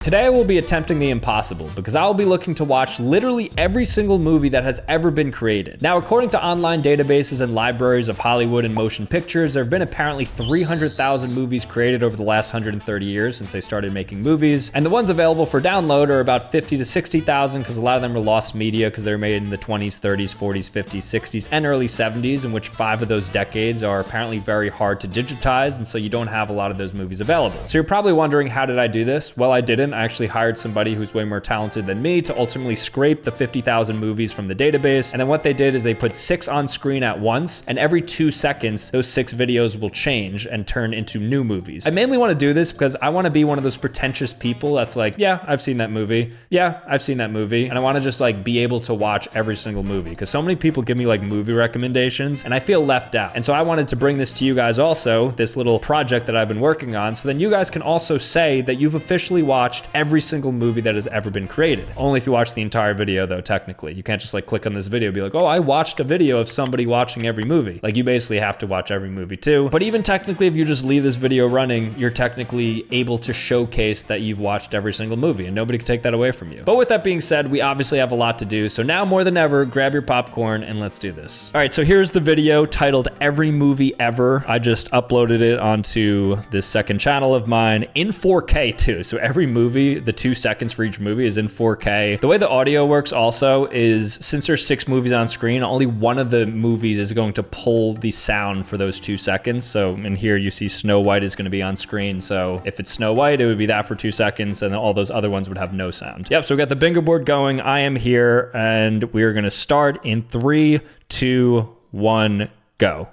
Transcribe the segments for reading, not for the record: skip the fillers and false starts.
Today I will be attempting the impossible because I will be looking to watch literally every single movie that has ever been created. Now, according to online databases and libraries of Hollywood and motion pictures, there have been apparently 300,000 movies created over the last 130 years since they started making movies. And the ones available for download are about 50 to 60,000 because a lot of them are lost media because they were made in the 20s, 30s, 40s, 50s, 60s, and early 70s, in which 5 of those decades are apparently very hard to digitize, and so you don't have a lot of those movies available. So you're probably wondering, how did I do this? Well, I didn't. I actually hired somebody who's way more talented than me to ultimately scrape the 50,000 movies from the database. And then what they did is they put 6 on screen at once, and every 2 seconds, those 6 videos will change and turn into new movies. I mainly want to do this because I want to be one of those pretentious people that's like, yeah, I've seen that movie. Yeah, I've seen that movie. And I want to just like be able to watch every single movie because so many people give me like movie recommendations and I feel left out. And so I wanted to bring this to you guys also, this little project that I've been working on, so then you guys can also say that you've officially watched every single movie that has ever been created. Only if you watch the entire video though, technically. You can't just like click on this video and be like, oh, I watched a video of somebody watching every movie. Like, you basically have to watch every movie too. But even technically, if you just leave this video running, you're technically able to showcase that you've watched every single movie and nobody can take that away from you. But with that being said, we obviously have a lot to do. So now more than ever, grab your popcorn and let's do this. All right, so here's the video titled Every Movie Ever. I just uploaded it onto this second channel of mine in 4K too. So every movie, the 2 seconds for each movie is in 4K. The way the audio works also is, since there's 6 movies on screen, only one of the movies is going to pull the sound for those 2 seconds. So in here you see Snow White is going to be on screen. So if it's Snow White, it would be that for 2 seconds, and then all those other ones would have no sound. Yep, so we got the bingo board going. I am here, and we're going to start in 3, 2, 1, go.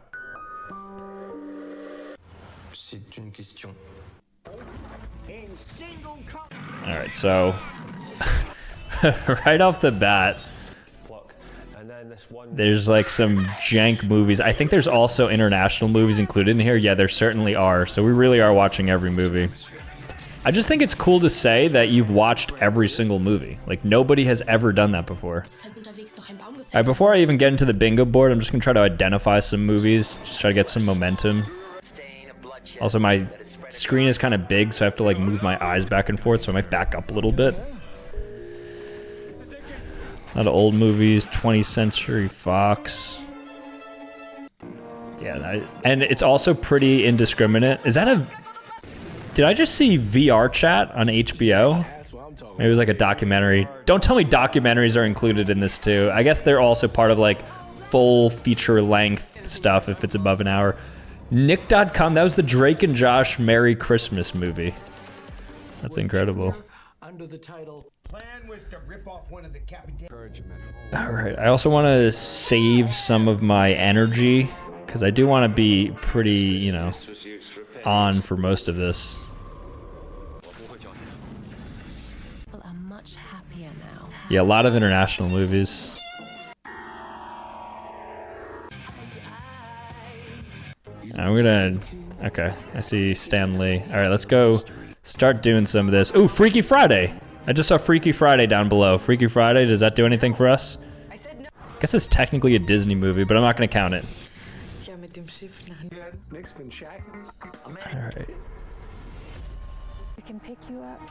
All right, so right off the bat, there's like some jank movies. I think there's also international movies included in here. Yeah, there certainly are. So we really are watching every movie. I just think it's cool to say that you've watched every single movie. Like, nobody has ever done that before. All right, before I even get into the bingo board, I'm just gonna try to identify some movies, just try to get some momentum. Also, my screen is kind of big, so I have to like move my eyes back and forth, so I might back up a little bit. A lot of old movies, 20th Century Fox. Yeah, and it's also pretty indiscriminate. Is that a... Did I just see VR Chat on HBO? Maybe it was like a documentary. Don't tell me documentaries are included in this too. I guess they're also part of like full feature length stuff if it's above an hour. Nick.com, that was the Drake and Josh Merry Christmas movie. That's incredible. Under the title, plan was to rip off one of the All right, I also want to save some of my energy because I do want to be pretty, you know, on for most of this. Well, I'm much happier now. Yeah, a lot of international movies. I'm gonna, okay, I see Stan Lee. All right, let's go start doing some of this. Ooh, Freaky Friday. I just saw Freaky Friday down below. Freaky Friday, does that do anything for us? I guess it's technically a Disney movie, but I'm not gonna count it. All right. We can pick you up.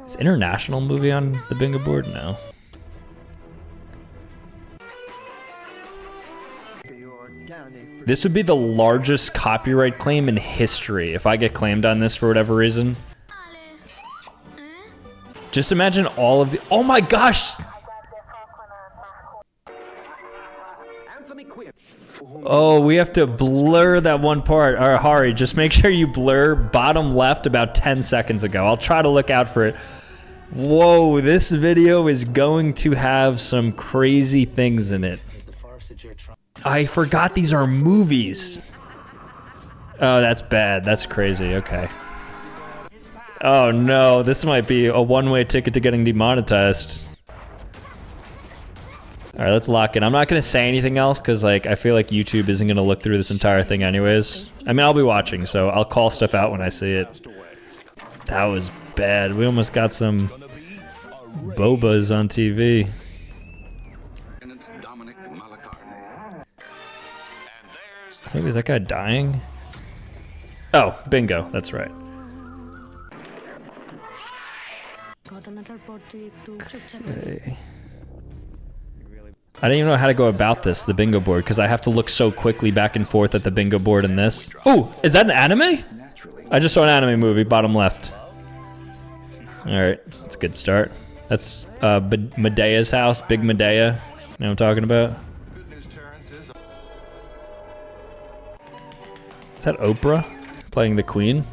Is international movie on the bingo board? No. This would be the largest copyright claim in history if I get claimed on this for whatever reason. Just imagine all of the... Oh my gosh! Oh, we have to blur that one part. All right, Hari, just make sure you blur bottom left about 10 seconds ago. I'll try to look out for it. Whoa, this video is going to have some crazy things in it. I forgot these are movies. Oh, that's bad. That's crazy. Okay. Oh no, this might be a one-way ticket to getting demonetized. All right, let's lock in. I'm not gonna say anything else because like I feel like YouTube isn't gonna look through this entire thing anyways. I mean, I'll be watching, so I'll call stuff out when I see it. That was bad. We almost got some bobas on TV. Wait, is that guy dying? Oh, bingo, that's right. Okay. I didn't even know how to go about this, the bingo board, because I have to look so quickly back and forth at the bingo board in this. Oh, is that an anime? I just saw an anime movie, bottom left. Alright, that's a good start. That's Medea's house, Big Medea. You know what I'm talking about? Is that Oprah playing the Queen?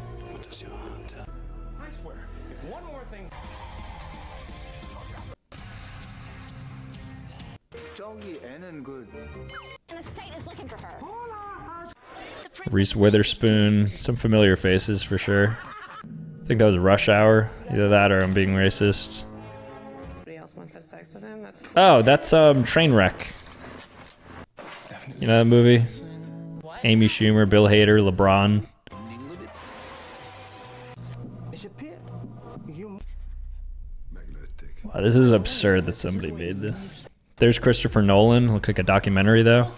Reese Witherspoon, some familiar faces for sure. I think that was Rush Hour. Either that or I'm being racist. Oh, that's Trainwreck. You know that movie? Amy Schumer, Bill Hader, LeBron. Wow, this is absurd that somebody made this. There's Christopher Nolan. Looks like a documentary though.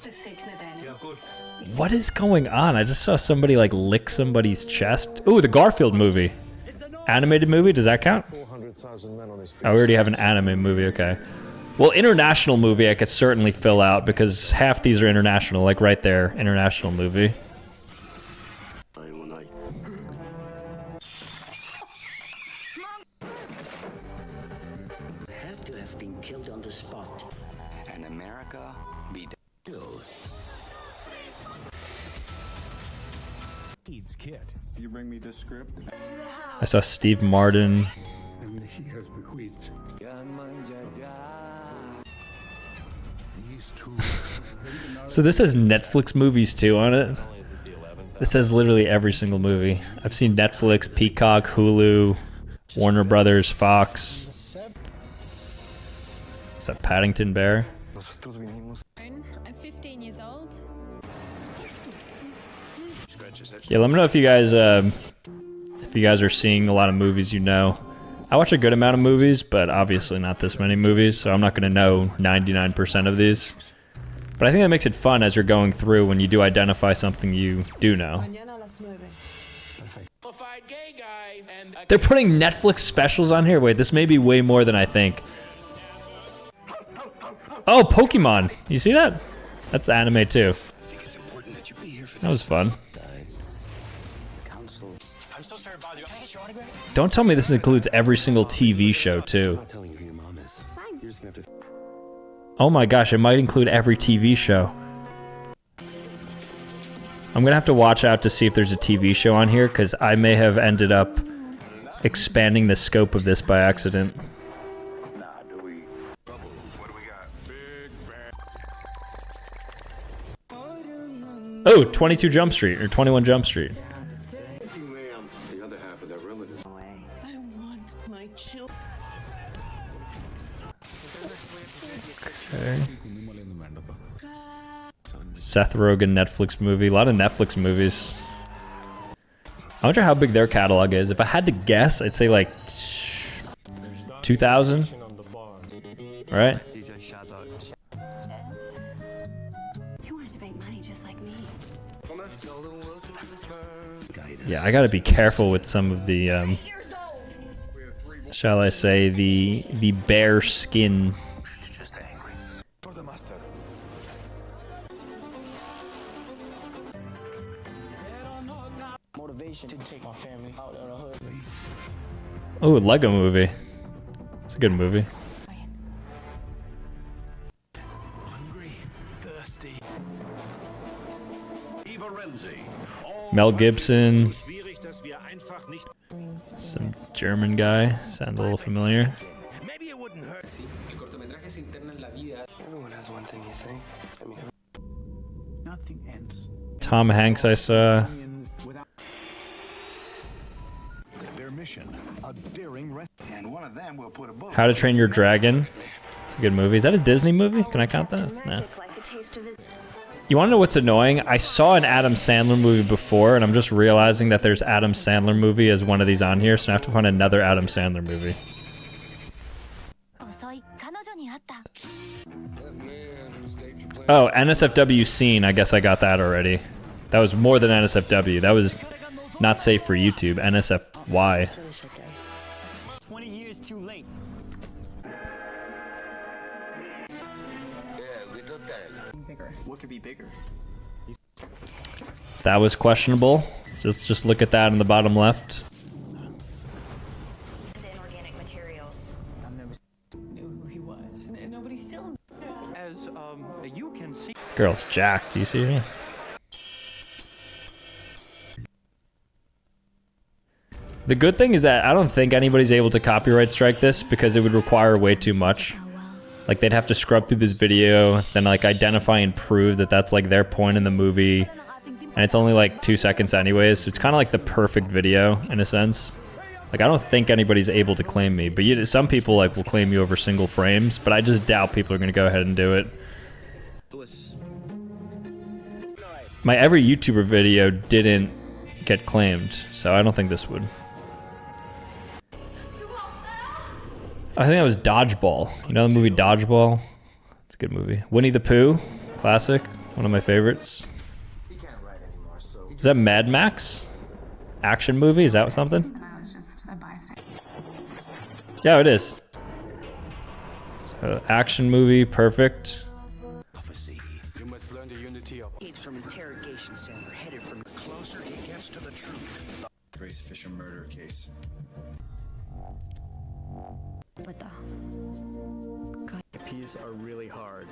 What is going on? I just saw somebody like lick somebody's chest. Ooh, the Garfield movie. Animated movie, does that count? Oh, we already have an anime movie, okay. Well, international movie I could certainly fill out because half these are international, like right there, international movie. Have to have been killed on the spot. And America be killed. Kit. You bring me this script. I saw Steve Martin. So this has Netflix movies too on it. This has literally every single movie. I've seen Netflix, Peacock, Hulu, Warner Brothers, Fox. Is that Paddington Bear? I'm 15 years old. Yeah, let me know if you guys are seeing a lot of movies you know. I watch a good amount of movies, but obviously not this many movies, so I'm not going to know 99% of these. But I think that makes it fun as you're going through when you do identify something you do know. They're putting Netflix specials on here? Wait, this may be way more than I think. Oh, Pokemon. You see that? That's anime too. That was fun. Don't tell me this includes every single TV show too. Oh my gosh, it might include every TV show. I'm gonna have to watch out to see if there's a TV show on here, because I may have ended up expanding the scope of this by accident. Oh, 22 Jump Street, or 21 Jump Street. Okay. Seth Rogen Netflix movie. A lot of Netflix movies. I wonder how big their catalog is. If I had to guess, I'd say like 2,000. Right? You wanted to make money just like me. Yeah, I gotta be careful with some of the, shall I say, the bare skin. To take my family out of the hood. Oh, Lego Movie. It's a good movie. Hungry, thirsty. Mel Gibson. Some German guy. Sounds a little familiar. Maybe it wouldn't hurt. Everyone has one thing you think. Nothing ends. Tom Hanks I saw. How to Train Your Dragon. It's a good movie. Is that a Disney movie? Can I count that? No. You want to know what's annoying? I saw an Adam Sandler movie before, and I'm just realizing that there's Adam Sandler movie as one of these on here, so I have to find another Adam Sandler movie. Oh, NSFW Scene. I guess I got that already. That was more than NSFW. That was not safe for YouTube. NSFY. too late. What could be bigger? That was questionable. Just look at that in the bottom left. Inorganic materials. Knew who he was, and nobody still. As you can see. Girl's jacked. Do you see her? The good thing is that I don't think anybody's able to copyright strike this because it would require way too much. Like they'd have to scrub through this video, then like identify and prove that that's like their point in the movie. And it's only like 2 seconds anyways, so it's kind of like the perfect video in a sense. Like I don't think anybody's able to claim me, but some people like will claim you over single frames, but I just doubt people are gonna go ahead and do it. My every YouTuber video didn't get claimed, so I don't think this would. I think that was Dodgeball. You know the movie Dodgeball? It's a good movie. Winnie the Pooh, classic, one of my favorites. Is that Mad Max? Action movie? Is that something? And I was just a bystander. Yeah, it is. So, action movie, perfect. You must learn the unity of. It's from interrogation center headed from closer he gets to the truth. Grace Fisher murder case. What the? Peas are really hard.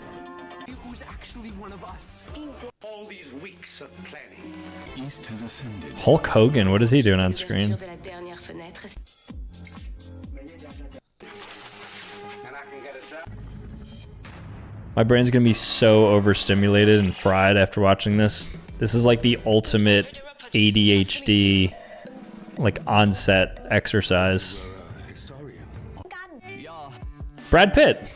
Who's actually one of us? All these weeks of planning. East has ascended. Hulk Hogan, what is he doing on screen? And I can get us out. My brain's gonna be so overstimulated and fried after watching this. This is like the ultimate ADHD, like onset exercise. Brad Pitt.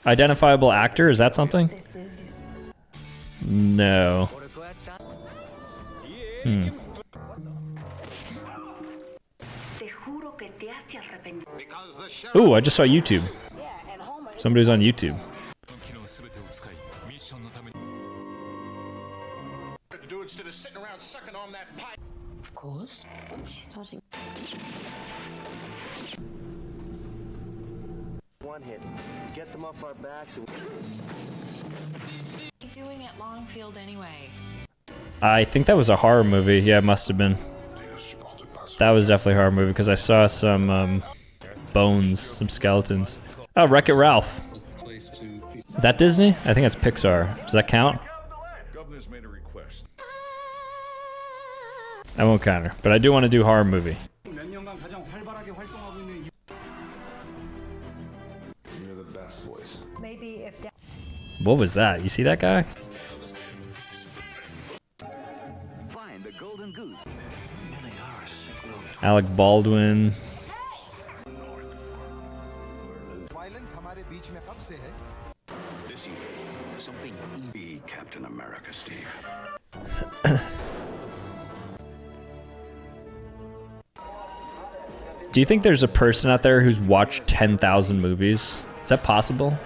Identifiable actor, is that something? No. Ooh, I just saw YouTube. Somebody's on YouTube. Do instead of sitting around sucking on that pipe. Of course. She's starting. One hit. Get them off our backs. And... Doing at Longfield anyway. I think that was a horror movie. Yeah, it must have been. That was definitely a horror movie because I saw some bones, some skeletons. Oh, Wreck-It Ralph. Is that Disney? I think that's Pixar. Does that count? Governor's made a request. I won't count her, but I do want to do horror movie. You're the best voice. Maybe if. What was that? You see that guy? Find the golden goose. Really are a sick road. Alec Baldwin. This year, something be Captain America, Steve. Do you think there's a person out there who's watched 10,000 movies? Is that possible?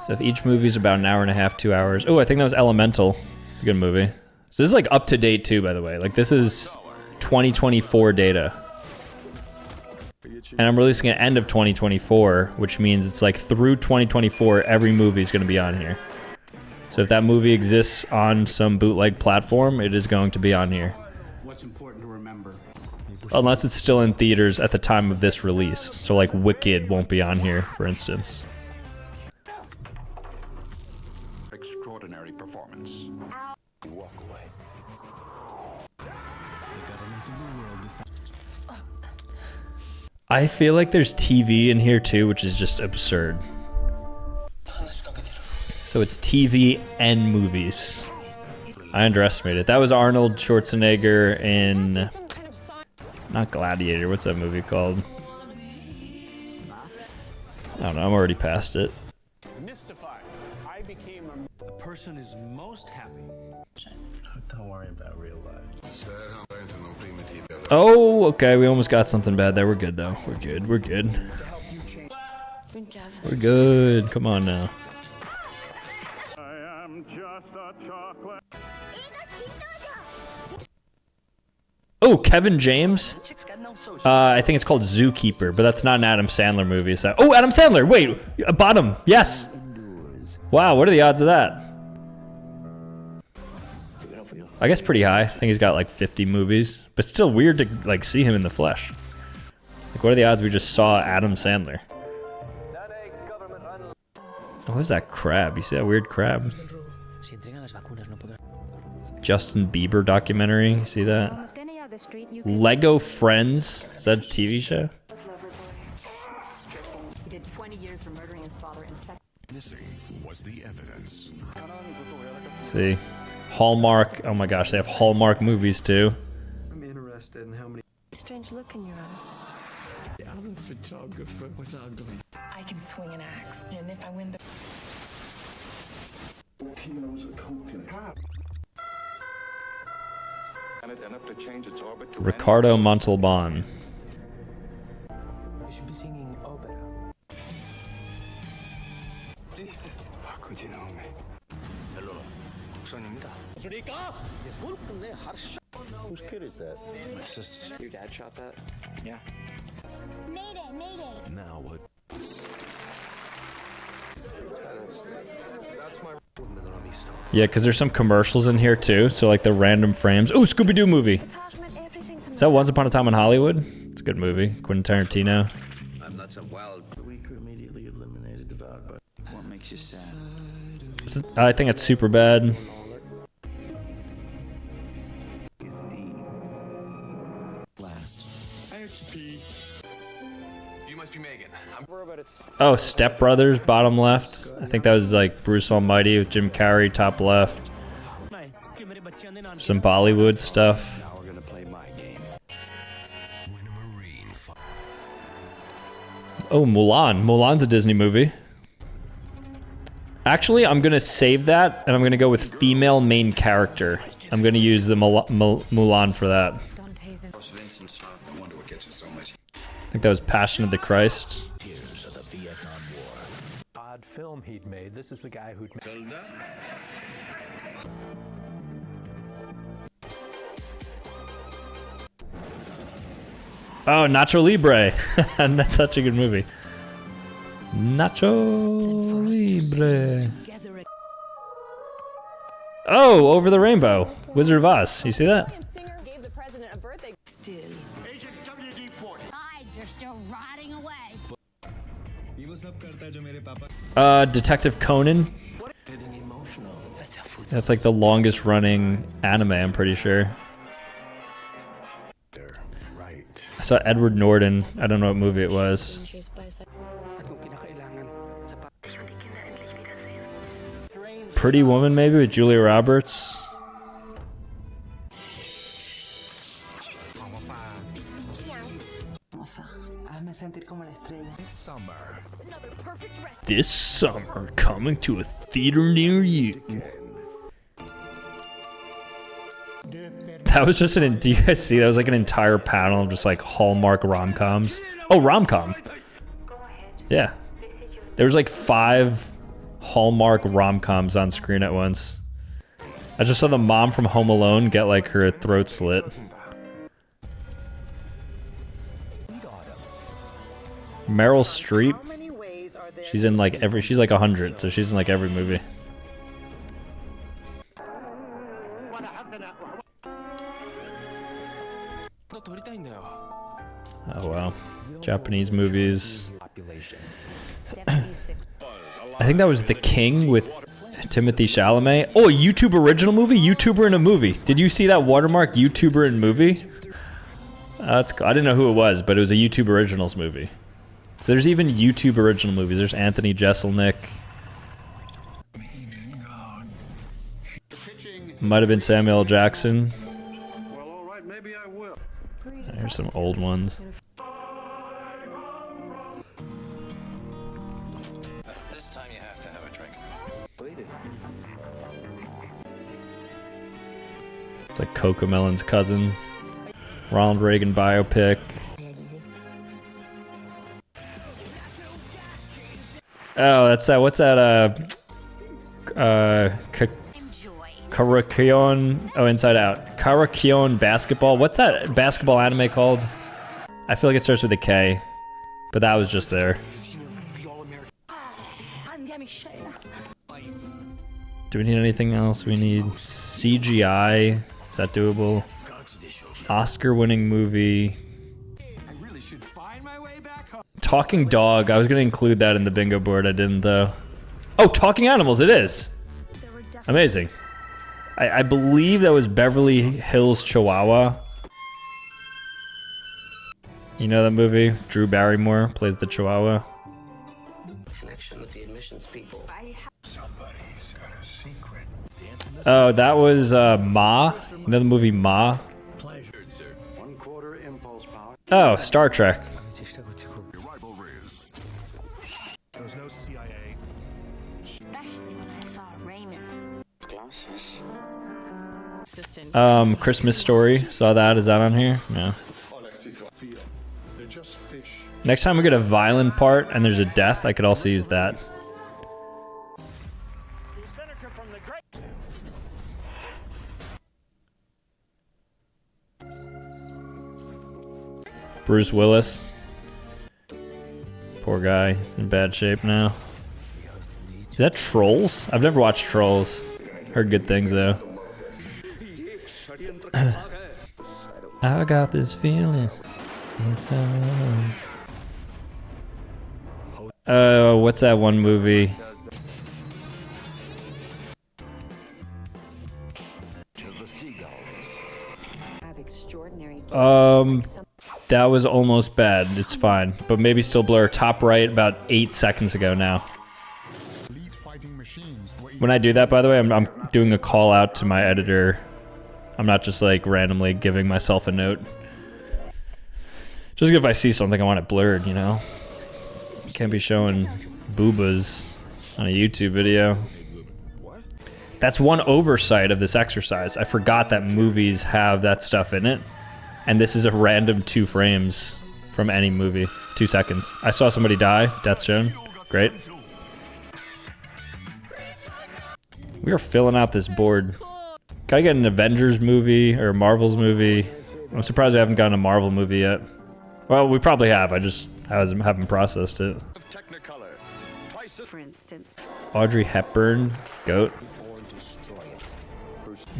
So if each movie's about an hour and a half, 2 hours. Oh, I think that was Elemental. It's a good movie. So this is like up to date too, by the way. Like this is 2024 data. And I'm releasing it end of 2024, which means it's like through 2024, every movie is going to be on here. So if that movie exists on some bootleg platform, it is going to be on here. What's important to remember? Unless it's still in theaters at the time of this release. So like Wicked won't be on here, for instance. Extraordinary performance. Walk away. I feel like there's TV in here too, which is just absurd. So it's TV and movies. I underestimated it. That was Arnold Schwarzenegger in... Not Gladiator, what's that movie called? I don't know, I'm already past it. Mystified. I became a person is most happy. Don't worry about real life. Oh, okay, we almost got something bad there. We're good though. We're good, we're good. We're good, come on now. I am just a chocolate. Oh, Kevin James? I think it's called Zookeeper, but that's not an Adam Sandler movie. So, oh, Adam Sandler! Wait, bottom. Yes. Wow, what are the odds of that? I guess pretty high. I think he's got like 50 movies, but still weird to like see him in the flesh. Like, what are the odds we just saw Adam Sandler? Oh, what is that crab? You see that weird crab? Justin Bieber documentary. You see that? Lego Friends. Is that a TV show? He did 20 years for murdering his father and Missing was the evidence. Let's see. Hallmark. Oh my gosh, they have Hallmark movies too. I'm interested in how many. Strange look in your eyes. I'm a photographer. What's ugly? I can swing an axe, and if I win the Kilos of coconut. Enough to change its orbit to Ricardo Montalban. You should be singing opera. Whose kid is that? My sister's. Your dad shot that? Yeah. Mayday, mayday. Now what? Yeah, because there's some commercials in here too. So like the random frames. Oh, Scooby-Doo movie. Is that Once Upon a Time in Hollywood? It's a good movie. Quentin Tarantino. I'm not some wild. The weak are immediately eliminated, devoured by. What makes you sad? I think it's super bad. Last. You must be Megan. Oh, Step Brothers, bottom left. I think that was like Bruce Almighty with Jim Carrey, top left. Some Bollywood stuff. Now we're gonna play my game. Oh, Mulan. Mulan's a Disney movie. Actually, I'm gonna save that, and I'm gonna go with female main character. I'm gonna use the Mulan for that. Dante's and I wonder what gets you so much. I think that was Passion of the Christ. Tears of the Vietnam War. Odd film he'd made. This is the guy who'd made. Oh, Nacho Libre. And that's such a good movie. Nacho Libre. Oh, Over the Rainbow. Wizard of Oz. You see that? singer gave the president a birthday. Still. Agent WD-40. Eyes are still rotting away. Detective Conan. That's like the longest running anime, I'm pretty sure. Right. I saw Edward Norton. I don't know what movie it was. Pretty Woman, maybe, with Julia Roberts. This summer, coming to a theater near you. That was just do you guys see? That was like an entire panel of just like Hallmark rom-coms. Oh, rom-com. Yeah. There was like 5 Hallmark rom-coms on screen at once. I just saw the mom from Home Alone get like her throat slit. Meryl Streep. She's in like she's like 100, so she's in like every movie. Oh wow. Japanese movies. I think that was The King with Timothy Chalamet. Oh, a YouTube original movie? YouTuber in a movie. Did you see that watermark, YouTuber in movie? That's I didn't know who it was, but it was a YouTube originals movie. So there's even YouTube original movies. There's Anthony Jeselnik. Might have been Samuel L. Jackson. Well, all right, maybe I will. There's some old ones. This time you have to have a drink. It's like Cocomelon's cousin. Ronald Reagan biopic. Oh, that's that. What's that? Karakion. Oh, Inside Out. Karakion basketball. What's that basketball anime called? I feel like it starts with a K, but that was just there. Do we need anything else? We need CGI. Is that doable? Oscar-winning movie. Talking dog. I was gonna include that in the bingo board. I didn't though. Oh, talking animals. It is. Amazing. I believe that was Beverly Hills Chihuahua. You know that movie? Drew Barrymore plays the Chihuahua. Connection with the admissions people. Somebody's got a secret. Oh, that was Ma. You know the movie Ma? Oh, Star Trek. Your rivalry is. There was no CIA. Especially when I saw Raymond. Assistant. Christmas Story. Saw that. Is that on here? No. They're just fish. Next time we get a violent part and there's a death, I could also use that. Bruce Willis. Poor guy. He's in bad shape now. Is that Trolls? I've never watched Trolls. Heard good things though. I got this feeling. What's that one movie? That was almost bad. It's fine, but maybe still blur. Top right, about 8 seconds ago now. When I do that, by the way, I'm doing a call out to my editor. I'm not just like randomly giving myself a note. Just if I see something, I want it blurred, you know? You can't be showing boobas on a YouTube video. That's one oversight of this exercise. I forgot that movies have that stuff in it. And this is a random 2 frames from any movie. 2 seconds. I saw somebody die. Death shown. Great. We are filling out this board. Gotta get an Avengers movie or a Marvel's movie. I'm surprised we haven't gotten a Marvel movie yet. Well, we probably have. I haven't processed it. For instance. Audrey Hepburn. Goat.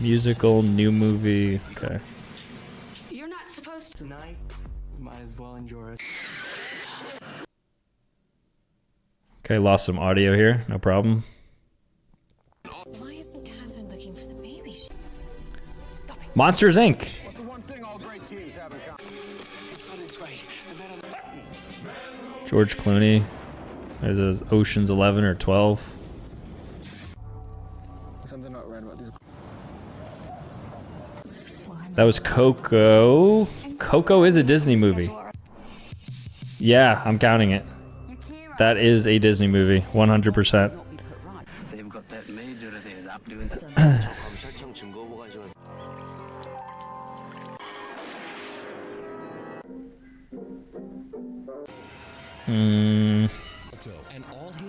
Musical, new movie. Okay. You're not supposed to. Tonight, might as well enjoy it. Okay, lost some audio here. No problem. Why isn't Catherine looking for the baby? Monsters, Inc. What's the one thing all great teams have in common? George Clooney. There's those Ocean's 11 or 12. Something not right about these. That was Coco. Coco is a Disney movie. Yeah, I'm counting it. That is a Disney movie, 100%. They've got that major there up doing that.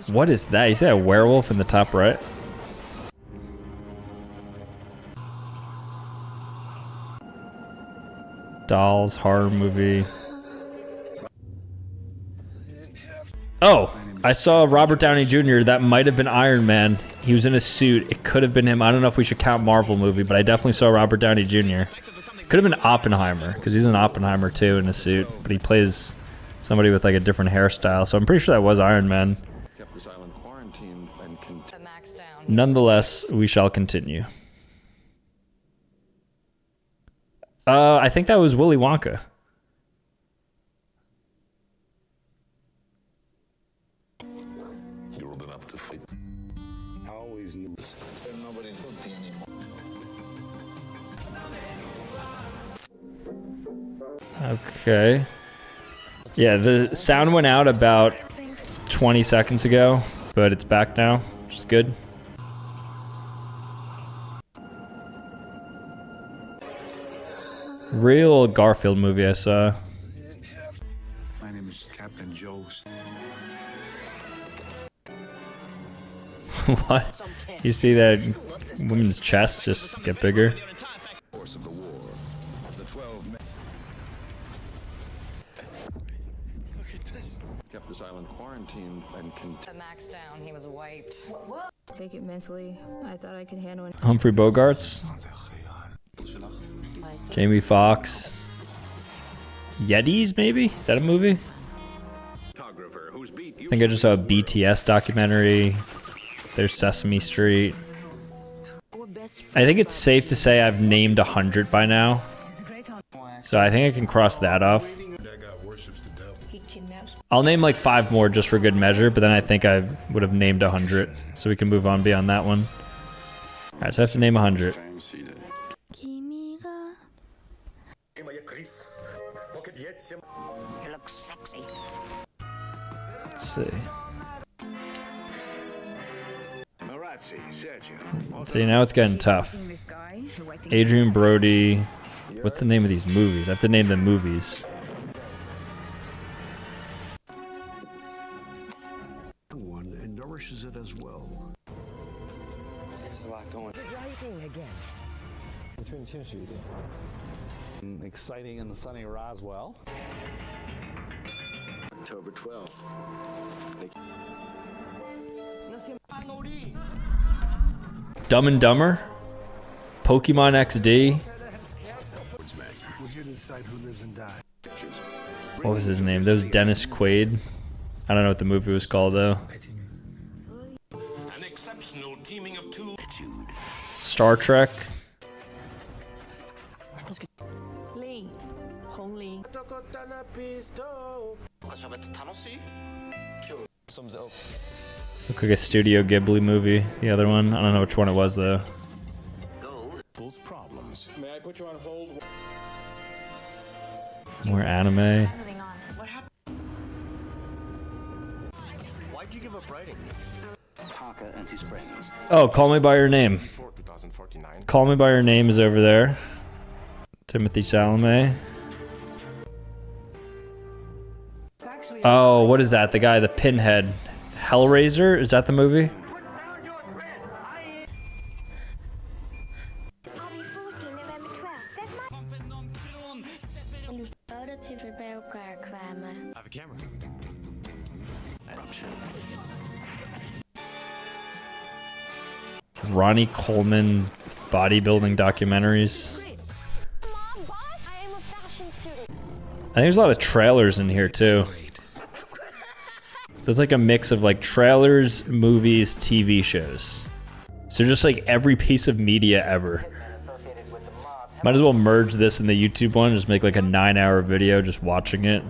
What is that? You see a werewolf in the top right? Dolls, horror movie. Oh, I saw Robert Downey Jr. That might have been Iron Man. He was in a suit. It could have been him. I don't know if we should count Marvel movie, but I definitely saw Robert Downey Jr. Could have been Oppenheimer, because he's in Oppenheimer too in a suit, but he plays somebody with like a different hairstyle, so I'm pretty sure that was Iron Man. Nonetheless, we shall continue. I think that was Willy Wonka. You're old enough to fight. Always knew. Nobody's looking anymore. Okay. Yeah, the sound went out about 20 seconds ago, but it's back now, which is good. Real Garfield movie I saw. My name is Captain Joe. What? You see that woman's chest just get bigger? Kept this island quarantined and Max down, he was wiped. Take it mentally. I thought I could handle it. Humphrey Bogarts. Jamie Foxx. Yetis, maybe? Is that a movie? I think I just saw a BTS documentary. There's Sesame Street. I think it's safe to say I've named 100 by now. So I think I can cross that off. I'll name like 5 more just for good measure, but then I think I would have named 100. So we can move on beyond that one. Alright, so I have to name 100. You look sexy. Let's see. See, now it's getting tough. Adrian Brody. What's the name of these movies? I have to name them movies. One and nourishes it as well. There's a lot going. Exciting and sunny Roswell. October 12th. Dumb and Dumber. Pokemon XD. What was his name? That was Dennis Quaid. I don't know what the movie was called though. An exceptional teaming of two. Star Trek. Lee. Hong Lee. Looked like a Studio Ghibli movie. The other one, I don't know which one it was though. Those problems. May I put you on hold? More anime. Moving on. What happened? Why'd you give up writing? Taka and his friends. Oh, Call Me by Your Name. 2049. Call Me by Your Name is over there. Timothy Chalamet. Oh, what is that? The guy, the Pinhead. Hellraiser? Is that the movie? I'll be 14 November 12th. That's my... Oude typer bij elkaar kwamen. I have a camera. Ronnie Coleman bodybuilding documentaries. Mom, boss, I am a fashion student. I think there's a lot of trailers in here too. So it's like a mix of like trailers, movies, TV shows. So just like every piece of media ever. Might as well merge this in the YouTube one, just make like a 9-hour video just watching it.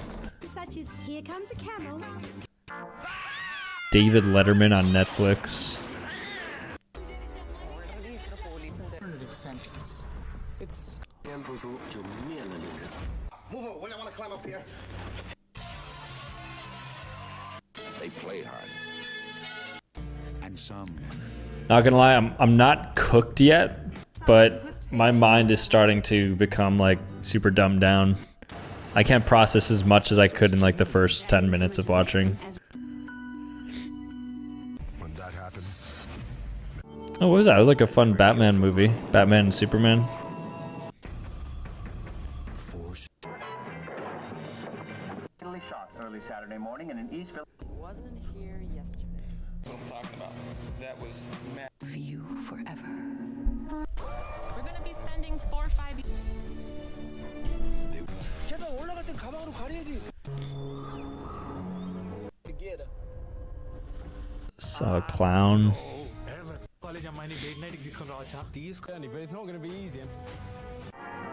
Such as Here Comes a Camel. David Letterman on Netflix. They play hard. And some. Not gonna lie, I'm not cooked yet, but my mind is starting to become like super dumbed down. I can't process as much as I could in like the first 10 minutes of watching. When that happens, Oh, what was that? It was like a fun Batman movie. Batman and Superman. Shot early Saturday morning in an East Village. Wasn't here yesterday. What I'm talking about. That was mad. View forever. We're gonna be spending 4 or 5 years. 계단 올라갈 땐 가방으로 가려야지. Saw a clown. College అమ్మాయిని date night కి తీసుకొని రావచ్చా? తీసుకొని, but it's not gonna be easy.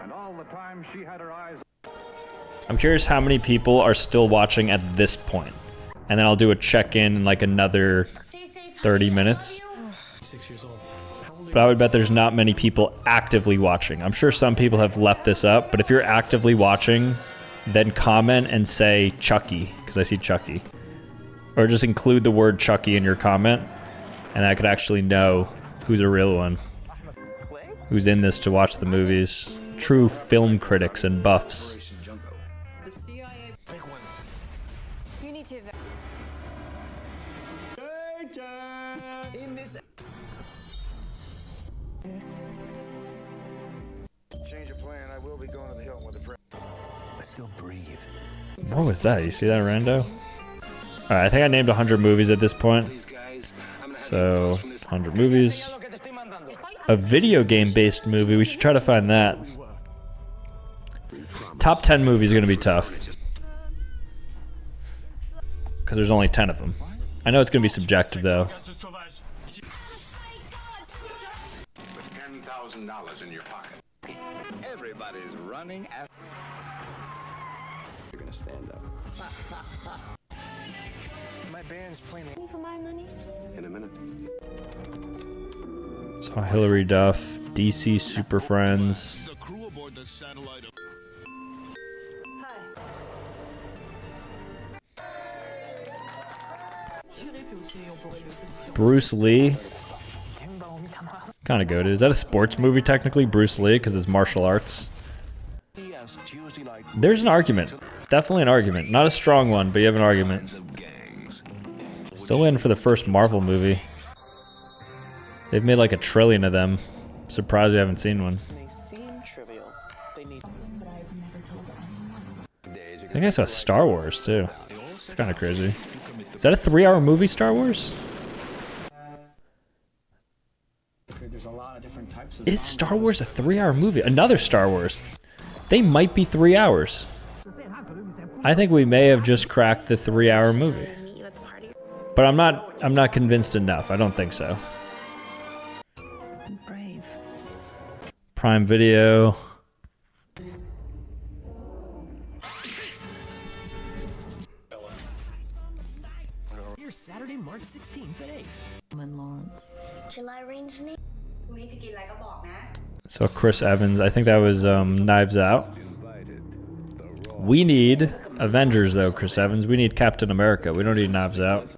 And all the time she had her eyes. I'm curious how many people are still watching at this point. And then I'll do a check-in in like another 30 minutes. 6 years old. But I would bet there's not many people actively watching. I'm sure some people have left this up, but if you're actively watching, then comment and say Chucky, because I see Chucky. Or just include the word Chucky in your comment, and I could actually know who's a real one. Who's in this to watch the movies. True film critics and buffs. The CIA. You need to. In this. change of plan. I will be going to the Hilton with a friend. I still breathe. What was that? You see that, Rando? Alright, I think I named 100 movies at this point. So, 100 movies. A video game based movie, we should try to find that. Top 10 movies are going to be tough. Because there's only 10 of them. I know it's going to be subjective though. With $10,000 in your pocket. Everybody's running at... You're gonna stand up. My band's playing For my money? In a minute. So Hilary Duff, DC Super Friends. The crew aboard the satellite. Bruce Lee. Kind of goated. Is that a sports movie technically? Bruce Lee, because it's martial arts. There's an argument. Definitely an argument. Not a strong one, but you have an argument. Still waiting for the first Marvel movie. They've made like 1 trillion of them. Surprised you haven't seen one. I think I saw Star Wars too. It's kind of crazy. Is that a 3-hour movie, Star Wars? Is Star Wars a 3-hour movie? Another Star Wars. They might be 3 hours. I think we may have just cracked the 3-hour movie. But I'm not convinced enough. I don't think so. Brave. Prime Video. Here's Saturday, March 16th at 8. When Lawrence. July range name. So Chris Evans, I think that was Knives Out. We need Avengers though, Chris Evans. We need Captain America. We don't need Knives Out.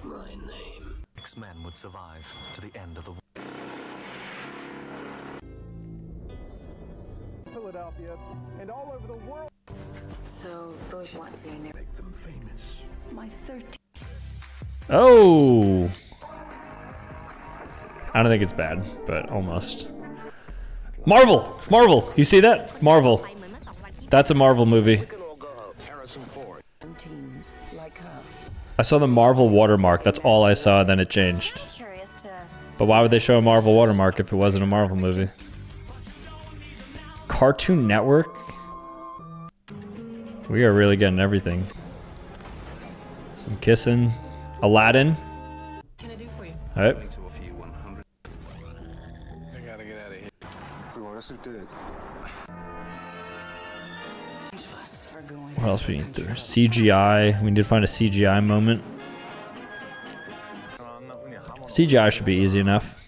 My name. X-Men would survive to the end of the Philadelphia and all over the world. So, Bush wants to make them famous. my 13th. Oh! I don't think it's bad, but almost. Marvel! Marvel! You see that? Marvel. That's a Marvel movie. Teens like her. I saw the Marvel watermark. That's all I saw, then it changed. But why would they show a Marvel watermark if it wasn't a Marvel movie? Cartoon Network? We are really getting everything. Some kissing. Aladdin. What can I do for you? Alright. I gotta get out of here. What else we need through? CGI. We need to find a CGI moment. CGI should be easy enough.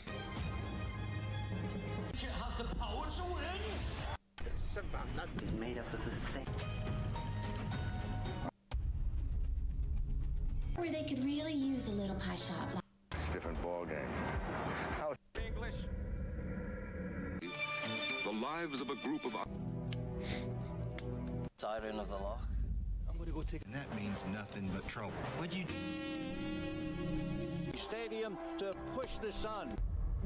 Where they could really use a little pie shop. Different ball game. English. The lives of a group of... Siren of the Loch. I'm gonna go take. And that means nothing but trouble. What'd you? Stadium to push the sun.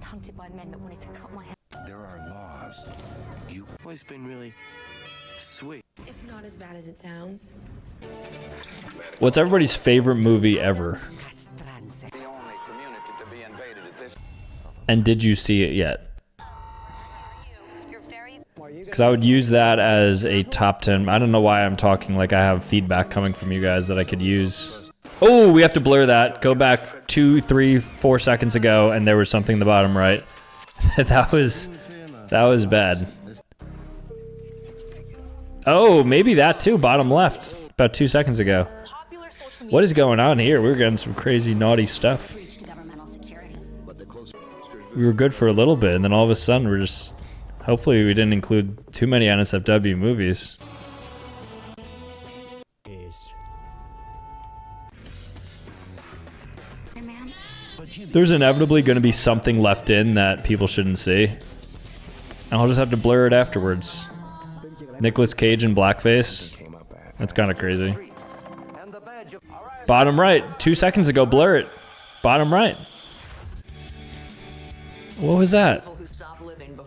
Hunted by men that wanted to cut my head. There are laws. You... Always been really sweet. It's not as bad as it sounds. What's everybody's favorite movie ever? The only community to be invaded at this... And did you see it yet? Because I would use that as a top 10. I don't know why I'm talking like I have feedback coming from you guys that I could use. Oh, we have to blur that. Go back 2, 3, 4 seconds ago, and there was something in the bottom right. that was bad. Oh, maybe that too. Bottom left, about 2 seconds ago. What is going on here? We're getting some crazy naughty stuff. We were good for a little bit, and then all of a sudden we're just... Hopefully we didn't include too many NSFW movies. There's inevitably going to be something left in that people shouldn't see. And I'll just have to blur it afterwards. Nicolas Cage in blackface. That's kind of crazy. Bottom right. 2 seconds ago, blur it. Bottom right. What was that?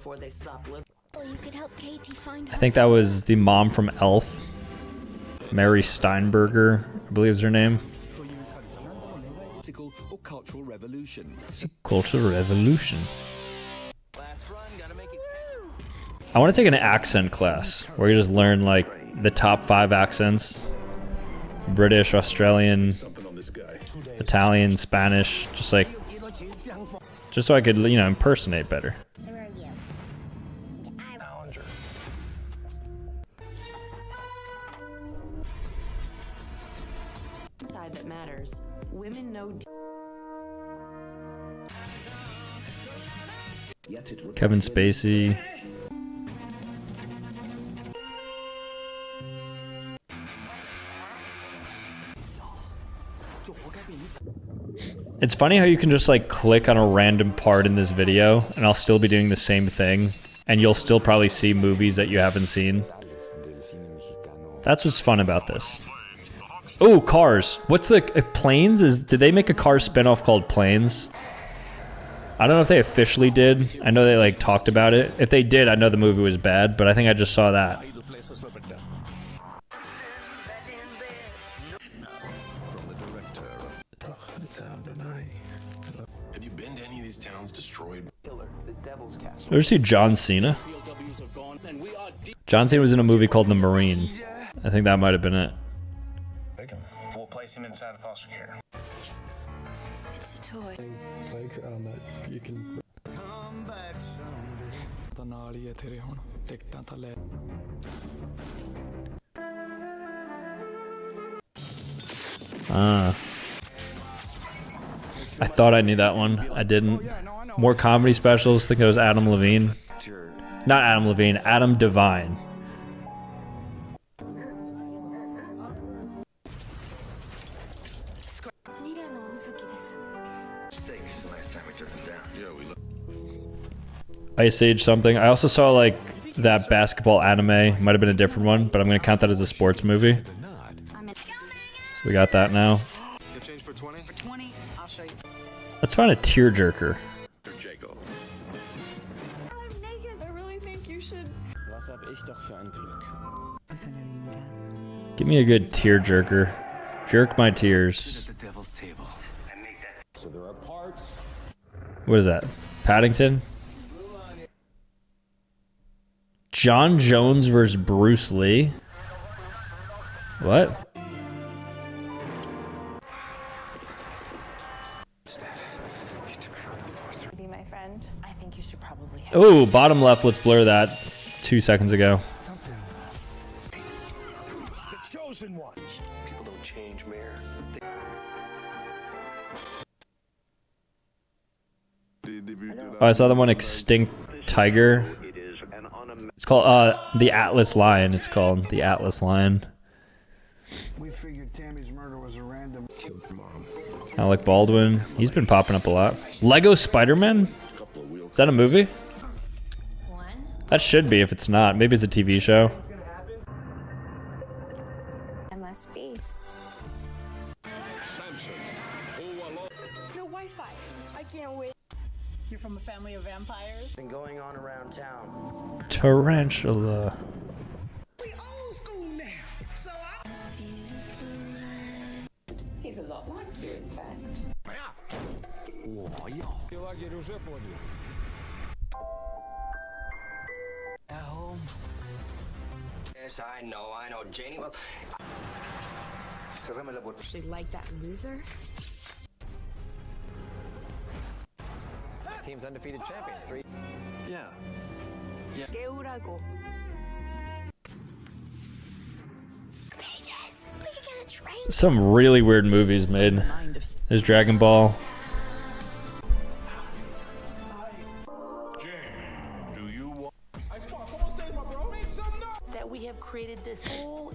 before they stop living. Well, you could help Katie find her. I think that was the mom from Elf. Mary Steinberger, I believe is her name. Or cultural revolution. Cultural revolution. I want to take an accent class where you just learn like the top 5 accents. British, Australian, Italian, Spanish, just so I could, you know, impersonate better. Side that matters. Women know. Kevin Spacey. It's funny how you can just like click on a random part in this video and I'll still be doing the same thing and you'll still probably see movies that you haven't seen. That's what's fun about this. Oh, Cars. What's the Planes? Did they make a Cars spinoff called Planes? I don't know if they officially did. I know they like talked about it. If they did, I know the movie was bad, but I think I just saw that. Have you been to any of these towns destroyed? Ever see John Cena? John Cena was in a movie called The Marine. I think that might have been it. We'll place him inside of foster care. It's a toy. Playground that you can. I thought I knew that one. I didn't. More comedy specials. I think it was Adam Levine. Not Adam Levine. Adam Devine. Ice Age something. I also saw like that basketball anime. Might have been a different one, but I'm gonna count that as a sports movie. So we got that now. Let's find a tearjerker. Give me a good tearjerker. Jerk my tears. What is that? Paddington? John Jones versus Bruce Lee? What? Be my friend. I think you should probably. Oh, bottom left. Let's blur that 2 seconds ago. The chosen one. People don't change, Mayor. Oh, I saw the one Extinct Tiger. It's called the Atlas Lion. It's called the Atlas Lion. We figured Tammy's murder was a random. Alec Baldwin. He's been popping up a lot. Lego Spider-Man? Is that a movie? That should be if it's not. Maybe it's a TV show. It must be. No Wi-Fi. I can't wait. You're from a family of vampires? Been going on around town. Tarantula. We old school now, so He's a lot like you, in fact. At home. Yes, I know, Janie. Well, She like that loser? Team's undefeated champions. 3. Yeah. 깨우라고. Some really weird movies made. There's Dragon Ball. That we have created this whole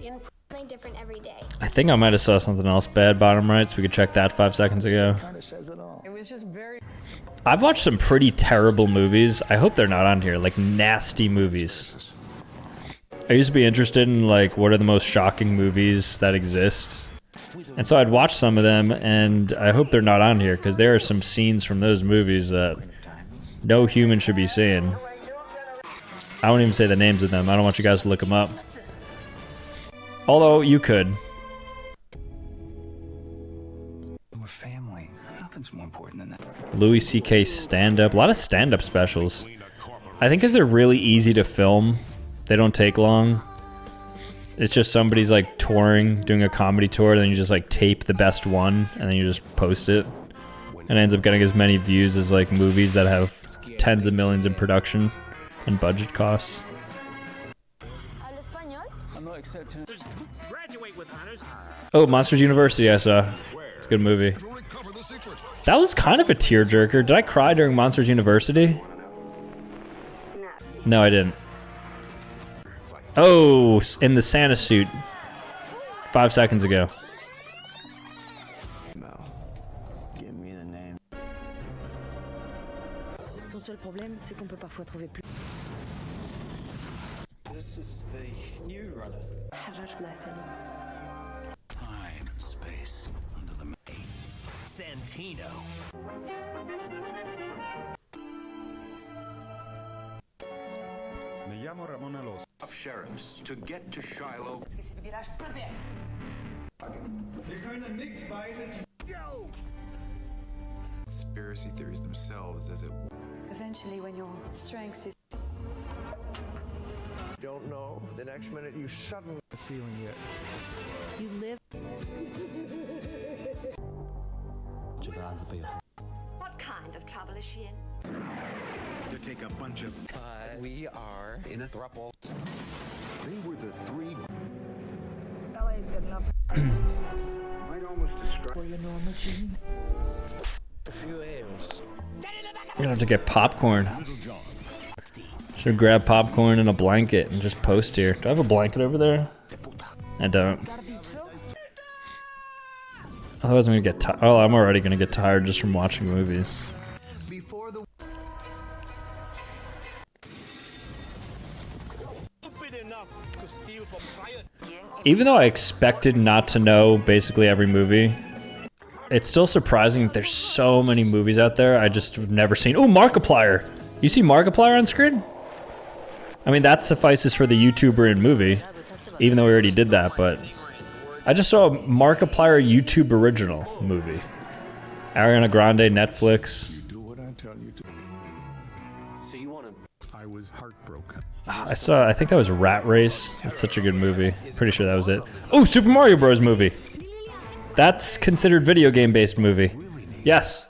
Different every day. I think I might have saw something else bad bottom right, so we could check that 5 seconds ago. It was just very. I've watched some pretty terrible movies. I hope they're not on here, like nasty movies. I used to be interested in like what are the most shocking movies that exist. And so I'd watch some of them, and I hope they're not on here because there are some scenes from those movies that no human should be seeing. I won't even say the names of them. I don't want you guys to look them up. Although, you could. We're family. Nothing's more important than that. Louis C.K. stand-up. A lot of stand-up specials. I think because they're really easy to film. They don't take long. It's just somebody's like touring, doing a comedy tour, then you just like tape the best one, and then you just post it. And it ends up getting as many views as like movies that have tens of millions in production and budget costs. I'm not accepting. Graduate with honors. Oh, Monsters University I saw. It's a good movie. That was kind of a tearjerker. Did I cry during Monsters University? No, I didn't. Oh, in the Santa suit. 5 seconds ago. No. Give me the name. Son seul problème, c'est qu'on peut parfois trouver plus. This is the new runner. Time, space, under the Santino. Me llamo Ramon Alonso. Of sheriffs to get to Shiloh. They're going to nick Biden. Yo! Conspiracy theories themselves, as it. Eventually, when your strength is. Don't know. The next minute you suddenly ceiling yet. You live. What kind of trouble is she in? You take a bunch of. We are in a throuple. They were the three. LA's good enough. Might almost describe. For your normal gene. A few ales. I'm gonna have to get popcorn. Should grab popcorn and a blanket and just post here. Do I have a blanket over there? I don't. Otherwise I'm gonna get tired. Oh, I'm already gonna get tired just from watching movies. Before the. Even though I expected not to know basically every movie, it's still surprising that there's so many movies out there I just have never seen. Oh, Markiplier! You see Markiplier on screen? I mean, that suffices for the YouTuber and movie, even though we already did that, but I just saw a Markiplier YouTube original movie. Ariana Grande, Netflix. Do what I tell you to. So you want to? I was heartbroken. I think that was Rat Race. That's such a good movie. Pretty sure that was it. Oh, Super Mario Bros. Movie. That's considered video game based movie. Yes.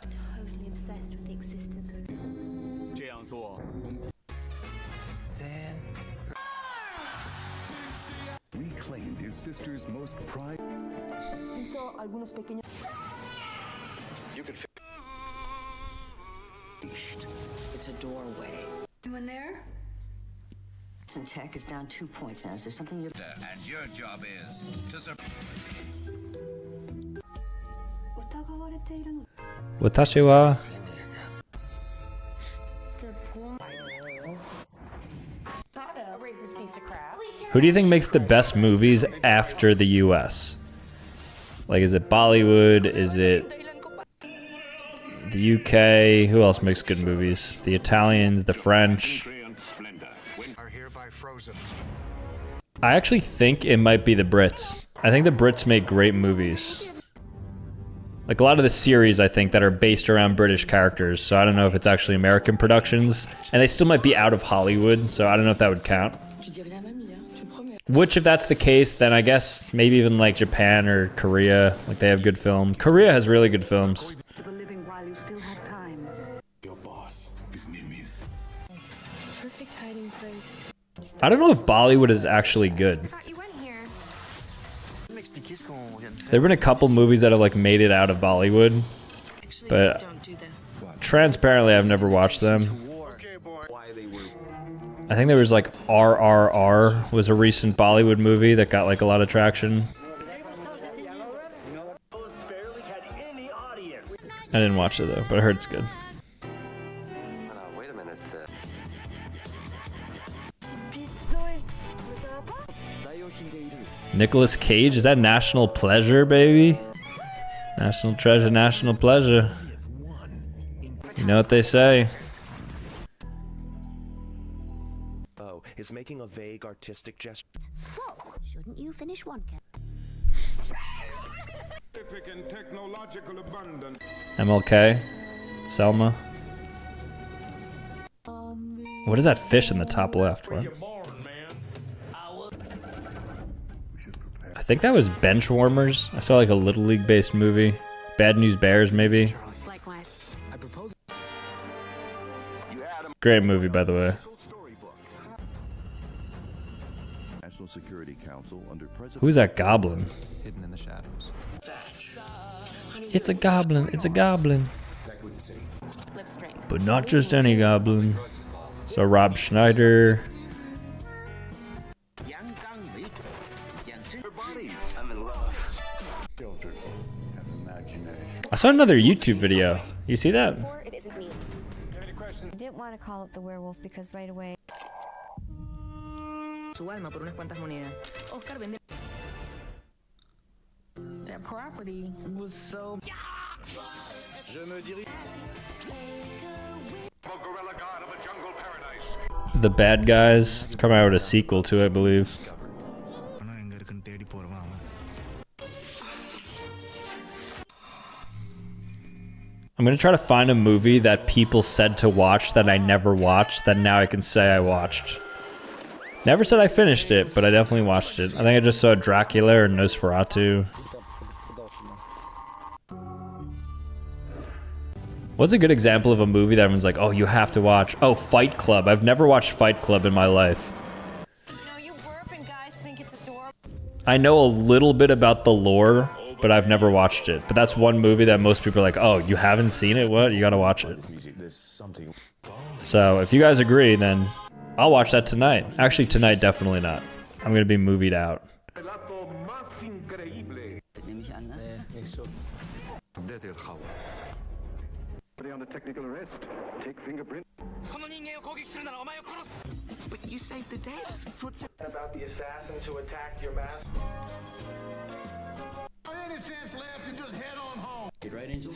reclaimed his sister's most prized. You could. It's a doorway. Anyone there? And tech is down 2 points now. Is there something you? And your job is to Watashi wa. Who do you think makes the best movies after the US? Like, is it Bollywood? Is it the UK? Who else makes good movies? The Italians, the French. I actually think it might be the Brits. I think the Brits make great movies. Like a lot of the series, I think, that are based around British characters. So I don't know if it's actually American productions. And they still might be out of Hollywood, so I don't know if that would count. Which, if that's the case, then I guess maybe even like Japan or Korea, like they have good film. Korea has really good films. Your boss, his name is. Perfect hiding place. I don't know if Bollywood is actually good. There have been a couple movies that have like made it out of Bollywood, but transparently I've never watched them. I think there was like RRR was a recent Bollywood movie that got like a lot of traction. I didn't watch it though, but I heard it's good. Wait a minute. Nicolas Cage, is that National Pleasure, baby? National Treasure, National Pleasure. You know what they say. Oh, is making a vague artistic gesture. So, shouldn't you finish one? And technological abundance. MLK, Selma. What is that fish in the top left? What? I think that was Benchwarmers. I saw like a Little League based movie. Bad News Bears, maybe. Likewise. Great movie, by the way. National Security Council under President Who's that goblin? Hidden in the shadows. It's a goblin. It's a goblin. But not just any goblin. So Rob Schneider. I saw another YouTube video. You see that? I didn't want to call it the werewolf because right away. That property was so. The Bad Guys come out with a sequel to it, I believe. I'm gonna try to find a movie that people said to watch that I never watched that now I can say I watched. Never said I finished it, but I definitely watched it. I think I just saw Dracula or Nosferatu. What's a good example of a movie that everyone's like, oh, you have to watch? Oh, Fight Club. I've never watched Fight Club in my life. You burp and guys think it's adorable. I know a little bit about the lore, but I've never watched it. But that's one movie that most people are like, oh, you haven't seen it? What? You gotta watch it. So if you guys agree, then I'll watch that tonight. Actually, tonight, definitely not. I'm gonna be movied out. On a technical arrest. Take fingerprint. But you saved the day. About the assassins who attacked your mask. Any sense left, you just head on home. Right, Angel?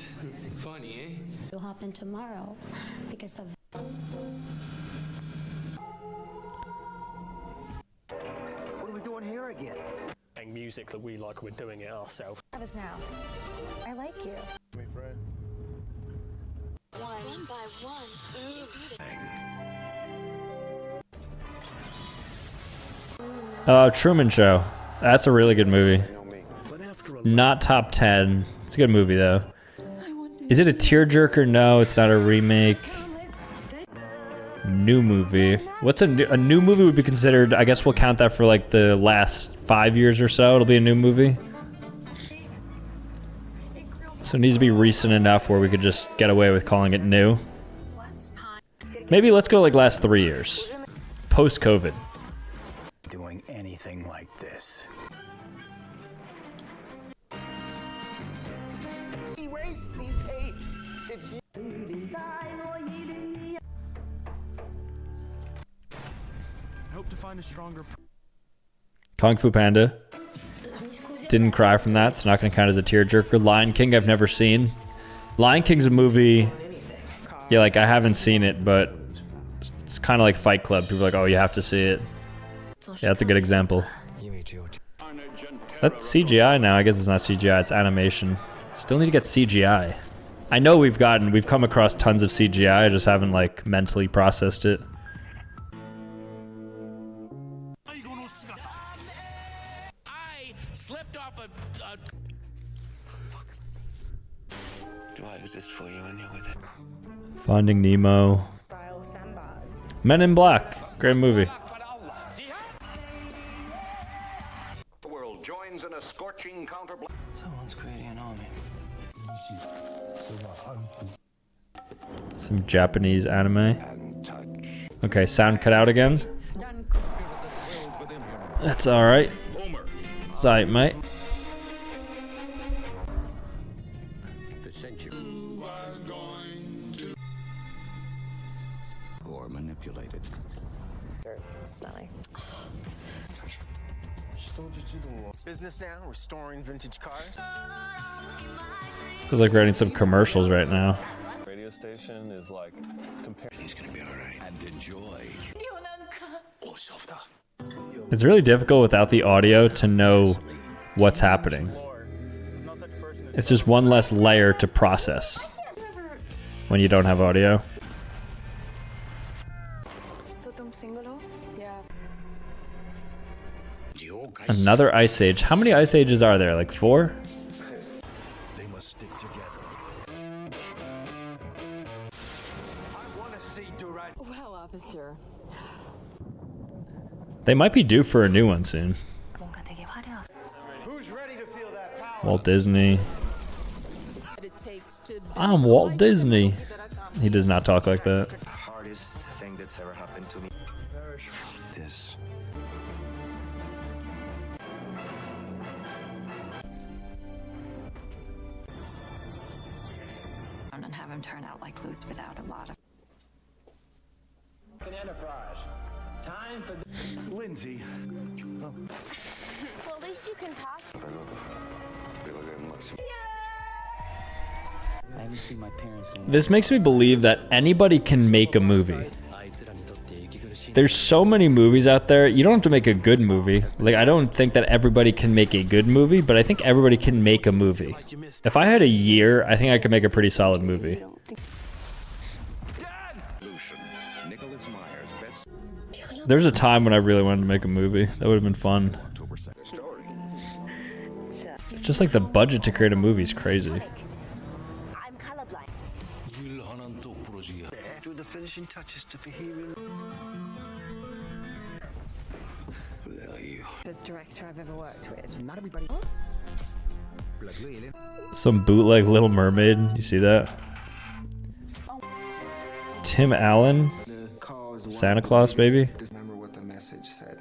Funny, eh? You'll hop in tomorrow because of. What are we doing here again? Music that we like, we're doing it ourselves. Travis now. I like you. Me, friend. One by one. Truman Show. That's a really good movie. Not top 10. It's a good movie though. Is it a tearjerker? No, it's not a remake. New movie. What's a new movie would be considered? I guess we'll count that for like the last 5 years or so. It'll be a new movie. So it needs to be recent enough where we could just get away with calling it new. Maybe let's go like last 3 years. Post-COVID. Doing anything like this. Erase these tapes. It's. Hope to find a stronger. Kung Fu Panda. Didn't cry from that, so not gonna count as a tearjerker. Lion King I've never seen. Lion King's a movie. Yeah, like I haven't seen it, but it's kind of like Fight Club. People are like, oh, you have to see it. Yeah, that's a good example. That's CGI now. I guess it's not CGI, it's animation. Still need to get CGI. I know we've come across tons of CGI, I just haven't like mentally processed it. Do I exist for you and you're with it? Finding Nemo. Men in Black. Great movie. The world joins in a scorching counter. Someone's creating an army. Some Japanese anime. Okay, sound cut out again. That's alright. It's alright, mate. Or manipulated. Stunning. Business now, restoring vintage cars. Feels like writing some commercials right now. Radio devastation is like compared. He's gonna be all right. And enjoy. It's really difficult without the audio to know what's happening. It's just one less layer to process when you don't have audio. Another ice age. How many ice ages are there? Like 4? They must stick together. I want to see Durant. Well, officer. They might be due for a new one soon. Who's ready to feel that power? Walt Disney. I'm Walt Disney. He does not talk like that. Hardest thing that's ever happened to me. This. And have him turn out like loose without a lot of. An enterprise. Time for Lindsay. Well, at least you can talk. I haven't seen my parents in This makes me believe that anybody can make a movie. There's so many movies out there. You don't have to make a good movie. Like, I don't think that everybody can make a good movie, but I think everybody can make a movie. If I had a year, I think I could make a pretty solid movie. There's a time when I really wanted to make a movie. That would have been fun. It's just like the budget to create a movie is crazy. I'm colorblind. Do the finishing touches to Fahiri. Best director I've ever worked with. not everybody. Some bootleg Little Mermaid. You see that? Tim Allen. Santa Claus, baby. Remember what the message said.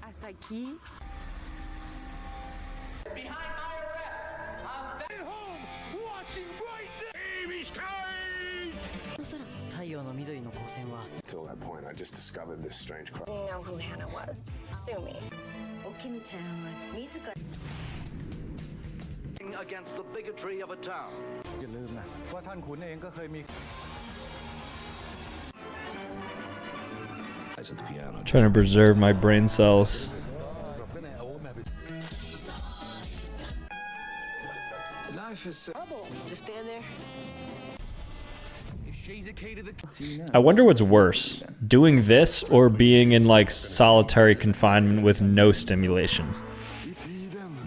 Hasta aquí. Till that point, I just discovered this strange crowd. You know who Hannah was. Sue me. Against the bigotry of a town. At the piano. Trying to preserve my brain cells. Life is so. Just stand there. I wonder what's worse, doing this or being in like solitary confinement with no stimulation.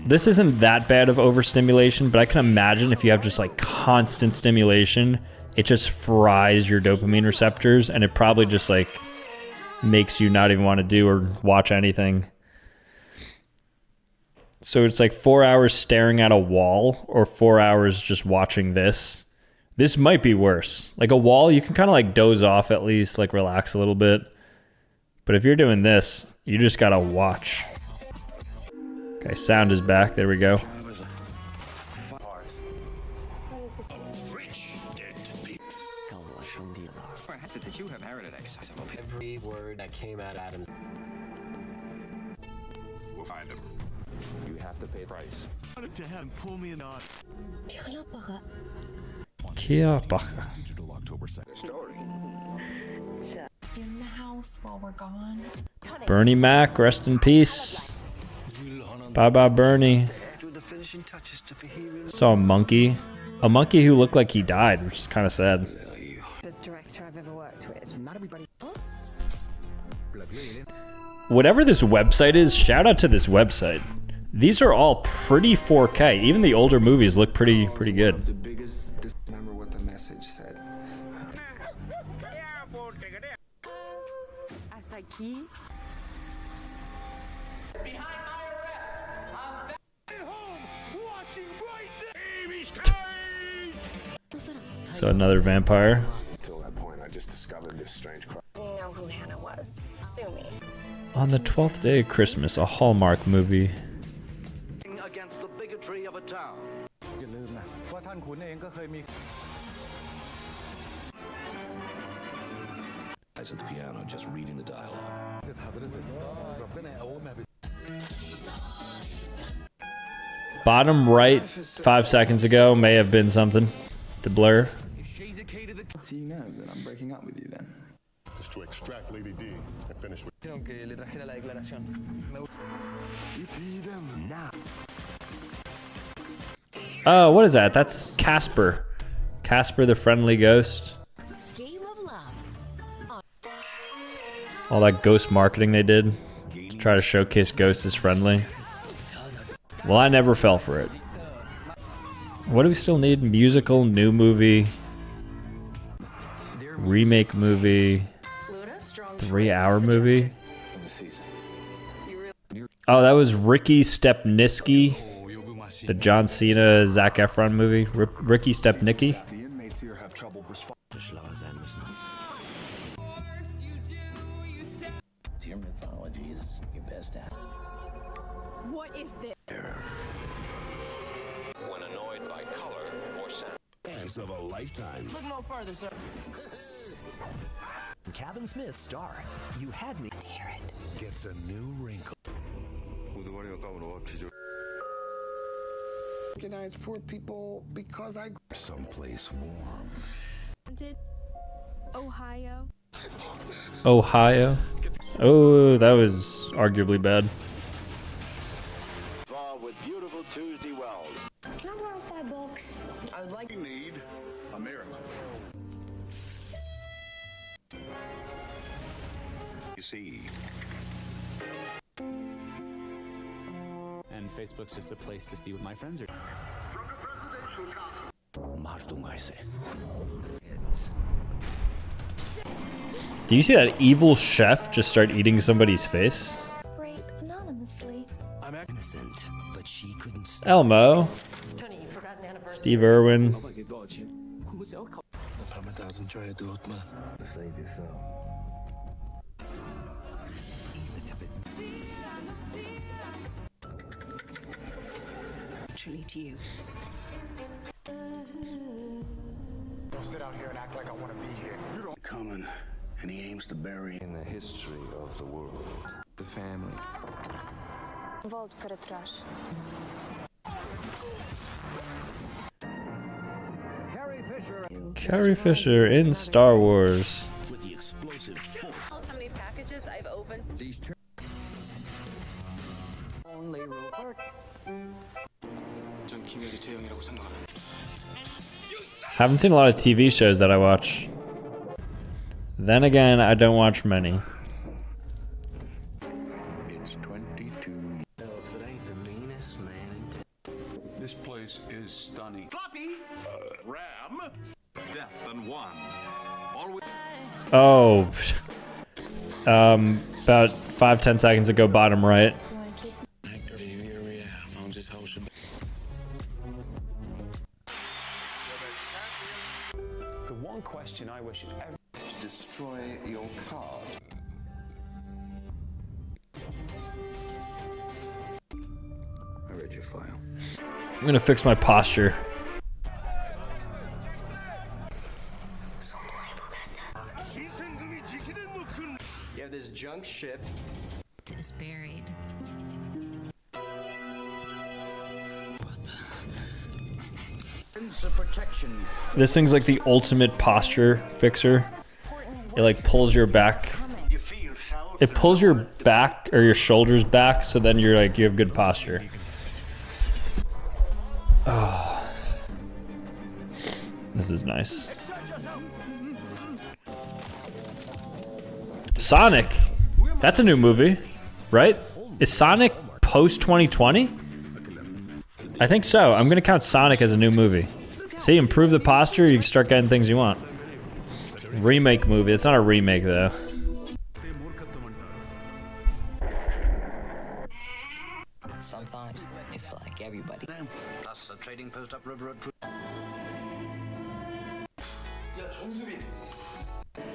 This isn't that bad of overstimulation, but I can imagine if you have just like constant stimulation, it just fries your dopamine receptors and it probably just like makes you not even want to do or watch anything. So it's like 4 hours staring at a wall or 4 hours just watching this. This might be worse. Like a wall, you can kind of like doze off at least, like relax a little bit. But if you're doing this, you just gotta watch. Okay, sound is back. There we go. Every word that came out Adam's. We'll find him. You have to pay a price. Damn, pull me in on. Kia baka. Digital October 2nd. Story. In the house while we're gone. Bernie Mac, rest in peace. Bye bye, Bernie. Do the finishing touches to Fahiri. Saw a monkey. A monkey who looked like he died, which is kind of sad. Best director I've ever worked with. Not everybody. Whatever this website is, shout out to this website. These are all pretty 4K. Even the older movies look pretty good. The biggest. Remember what the message said. Hasta aquí. So another vampire. Till that point, I just discovered this strange crowd. You know who Hannah was. Sue me. On the 12th day of Christmas, a Hallmark movie. Against the bigotry of a town. At the piano, just reading the dialogue. Bottom right 5 seconds ago may have been something to blur. So you know that I'm breaking up with you then. Just to extract Lady D and finish with. Oh, what is that? That's Casper. Casper the Friendly Ghost. All that ghost marketing they did to try to showcase ghosts as friendly. Well, I never fell for it. What do we still need? Musical, new movie, remake movie, 3-hour movie. Oh, that was Ricky Stepnicky, the John Cena, Zac Efron movie. Ricky Stepnicky. The inmates here have trouble responding. Your mythology is your best at. What is this? When annoyed by color or sound. Chance of a lifetime. Look no further, sir. Kevin Smith star. You had me. Hear it. Gets a new wrinkle. Recognize poor people because I. Someplace warm. Ohio. Ohio. Oh, that was arguably bad. With beautiful Tuesday Wells. Can I borrow $5? I would like. We need America. You see. And Facebook's just a place to see what my friends are. Do you see that evil chef just start eating somebody's face? Great, anonymously. I'm innocent, but she couldn't stop. Elmo. Tony, you forgot an anniversary. Steve Irwin. Truly to you. Don't sit out here and act like I want to be here. You don't. Coming, and he aims to bury in the history of the world. The family. Vault trash. Carrie Fisher in Star Wars. With the explosive force. How many packages I've opened? These Only Rupert. Haven't seen a lot of TV shows that I watch. Then again, I don't watch many. It's 22. No, if it ain't the meanest man in town. This place is stunning. Floppy! Ram! Death and one. Always. Oh. About 5-10 seconds ago, bottom right. The one question I wish ever. To destroy your card. I read your file. I'm gonna fix my posture. You have this junk ship. Is buried. Protection. This thing's like the ultimate posture fixer. It like pulls your back. It pulls your back or your shoulders back, so then you're like you have good posture. Oh. This is nice. Sonic. That's a new movie, right? Is Sonic post 2020? I think so. I'm gonna count Sonic as a new movie. See, improve the posture, you can start getting things you want. Remake movie. It's not a remake though. Sometimes I feel like everybody. Plus a trading post up River Road.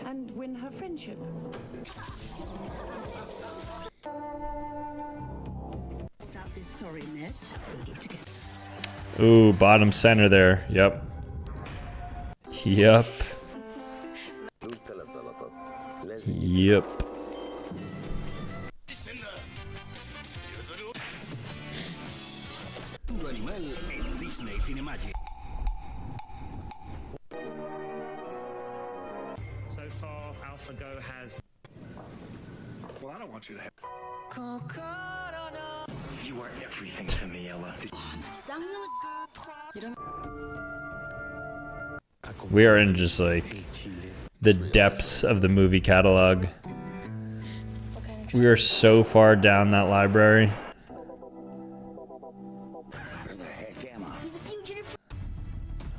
And win her friendship. Sorry, miss. Ooh, bottom center there. Yep. Yep. Yep. So far, AlphaGo has. Well, I don't want you to have. You are everything to me, Ella. We are in just like the depths of the movie catalog. We are so far down that library.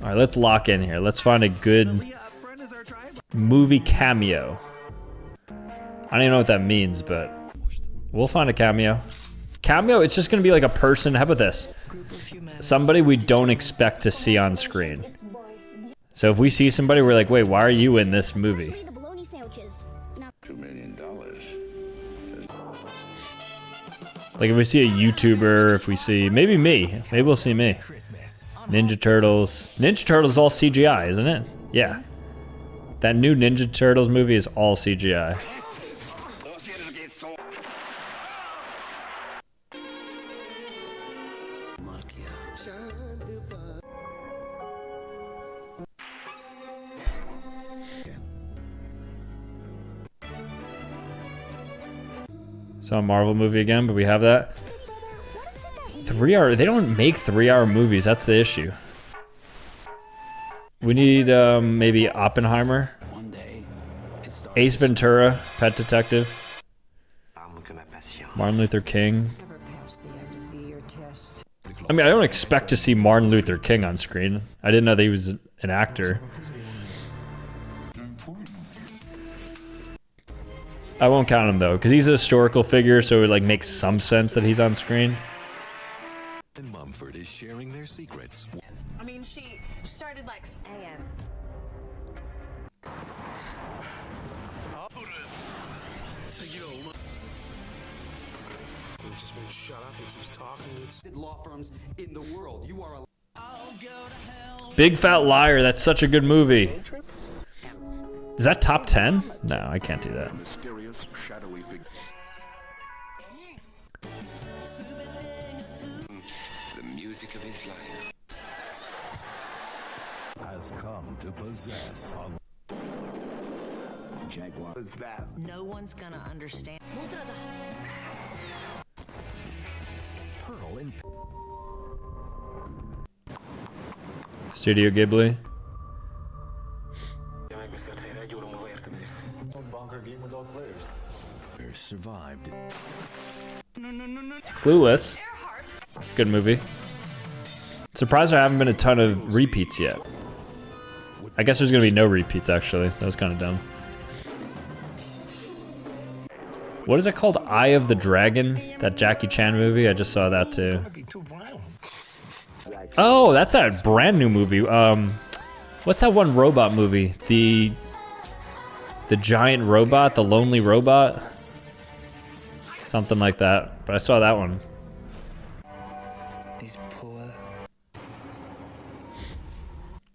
All right, let's lock in here. Let's find a good movie cameo. I don't even know what that means, but we'll find a cameo. Cameo, it's just gonna be like a person. How about this? Somebody we don't expect to see on screen. So if we see somebody, we're like, wait, why are you in this movie? $2 million. Like if we see a YouTuber, if we see, maybe me. Maybe we'll see me. Ninja Turtles. Ninja Turtles is all CGI, isn't it? Yeah. That new Ninja Turtles movie is all CGI. So a Marvel movie again, but we have that. 3-hour, they don't make 3-hour movies, that's the issue. We need maybe Oppenheimer. Ace Ventura, Pet Detective. Martin Luther King. I mean, I don't expect to see Martin Luther King on screen. I didn't know that he was an actor. I won't count him though, because he's a historical figure, so it like makes some sense that he's on screen. And Mumford is sharing their secrets. I mean, she started like AM. Just won't shut up and keeps talking. It's law firms in the world. You are a Big Fat Liar, that's such a good movie. Is that top 10? No, I can't do that. Mysterious, shadowy figure. The music of his life Has come to possess a Jaguar. What's that? No one's gonna understand. pearl in Studio Ghibli. survived. Clueless. It's a good movie. Surprised there haven't been a ton of repeats yet. I guess there's gonna be no repeats actually. That was kind of dumb. What is it called? Eye of the Dragon? That Jackie Chan movie? I just saw that too. Oh, that's that brand new movie. What's that one robot movie? The giant robot, the lonely robot? Something like that. But I saw that one. He's poor.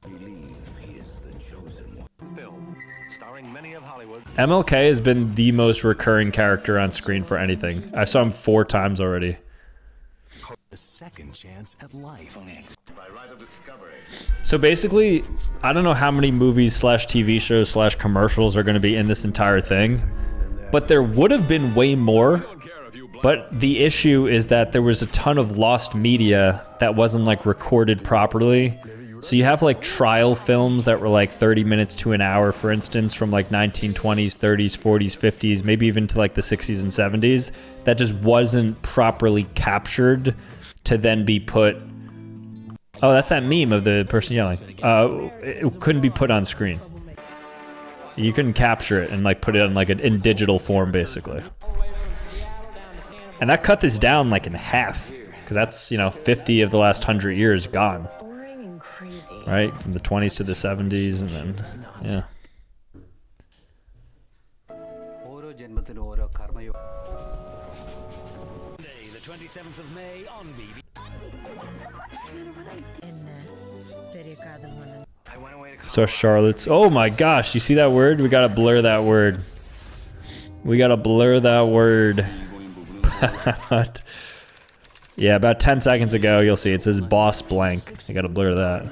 Believe he is the chosen one. Film starring many of Hollywood's. MLK has been the most recurring character on screen for anything. I saw him 4 times already. A second chance at life. By right of discovery. So basically, I don't know how many movies slash TV shows slash commercials are going to be in this entire thing, but there would have been way more. But the issue is that there was a ton of lost media that wasn't like recorded properly. So you have like trial films that were like 30 minutes to an hour, for instance, from like 1920s, 30s, 40s, 50s, maybe even to like the 60s and 70s, that just wasn't properly captured to then be put. Oh, that's that meme of the person yelling. It couldn't be put on screen. You couldn't capture it and like put it on like in digital form, basically. And that cut this down like in half, because that's, you know, 50 of the last 100 years gone. Right, from the 20s to the 70s, and then, yeah. The 27th of May on BB. So Charlotte's. Oh my gosh, you see that word? We gotta blur that word. We gotta blur that word. Yeah, about 10 seconds ago, you'll see it says boss blank. I gotta blur that.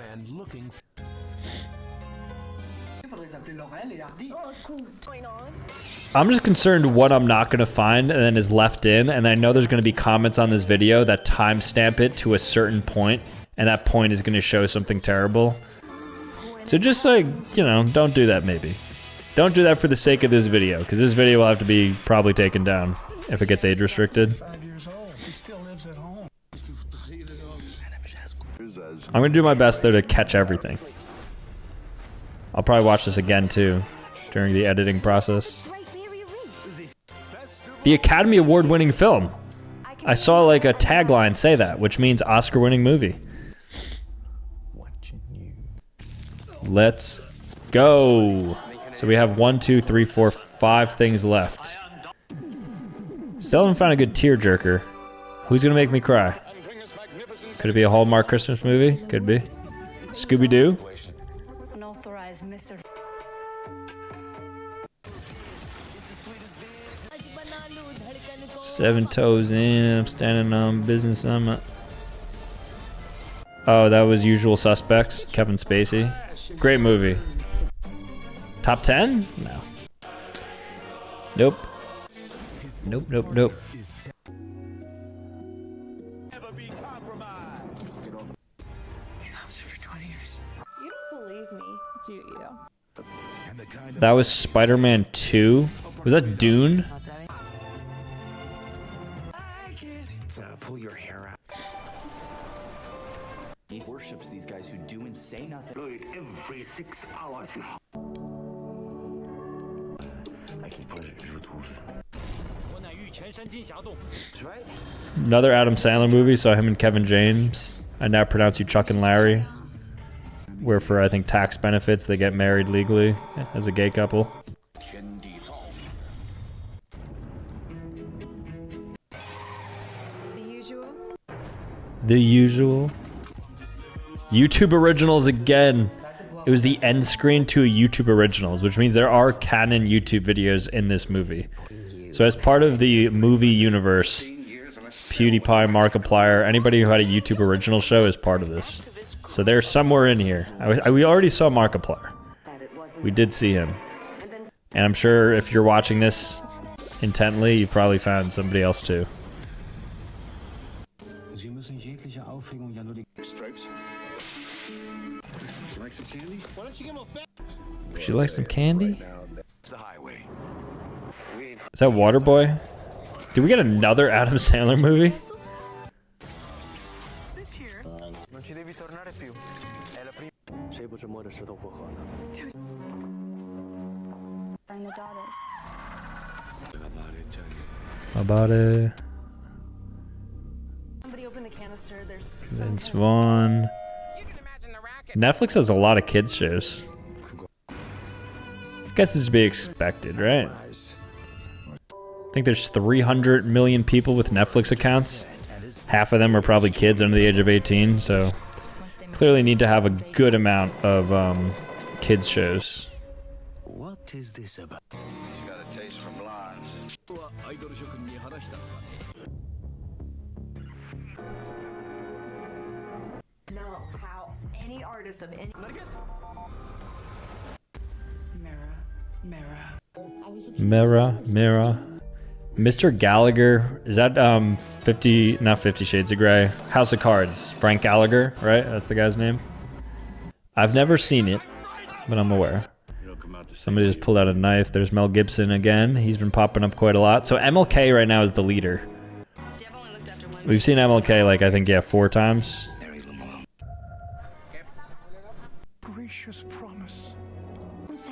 I'm just concerned what I'm not gonna find and then is left in, and I know there's gonna be comments on this video that timestamp it to a certain point, and that point is gonna show something terrible. So just like, you know, don't do that maybe. Don't do that for the sake of this video, because this video will have to be probably taken down if it gets age restricted. I'm gonna do my best though to catch everything. I'll probably watch this again too during the editing process. The Academy Award winning film. I saw like a tagline say that, which means Oscar winning movie. Let's go. So we have 1, 2, 3, 4, 5 things left. Still haven't found a good tearjerker. Who's gonna make me cry? Could it be a Hallmark Christmas movie? Could be. Scooby-Doo? Unauthorized missile. Seven toes in, I'm standing on business. Oh, that was Usual Suspects, Kevin Spacey. Great movie. Top 10? No. Nope. Nope, nope, nope. You don't believe me, do you? That was Spider-Man 2? Was that Dune? Pull your hair out. He worships these guys who do and say nothing. Every 6 hours now. Another Adam Sandler movie, saw him and Kevin James. I Now Pronounce You Chuck and Larry. Where for, I think, tax benefits, they get married legally as a gay couple. The Usual. YouTube Originals again. It was the end screen to a YouTube Originals, which means there are canon YouTube videos in this movie. So as part of the movie universe, PewDiePie, Markiplier, anybody who had a YouTube Original show is part of this. So they're somewhere in here. We already saw Markiplier. We did see him. And I'm sure if you're watching this intently, you probably found somebody else too. Stripes. You like some candy? Why don't you give him a bet? Would you like some candy? It's the highway. Is that Waterboy? Did we get another Adam Sandler movie? Non ci devi tornare più. È la prima. Sei potrà morire sotto qualcosa. Find the daughters. About it. Somebody open the canister. There's Vince Vaughn. Netflix has a lot of kids shows. I guess this is to be expected, right? I think there's 300 million people with Netflix accounts. Half of them are probably kids under the age of 18, so clearly need to have a good amount of kids shows. What is this about? You got a taste for blondes. no how any artist of any. Mirror, mirror. Mr. Gallagher, is that not 50 Shades of Grey? House of Cards, Frank Gallagher, right? That's the guy's name. I've never seen it, but I'm aware. Somebody just pulled out a knife. There's Mel Gibson again. He's been popping up quite a lot. So MLK right now is the leader. We've seen MLK like, I think, yeah, 4 times. Gracious promise.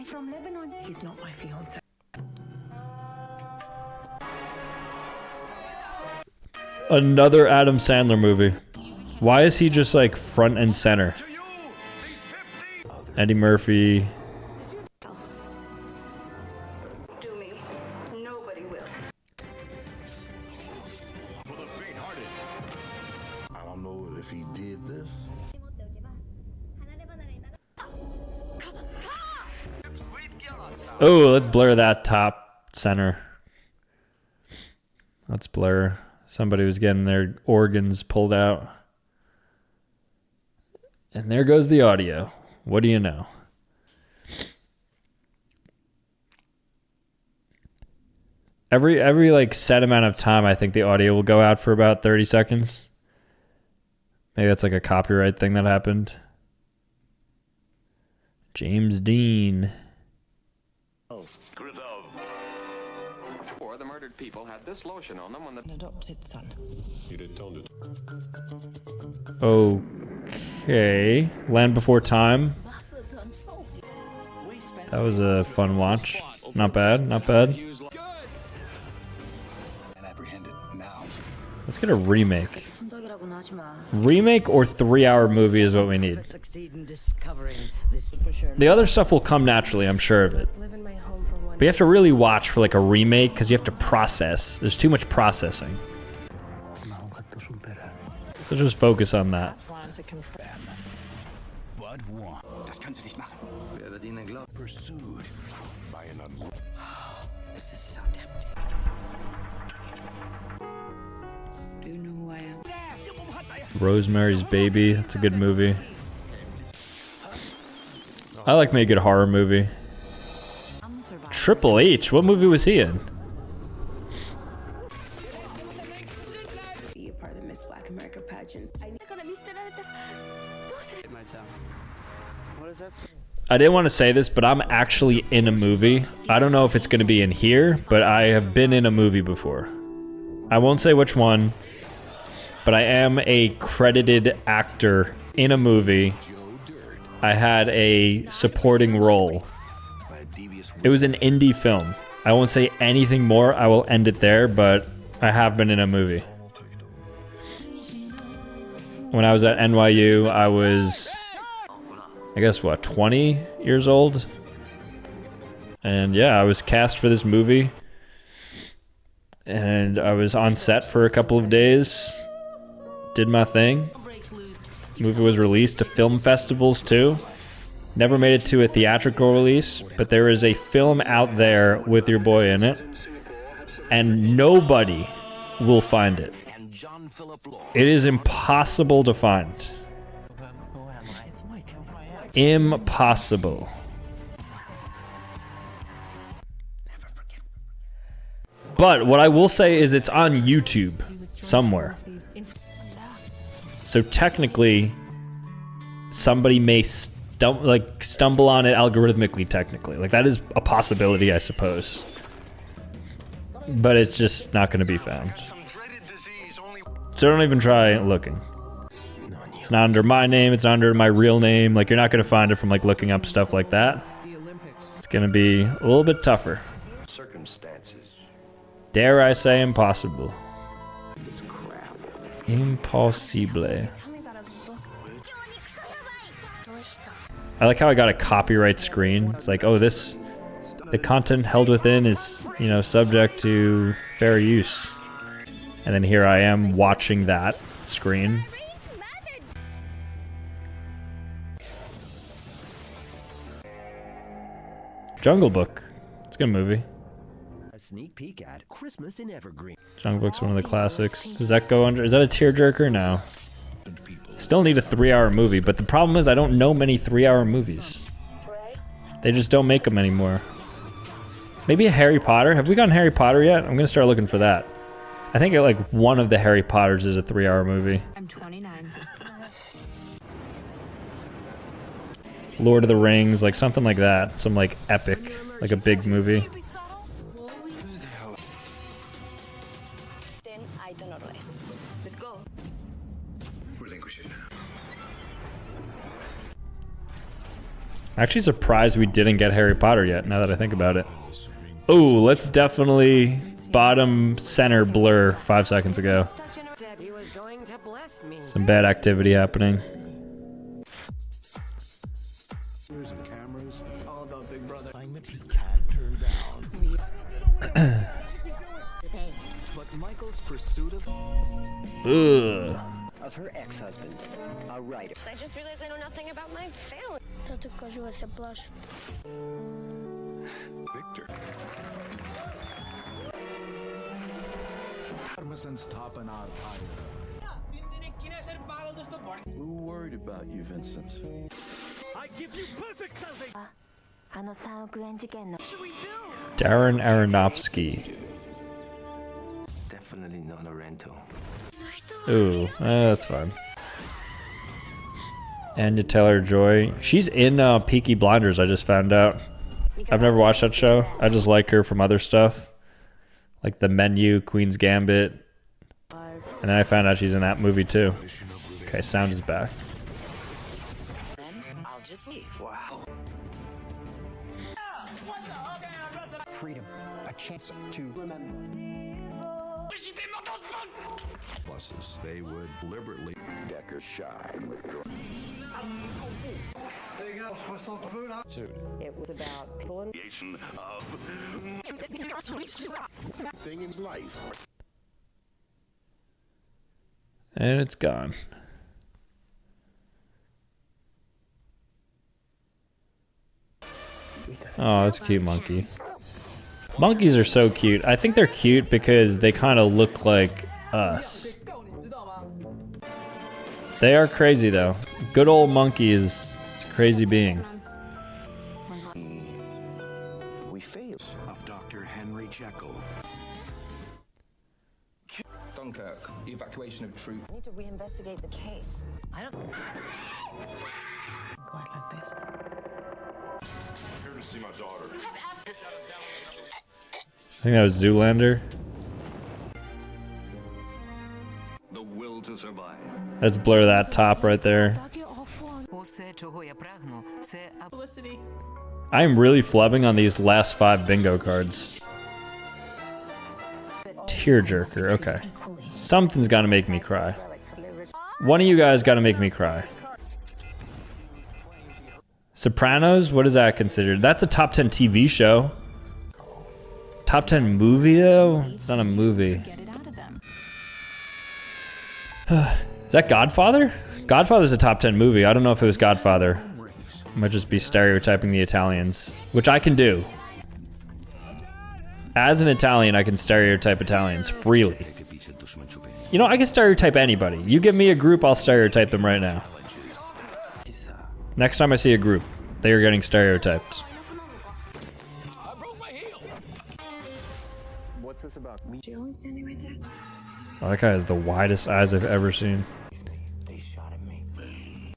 From Lebanon. He's not my fiance. Another Adam Sandler movie. Why is he just like front and center? Eddie Murphy. Do me. Nobody will. For the faint-hearted. I don't know if he did this. Oh, let's blur that top center. Let's blur Somebody was getting their organs pulled out. And there goes the audio. What do you know? Every like set amount of time, I think the audio will go out for about 30 seconds. Maybe that's like a copyright thing that happened. James Dean. Or the murdered people had this lotion on them when the adopted son. Okay. Land Before Time. That was a fun watch. Not bad, not bad. Let's get a remake. Remake or 3-hour movie is what we need. The other stuff will come naturally, I'm sure of it. But you have to really watch for like a remake because you have to process. There's too much processing. So just focus on that. Pursued by an This is so tempting. Do you know who I am? Rosemary's Baby. That's a good movie. I like me a good horror movie. Triple H. What movie was he in? Be a part of the Miss Black America pageant. I didn't want to say this, but I'm actually in a movie. I don't know if it's going to be in here, but I have been in a movie before. I won't say which one, but I am a credited actor in a movie. I had a supporting role. It was an indie film. I won't say anything more. I will end it there, but I have been in a movie. When I was at NYU, I was, I guess, what, 20 years old? And yeah, I was cast for this movie. And I was on set for a couple of days. Did my thing. The movie was released to film festivals too. Never made it to a theatrical release, but there is a film out there with your boy in it. And nobody will find it. It is impossible to find. Impossible. But what I will say is it's on YouTube somewhere. So technically, somebody may stumble on it algorithmically, technically. Like, that is a possibility, I suppose. But it's just not going to be found. So don't even try looking. It's not under my name, it's not under my real name. Like, you're not going to find it from, like, looking up stuff like that. It's going to be a little bit tougher. Dare I say impossible. Impossible. I like how I got a copyright screen. It's like, oh, the content held within is, you know, subject to fair use. And then here I am watching that screen. Jungle Book. It's a good movie. A sneak peek at Christmas in Evergreen. Jungle Book's one of the classics. Does that go under? Is that a tearjerker? No. Still need a 3-hour movie, but the problem is I don't know many 3-hour movies. They just don't make them anymore. Maybe a Harry Potter? Have we gotten Harry Potter yet? I'm gonna start looking for that. I think like one of the Harry Potters is a 3-hour movie. I'm 29. Lord of the Rings, like something like that. Some like epic, like a big movie. Then I don't know less. Let's go. Relinquish it now. Actually surprised we didn't get Harry Potter yet, now that I think about it. Oh, let's definitely bottom center blur 5 seconds ago. Some bad activity happening. But Michael's pursuit of her ex-husband, a writer. I just realized I know nothing about my family. Tanto que eu essa blush. Victor. We're worried about you, Vincent. I give you perfect salvation. Darren Aronofsky. Definitely not a rental. Ooh, that's fine. Anya Taylor-Joy. She's in Peaky Blinders, I just found out. I've never watched that show. I just like her from other stuff. Like The Menu, Queen's Gambit. And then I found out she's in that movie too. Okay, sound is back. I'll just leave. Wow. Freedom. A chance to remember. Buses, they would deliberately Decker shine with It was about people in thing in life. And it's gone. Oh, that's a cute monkey. Monkeys are so cute. I think they're cute because they kind of look like us. They are crazy though. Good old monkey it's a crazy being. We failed of Dr. Henry Jekyll. Dunkirk, the evacuation of troops. I need to reinvestigate the case. I don't. Go out like this. I'm here to see my daughter. I think that was Zoolander. The will to survive. Let's blur that top right there. I am really flubbing on these last 5 bingo cards. Tearjerker, okay. Something's gotta make me cry. One of you guys gotta make me cry. Sopranos? What is that considered? That's a top 10 TV show. Top 10 movie though? It's not a movie. Is that Godfather? Godfather's a top 10 movie. I don't know if it was Godfather. I might just be stereotyping the Italians, which I can do. As an Italian, I can stereotype Italians freely. You know, I can stereotype anybody. You give me a group, I'll stereotype them right now. Next time I see a group, they are getting stereotyped. What's this about? You always standing right there. Oh, that guy has the widest eyes I've ever seen. They shot at me.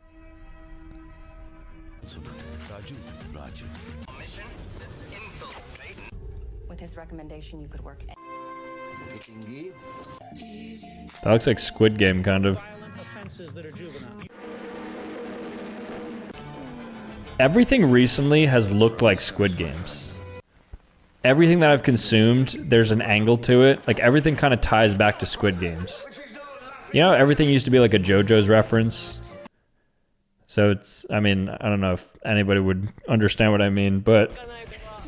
With his recommendation, you could work. That looks like Squid Game, kind of. Everything recently has looked like Squid Games. Everything that I've consumed, there's an angle to it. Like, everything kind of ties back to Squid Games. You know, everything used to be like a JoJo's reference. So it's, I mean, I don't know if anybody would understand what I mean, but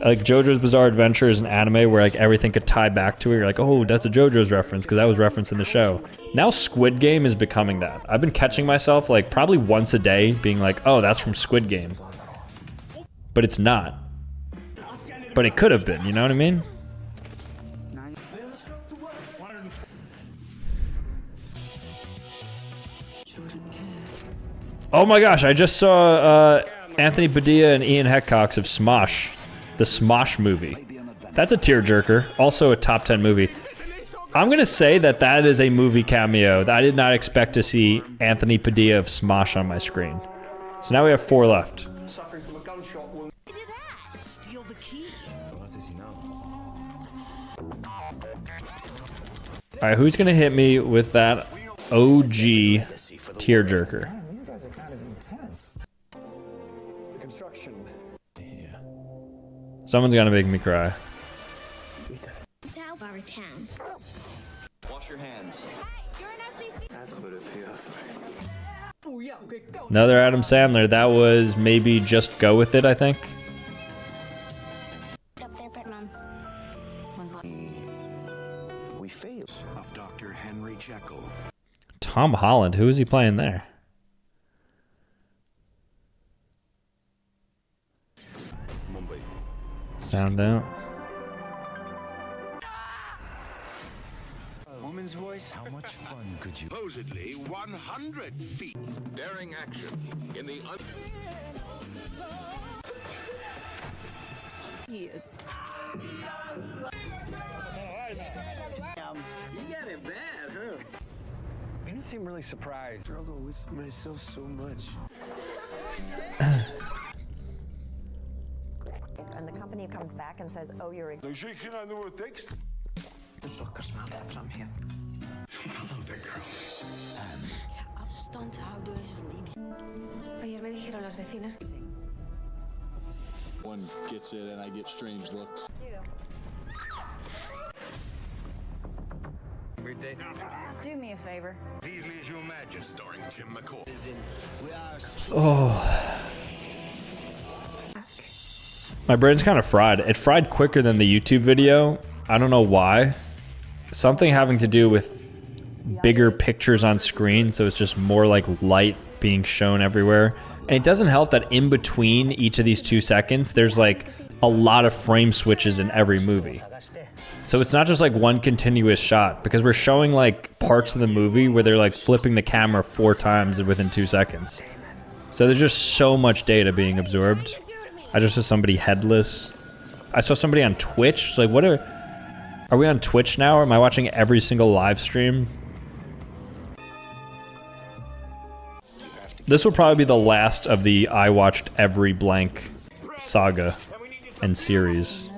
like JoJo's Bizarre Adventure is an anime where like everything could tie back to it. You're like, oh, that's a JoJo's reference because that was referenced in the show. Now Squid Game is becoming that. I've been catching myself like probably once a day being like, oh, that's from Squid Game. But it's not. But it could have been, you know what I mean? Oh my gosh, I just saw Anthony Padilla and Ian Heckcox of Smosh. The Smosh movie. That's a tearjerker. Also a top 10 movie. I'm going to say that that is a movie cameo. I did not expect to see Anthony Padilla of Smosh on my screen. So now we have 4 left. Alright, who's going to hit me with that OG tearjerker? You guys are kind of intense. The construction. Yeah. Someone's going to make me cry. Wash your hands. That's what it feels like. Another Adam Sandler. That was maybe Just Go With It, I think. We failed of Dr. Henry Jekyll. Tom Holland. Who is he playing there? Sound out. woman's voice. How much fun could you? Supposedly 100 feet. Daring action in the Yes. You got it bad, huh? You didn't seem really surprised. I struggle with myself so much. And the company comes back and says, oh, you're... J'ai écrit un nouveau texte. Hallo, that girl. Afstandhouders. Ayer me dijeron las vecinas que... One gets it and I get strange looks. Weird day. Do me a favor. Easily as you imagine. Starring Tim McCall. Oh. My brain's kind of fried. It fried quicker than the YouTube video. I don't know why. Something having to do with bigger pictures on screen, so it's just more like light being shown everywhere. And it doesn't help that in between each of these 2 seconds, there's like a lot of frame switches in every movie. So it's not just like one continuous shot, because we're showing like parts of the movie where they're like flipping the camera 4 times within 2 seconds. So there's just so much data being absorbed. I just saw somebody headless. I saw somebody on Twitch. Like, what are we on Twitch now? Or am I watching every single live stream? This will probably be the last of the I watched every blank saga and series.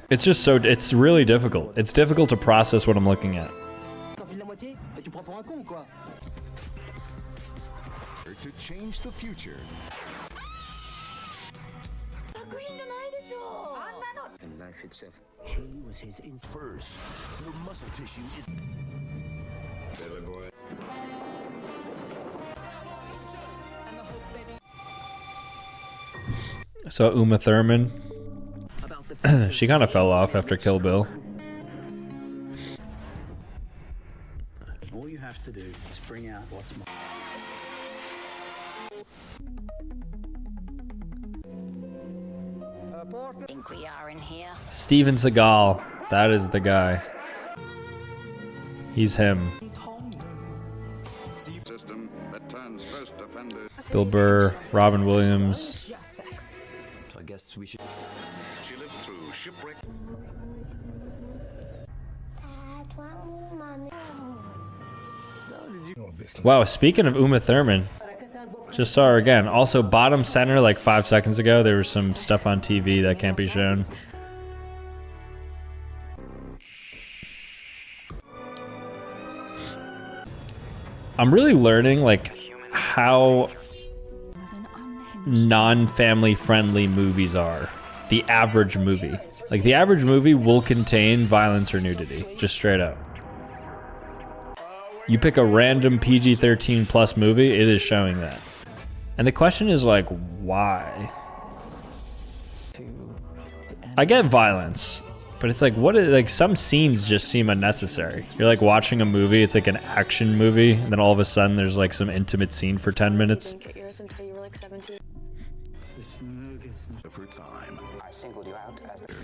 It's just so, it's really difficult. It's difficult to process what I'm looking at. To change the future. And life itself. She was his First, the muscle tissue is... Silly boy. So Uma Thurman, she kind of fell off after Kill Bill. All you have to do is bring out what's more. I think we are in here. Steven Seagal, that is the guy. He's him. System that turns first offenders. Bill Burr, Robin Williams. So I guess we should. She lived through shipwreck. Wow, speaking of Uma Thurman, just saw her again. Also, bottom center, like 5 seconds ago, there was some stuff on TV that can't be shown. I'm really learning, like, how non-family friendly movies are. The average movie. Like, the average movie will contain violence or nudity, just straight up. You pick a random PG-13 plus movie, it is showing that. And the question is like, why? I get violence, but it's like, what? Like, some scenes just seem unnecessary. You're like watching a movie, it's like an action movie, and then all of a sudden there's like some intimate scene for 10 minutes.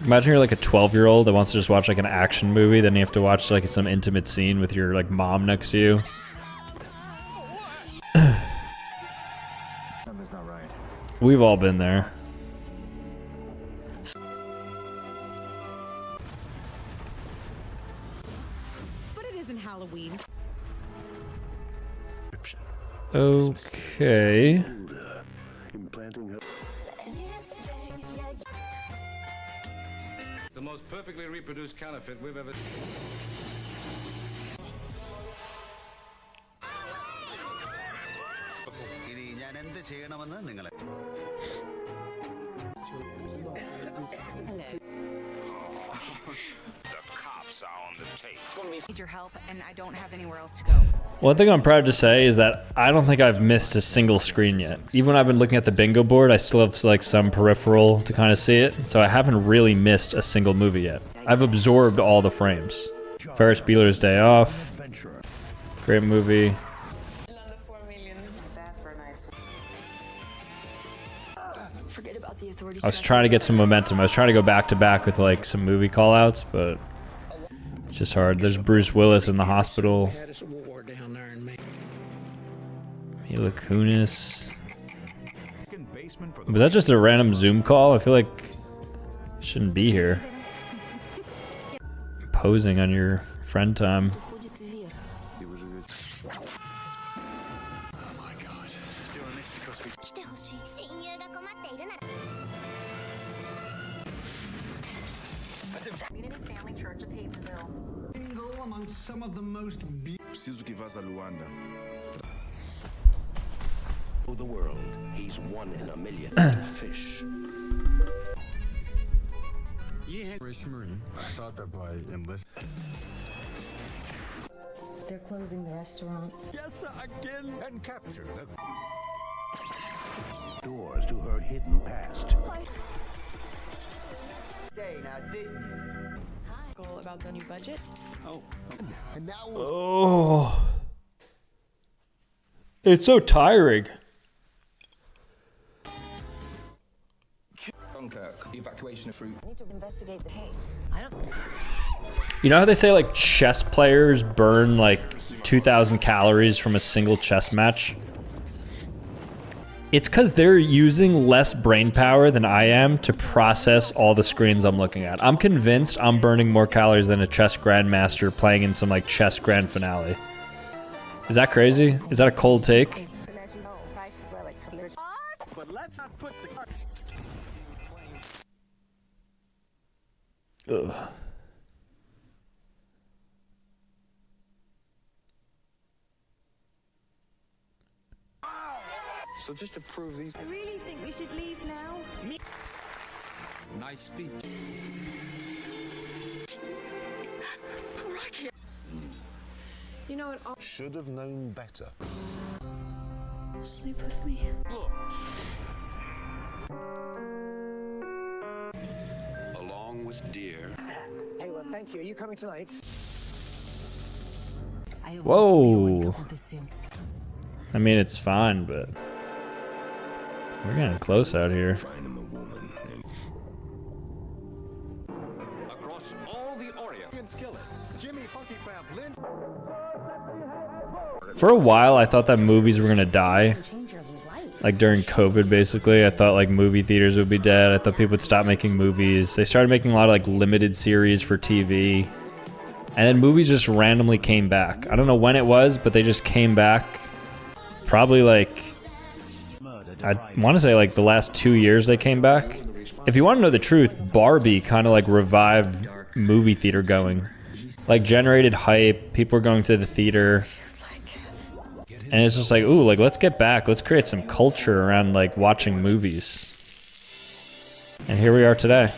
Imagine you're like a 12-year-old that wants to just watch like an action movie, then you have to watch like some intimate scene with your like mom next to you. Something's not right. We've all been there. But it isn't Halloween. Okay. The most perfectly reproduced counterfeit we've ever... The cops are on the tape. Need your help, and I don't have anywhere else to go. One thing I'm proud to say is that I don't think I've missed a single screen yet. Even when I've been looking at the bingo board, I still have like some peripheral to kind of see it. So I haven't really missed a single movie yet. I've absorbed all the frames. Ferris Bueller's Day Off. Great movie. Forget about the I was trying to get some momentum. I was trying to go back to back with like some movie call outs, but it's just hard. There's Bruce Willis in the hospital. Mila Kunis. Was that just a random Zoom call? I feel like I shouldn't be here. Posing on your friend time. Some of the most Preciso que vaza Luanda. The world, he's 1 in a million. Fish. I thought that by enlist. They're closing the restaurant. Yes, again. And capture the doors to her hidden past. Day now, didn't you? About the new budget. Oh. And now Oh. It's so tiring. Dunkirk, evacuation of troops. I need to investigate the case. You know how they say like chess players burn like 2,000 calories from a single chess match? It's because they're using less brain power than I am to process all the screens I'm looking at. I'm convinced I'm burning more calories than a chess grandmaster playing in some like chess grand finale. Is that crazy? Is that a cold take? But let's not put the Ugh. So just to prove these. I really think we should leave now. Nice speech. You know what? should have known better. Sleep with me. Along with deer. Hey, well, thank you. Are you coming tonight? Whoa. I mean, it's fine, but we're getting close out here. across all the Orient. Jimmy Funky Crab Lynn. For a while, I thought that movies were gonna die. Like during COVID, basically. I thought like movie theaters would be dead. I thought people would stop making movies. They started making a lot of like limited series for TV. And then movies just randomly came back. I don't know when it was, but they just came back. Probably like, I want to say like the last 2 years they came back. If you want to know the truth, Barbie kind of like revived movie theater going. Like generated hype, people were going to the theater. And it's just like, ooh, like let's get back. Let's create some culture around like watching movies. And here we are today.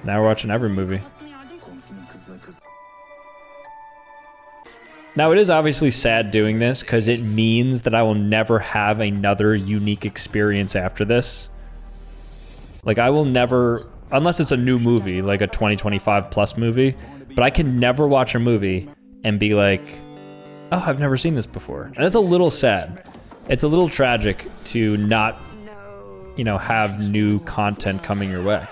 Now we're watching every movie. Now, it is obviously sad doing this because it means that I will never have another unique experience after this. Like, I will never, unless it's a new movie, like a 2025 plus movie, but I can never watch a movie and be like, oh, I've never seen this before. And it's a little sad. It's a little tragic to not, you know, have new content coming your way.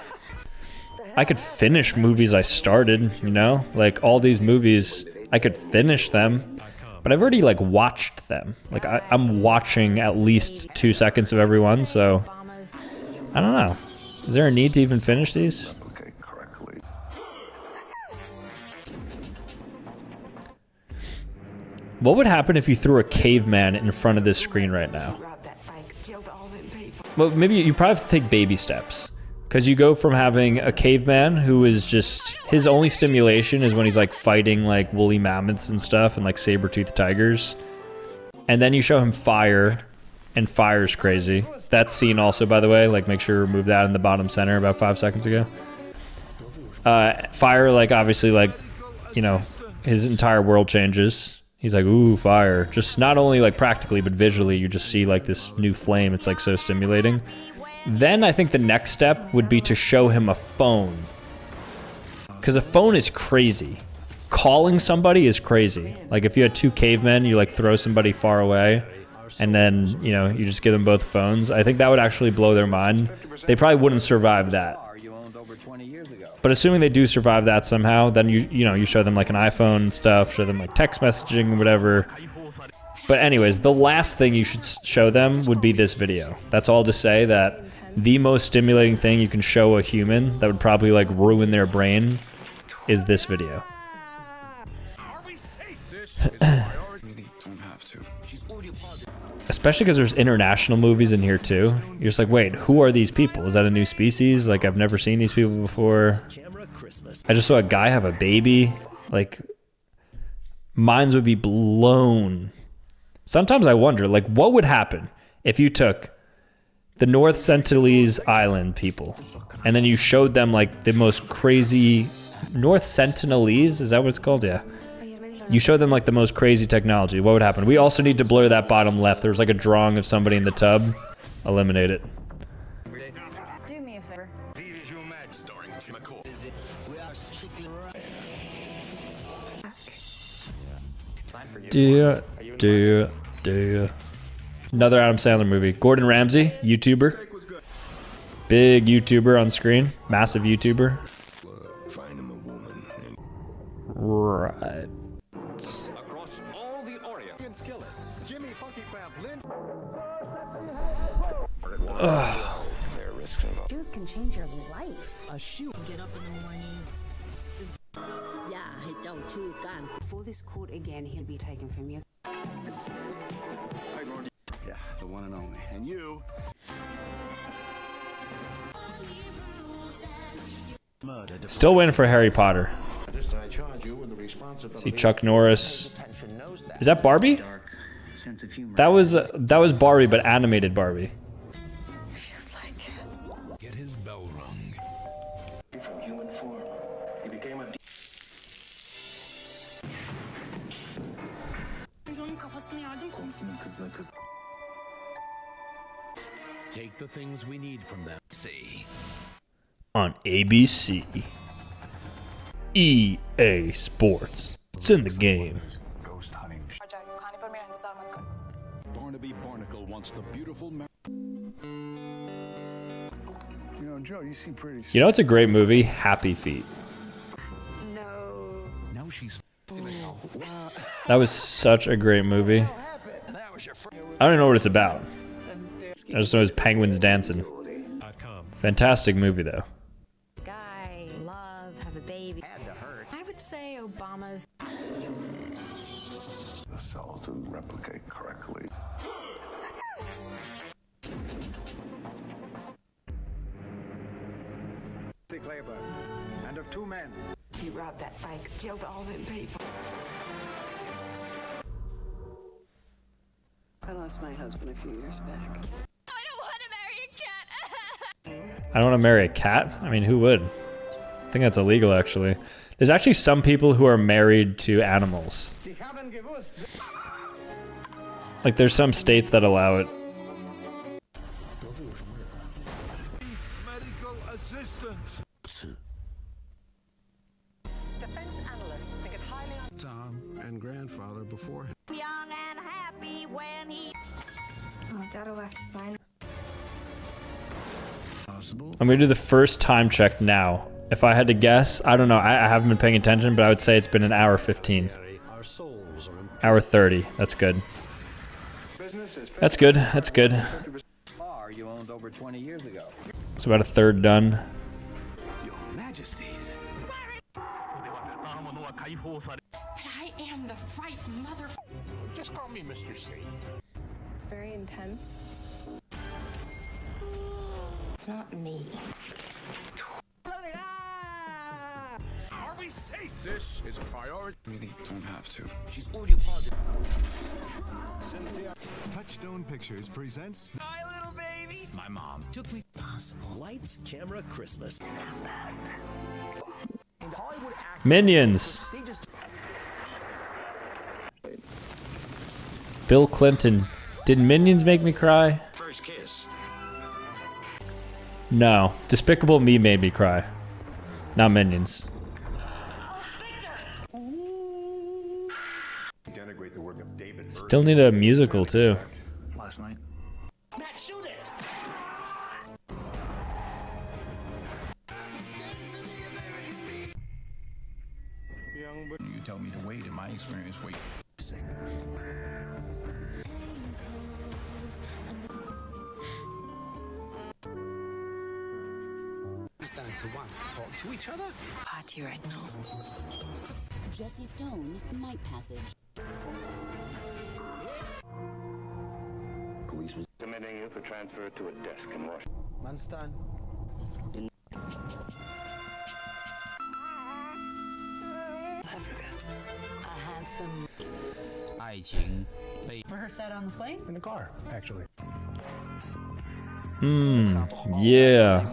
I could finish movies I started, you know? Like, all these movies, I could finish them, but I've already like watched them. Like I'm watching at least 2 seconds of every one, so I don't know. Is there a need to even finish these? Okay, correctly. What would happen if you threw a caveman in front of this screen right now? Well, maybe you probably have to take baby steps. Because you go from having a caveman who is just, his only stimulation is when he's like fighting like woolly mammoths and stuff and like saber-toothed tigers. And then you show him fire, and fire's crazy. That scene also, by the way, like make sure you remove that in the bottom center about 5 seconds ago. Fire, like obviously like, you know, his entire world changes. He's like, ooh, fire. Just not only like practically, but visually you just see like this new flame. It's like so stimulating. Then I think the next step would be to show him a phone. Because a phone is crazy. Calling somebody is crazy. Like if you had two cavemen, you like throw somebody far away. and then, you know, you just give them both phones, I think that would actually blow their mind. They probably wouldn't survive that. But assuming they do survive that somehow, then you show them like an iPhone and stuff, show them like text messaging, whatever. But anyways, the last thing you should show them would be this video. That's all to say that the most stimulating thing you can show a human that would probably like ruin their brain is this video. Especially because there's international movies in here too. You're just like, wait, who are these people? Is that a new species? Like, I've never seen these people before. I just saw a guy have a baby. Like, minds would be blown. Sometimes I wonder, like, what would happen if you took the North Sentinelese Island people and then you showed them like the most crazy North Sentinelese? Is that what it's called? Yeah. You show them like the most crazy technology. What would happen? We also need to blur that bottom left. There was like a drawing of somebody in the tub. Eliminate it. Do me a favor. Do. Another Adam Sandler movie. Gordon Ramsay, YouTuber. Big YouTuber on screen. Massive YouTuber. Right. Across all the Orient. Jimmy Funky Crab Lynn. There are risks involved. Shoes can change your life. A shoe. Get up in the morning. Yeah, he don't chew gun. Before this court again, he'll be taken from you. Yeah, the one and only. And you. Still waiting for Harry Potter. See Chuck Norris. Is that Barbie? That was Barbie, but animated Barbie. Feels like Get his bell rung. From human form, he became a Take the things we need from them. See. On ABC. EA Sports. It's in the game. Ghost hunting. Barnaby Barnacle wants the beautiful. You know, Joe, you seem pretty. You know it's a great movie? Happy Feet. No. Now she's. That was such a great movie. I don't know what it's about. I just know it's penguins dancing. Fantastic movie though. guy, love, have a baby. I would say Obama's. The cell to replicate correctly. Labor, and of two men. He robbed that bank, killed all them people. I lost my husband a few years back. I don't want to marry a cat. I don't want to marry a cat? I mean, who would? I think that's illegal, actually. There's actually some people who are married to animals. Like, there's some states that allow it. Medical assistance. Defense analysts think it highly Tom and grandfather before him. Young and happy when he. Oh, Dad will have to sign. Possible. I'm gonna do the first time check now. If I had to guess, I don't know. I haven't been paying attention, but I would say it's been an hour 15. Hour 30. That's good. That's good. That's good. You owned over 20 years ago. It's about a third done. Your Majesties. But I am the right mother. Just call me Mr. C. Very intense. It's not me. Are we safe? This is a priority. Really don't have to. She's audio positive. Cynthia. Touchstone Pictures presents My little baby. My mom took me. Possible. Lights, camera, Christmas. Minions. Bill Clinton. Did Minions make me cry? First kiss. No. Despicable Me made me cry. Not Minions. Denigrate the work of David. Still need a musical too. last night? Matt, shoot it! You tell me to wait, in my experience, wait. Stand to one, talk to each other. Party right now. Jesse Stone, Night Passage. Police was submitting you for transfer to a desk in Washington. Man's done. Africa. A handsome. 爱情被 Rehearse that on the plane? In the car, actually. Yeah.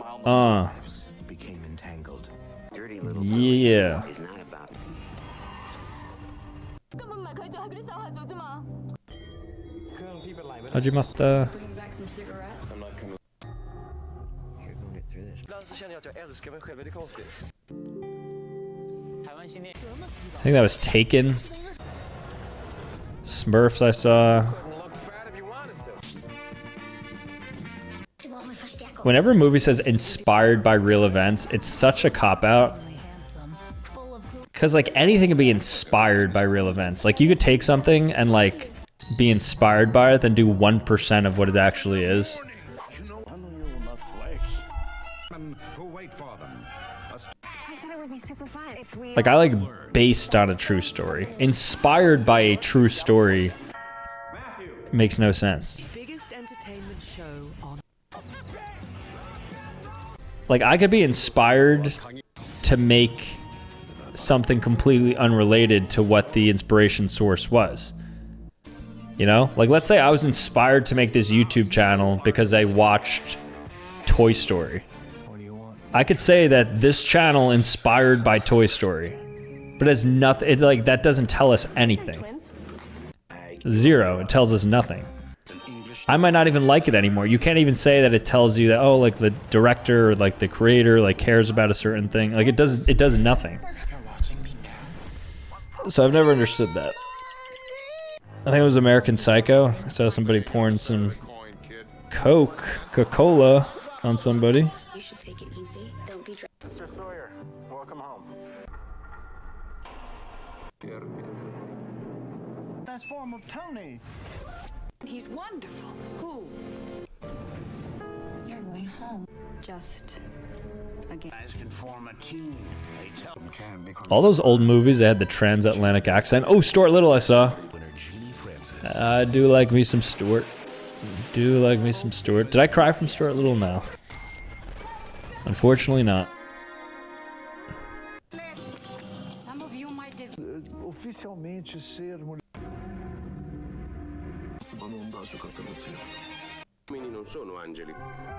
became entangled. Dirty little Yeah. is not about Hajimasta. Bring back some cigarettes? I'm not coming. You're going to get through this. Ibland så känner jag att jag älskar mig själv. Är det konstigt? I think that was Taken. Smurfs I saw. Whenever a movie says inspired by real events, it's such a cop-out. Because, like, anything can be inspired by real events. Like, you could take something and, like, be inspired by it, then do 1% of what it actually is. Like, I like based on a true story. Inspired by a true story makes no sense. Biggest entertainment show on. Like, I could be inspired to make something completely unrelated to what the inspiration source was. You know? Like, let's say I was inspired to make this YouTube channel because I watched Toy Story. I could say that this channel inspired by Toy Story, but it's nothing. It's like, that doesn't tell us anything. Zero. It tells us nothing. I might not even like it anymore. You can't even say that it tells you that, oh, like the director or like the creator like cares about a certain thing. Like, it does nothing. So I've never understood that. I think it was American Psycho. I saw somebody pouring some Coca-Cola on somebody. You should take it easy. Don't be Mr. Sawyer, welcome home. That's form of Tony. He's wonderful. Who? You're going home. Just again. Guys can form a team. All those old movies, they had the transatlantic accent. Oh, Stuart Little I saw. I do like me some Stuart. Do like me some Stuart. Did I cry from Stuart Little? No. Unfortunately not. Some of you might have. Oficialmente ser mulher. Non sono angeli,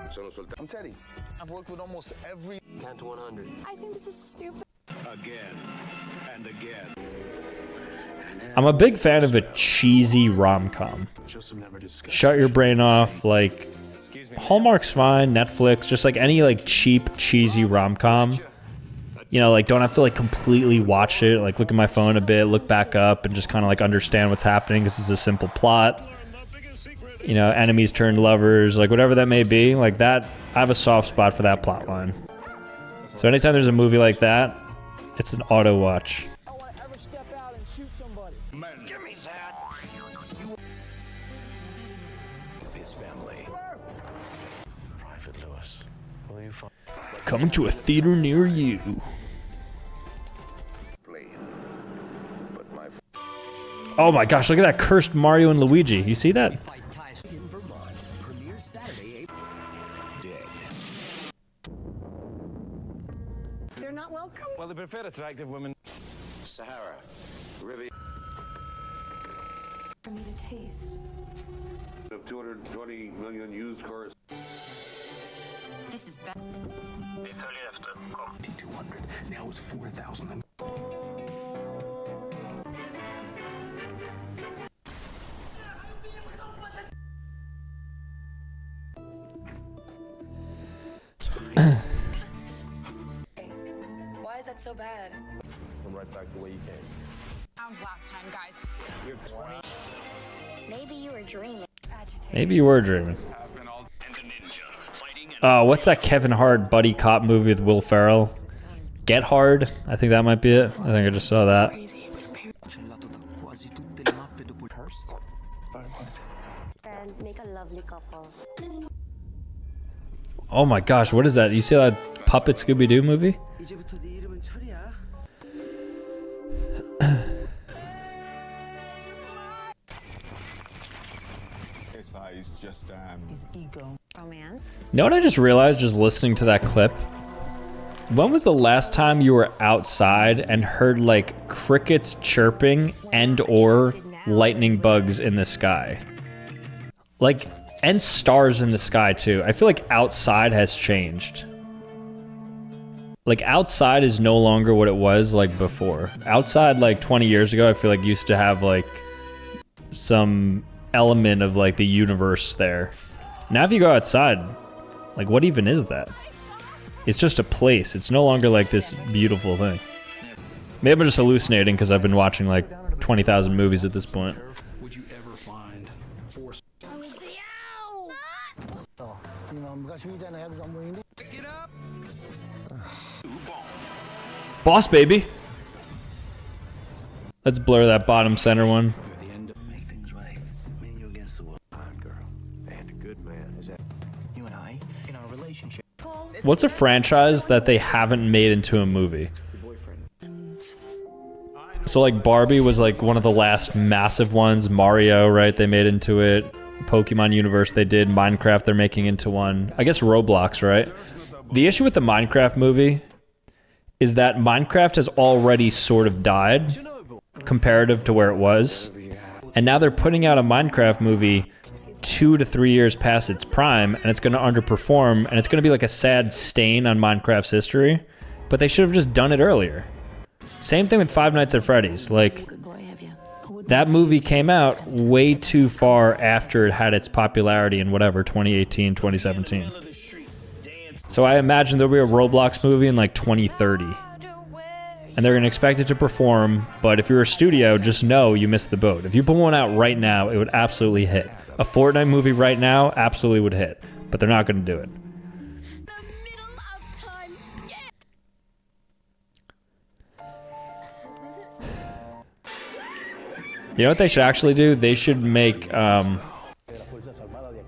sono soltanto. I'm Teddy. I've worked with almost every. Count to 100. I think this is stupid. Again and again. I'm a big fan of a cheesy rom-com. Shut your brain off, like, Hallmark's fine, Netflix, just like any like cheap, cheesy rom-com. You know, like, don't have to like completely watch it, like look at my phone a bit, look back up, and just kind of like understand what's happening because it's a simple plot. You know, enemies turned lovers, like whatever that may be, like that, I have a soft spot for that plot line. So anytime there's a movie like that, it's an auto watch. Coming to a theater near you. Oh my gosh, look at that cursed Mario and Luigi. You see that? They're not welcome? Well, they prefer attractive women. Sahara, Riviera. For me to taste. 220 million used cars. This is bad. 200. Now it's 4,000. Why is that so bad? Come right back the way you came. Sounds last time, guys. You have 20. Maybe you were dreaming. Agitated. Maybe you were dreaming. Oh, what's that Kevin Hart buddy cop movie with Will Ferrell? Get Hard? I think that might be it. I think I just saw that. And make a lovely couple. Oh my gosh, what is that? You see that Puppet Scooby-Doo movie? He's just His ego. Romance. You know what I just realized just listening to that clip? When was the last time you were outside and heard like crickets chirping and or lightning bugs in the sky? Like, and stars in the sky too. I feel like outside has changed. Like outside is no longer what it was like before. Outside like 20 years ago, I feel like used to have like some element of like the universe there. Now if you go outside, like what even is that? It's just a place. It's no longer like this beautiful thing. Maybe I'm just hallucinating because I've been watching like 20,000 movies at this point. Would you ever find force? Boss baby. Let's blur that bottom center one. What's a franchise that they haven't made into a movie? So like Barbie was like one of the last massive ones. Mario, right? They made into it. Pokemon universe they did. Minecraft they're making into one. I guess Roblox, right? The issue with the Minecraft movie is that Minecraft has already sort of died comparative to where it was. And now they're putting out a Minecraft movie 2 to 3 years past its prime, and it's going to underperform, and it's going to be like a sad stain on Minecraft's history. But they should have just done it earlier. Same thing with Five Nights at Freddy's. Like, that movie came out way too far after it had its popularity in whatever, 2018, 2017. So I imagine there'll be a Roblox movie in like 2030. And they're going to expect it to perform, but if you're a studio, just know you missed the boat. If you put one out right now, it would absolutely hit. A Fortnite movie right now absolutely would hit, but they're not going to do it. You know what they should actually do? They should make a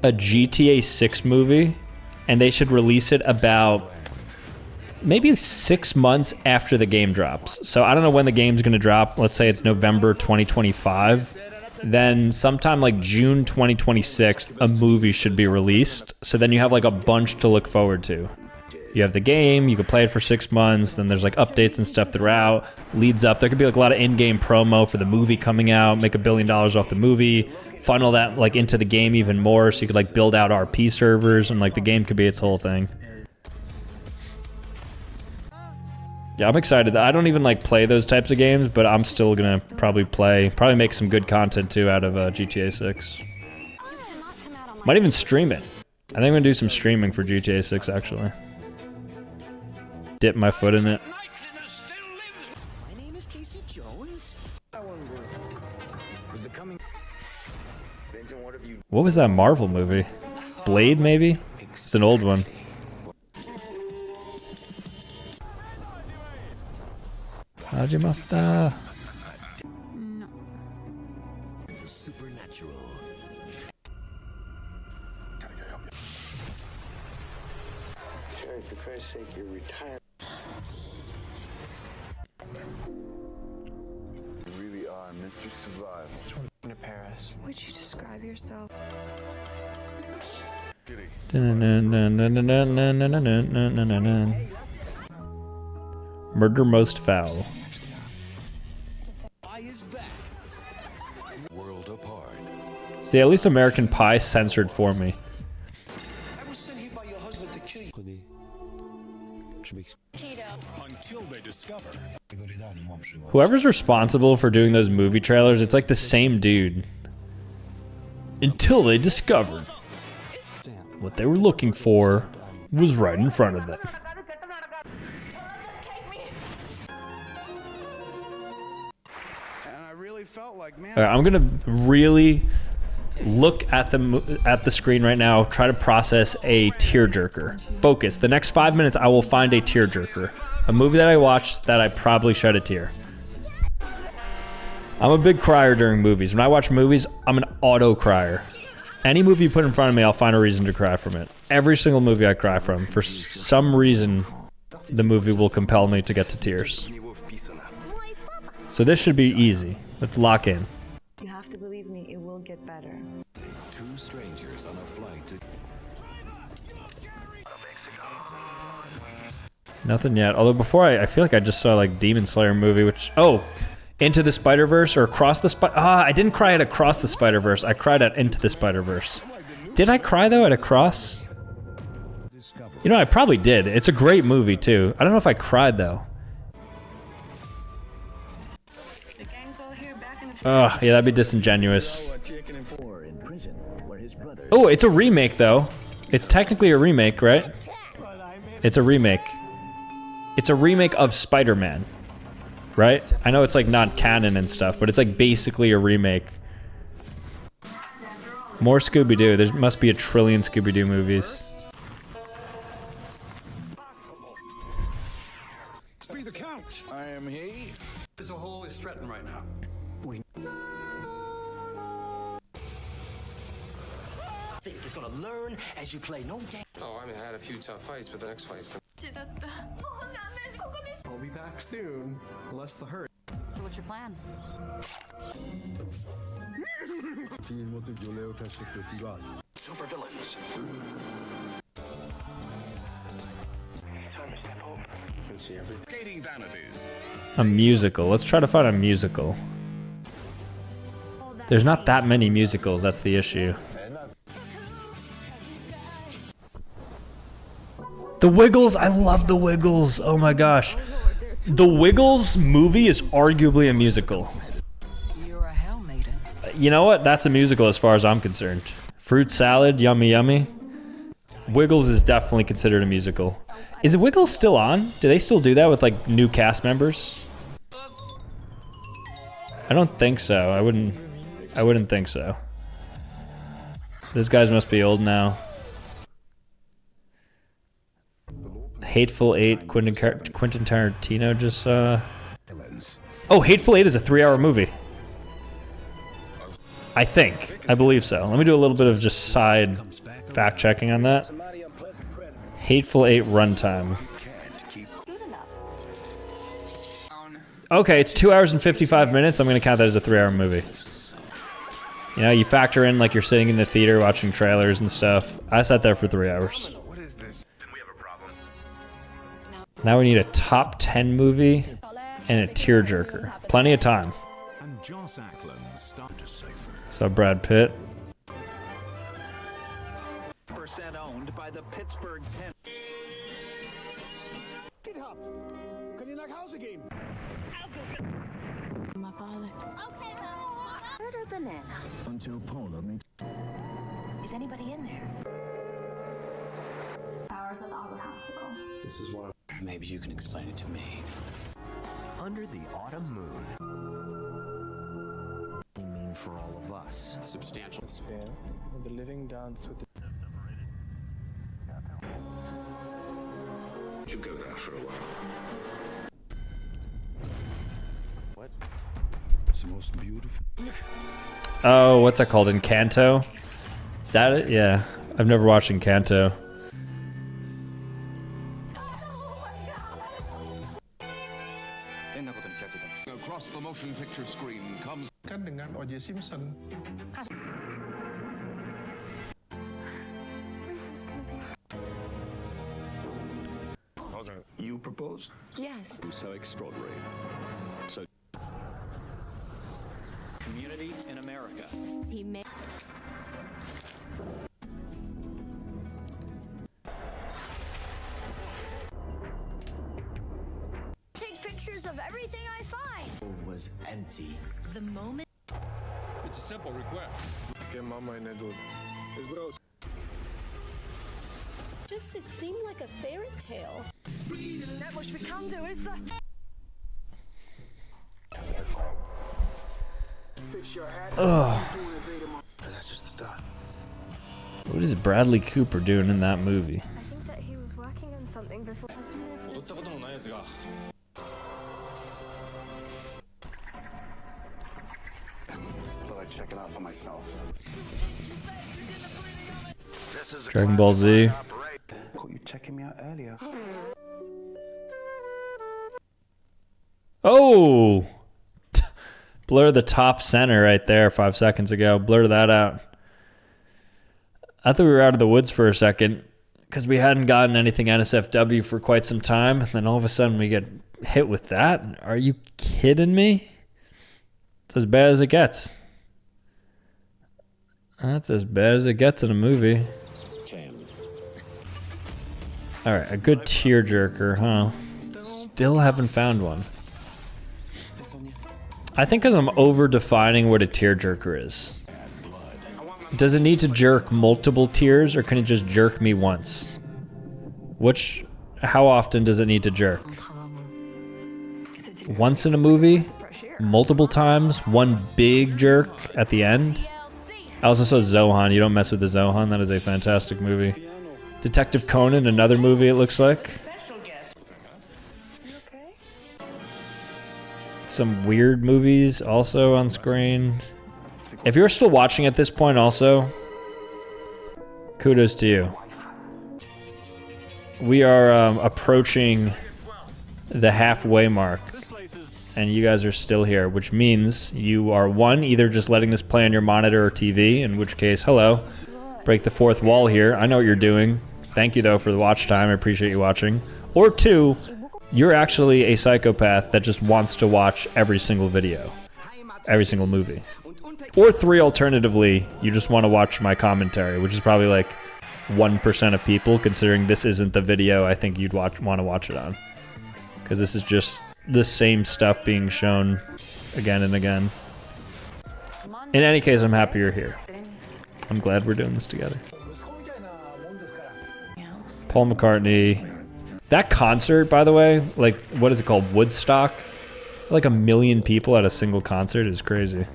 GTA 6 movie, and they should release it about maybe 6 months after the game drops. So I don't know when the game's going to drop. Let's say it's November 2025. Then sometime like June 2026, a movie should be released. So then you have like a bunch to look forward to. You have the game, you can play it for 6 months, then there's like updates and stuff throughout, leads up. There could be like a lot of in-game promo for the movie coming out, make $1 billion off the movie, funnel that like into the game even more so you could like build out RP servers and like the game could be its whole thing. Yeah, I'm excited. I don't even like play those types of games, but I'm still gonna probably make some good content too out of GTA 6. Might even stream it. I think I'm gonna do some streaming for GTA 6 actually. Dip my foot in it. What was that Marvel movie? Blade maybe? It's an old one. Hajimasta. No. Supernatural. Sherry, for Christ's sake, you're retired. You really are Mr. Survival. To Paris. Would you describe yourself? Murder Most Foul. World apart. See, at least American Pie censored for me. I was sent here by your husband to kill you. Until they discover. Whoever's responsible for doing those movie trailers, it's like the same dude. Until they discovered what they were looking for was right in front of them. And I really felt like, man. All right, I'm gonna really look at the screen right now, try to process a tearjerker. Focus. The next 5 minutes, I will find a tearjerker. A movie that I watched that I probably shed a tear. I'm a big crier during movies. When I watch movies, I'm an auto crier. Any movie you put in front of me, I'll find a reason to cry from it. Every single movie I cry from, for some reason, the movie will compel me to get to tears. So this should be easy. Let's lock in. You have to believe me, it will get better. Two strangers on a flight to Nothing yet. Although before I feel like I just saw like Demon Slayer movie, which Into the Spider-Verse or Across the I didn't cry at Across the Spider-Verse. I cried at Into the Spider-Verse. Did I cry though at Across? You know, I probably did. It's a great movie too. I don't know if I cried though. Oh, yeah, that'd be disingenuous. Oh, it's a remake though. It's technically a remake, right? It's a remake. It's a remake of Spider-Man, right? I know it's like not canon and stuff, but it's like basically a remake. More Scooby-Doo. There must be a trillion Scooby-Doo movies. Be the count. I am he. The hole is threatened right now. It's gonna learn as you play. No game. Oh, I mean, I had a few tough fights, but the next fight's gonna... I'll be back soon. Less the hurt. So what's your plan? Super villains. Skating vanities. A musical. Let's try to find a musical. There's not that many musicals, that's the issue. The Wiggles, I love The Wiggles. Oh my gosh. The Wiggles movie is arguably a musical. You're a hell maiden. You know what? That's a musical as far as I'm concerned. Fruit salad, yummy yummy. Wiggles is definitely considered a musical. Is Wiggles still on? Do they still do that with like new cast members? I don't think so. I wouldn't think so. Those guys must be old now. Hateful Eight, Quentin Tarantino just Oh, Hateful Eight is a 3-hour movie. I think. I believe so. Let me do a little bit of just side fact checking on that. Hateful Eight runtime. Okay, it's 2 hours and 55 minutes. I'm gonna count that as a 3-hour movie. You know, you factor in like you're sitting in the theater watching trailers and stuff. I sat there for 3 hours. Now we need a top 10 movie and a tearjerker. Plenty of time. So Brad Pitt. Percent owned by the Pittsburgh Penn. My father. Okay, Murder banana. Until Paula meets. Is anybody in there? Hours at the Auburn Hospital. This is why. Maybe you can explain it to me. Under the autumn moon. They mean for all of us. Substantial. The living dance with the... You go there for a while. What? It's the most beautiful. Oh, what's that called? Encanto? Is that it? Yeah. I've never watched Encanto. Across the motion picture screen comes... You propose? Yes. So extraordinary. So community in America. He made. Take pictures of everything I find. Was empty. The moment. It's a simple request. Just it seemed like a fairy tale. Not much we can do, is there? Fix your hat. Ugh. That's just the start. What is Bradley Cooper doing in that movie? I think that he was working on something before. Thought I'd check it out for myself. Dragon Ball Z. Caught you checking me out earlier. Oh! Blur the top center right there 5 seconds ago. Blur that out. I thought we were out of the woods for a second because we hadn't gotten anything NSFW for quite some time. And then all of a sudden we get hit with that. Are you kidding me? It's as bad as it gets. That's as bad as it gets in a movie. Alright, a good tearjerker, huh? Still haven't found one. I think because I'm over-defining what a tearjerker is. Does it need to jerk multiple tears, or can it just jerk me once? How often does it need to jerk? Once in a movie? Multiple times? One big jerk at the end? I also saw Zohan. You don't mess with the Zohan. That is a fantastic movie. Detective Conan, another movie it looks like. Some weird movies also on screen. If you're still watching at this point also, kudos to you. We are approaching the halfway mark, and you guys are still here, which means you are, one, either just letting this play on your monitor or TV, in which case, hello, break the fourth wall here. I know what you're doing. Thank you, though, for the watch time. I appreciate you watching. Or two, you're actually a psychopath that just wants to watch every single video, every single movie. Or three, alternatively, you just want to watch my commentary, which is probably like 1% of people, considering this isn't the video I think you'd want to watch it on. Because this is just the same stuff being shown again and again. In any case, I'm happy you're here. I'm glad we're doing this together. Paul McCartney. That concert, by the way, like, what is it called? Woodstock? Like 1 million people at a single concert is crazy.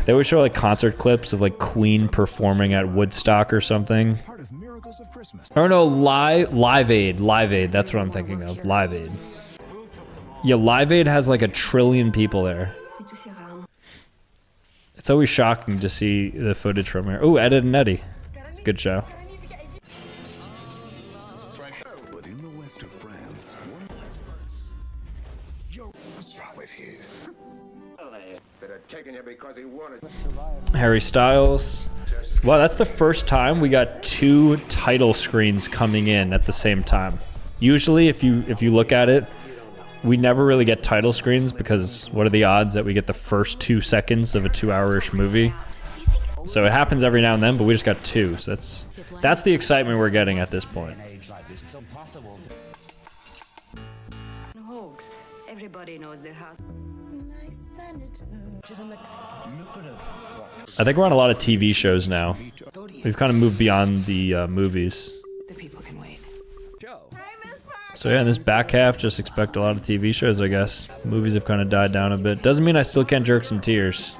They always show like concert clips of like Queen performing at Woodstock or something. Or no, Live Aid. Live Aid, that's what I'm thinking of. Live Aid. Yeah, Live Aid has like 1 trillion people there. It's always shocking to see the footage from here. Oh, Ed, Edd n Eddy. It's a good show. But in the west of France, What's wrong with you? They're taking you because he wanted. Harry Styles. Wow, that's the first time we got 2 title screens coming in at the same time. Usually, if you look at it, we never really get title screens because what are the odds that we get the first 2 seconds of a 2-hour-ish movie? So it happens every now and then, but we just got 2. So that's the excitement we're getting at this point. Hoax. Everybody knows the house. I think we're on a lot of TV shows now. We've kind of moved beyond the movies. So yeah, in this back half, just expect a lot of TV shows, I guess. Movies have kind of died down a bit. Doesn't mean I still can't jerk some tears.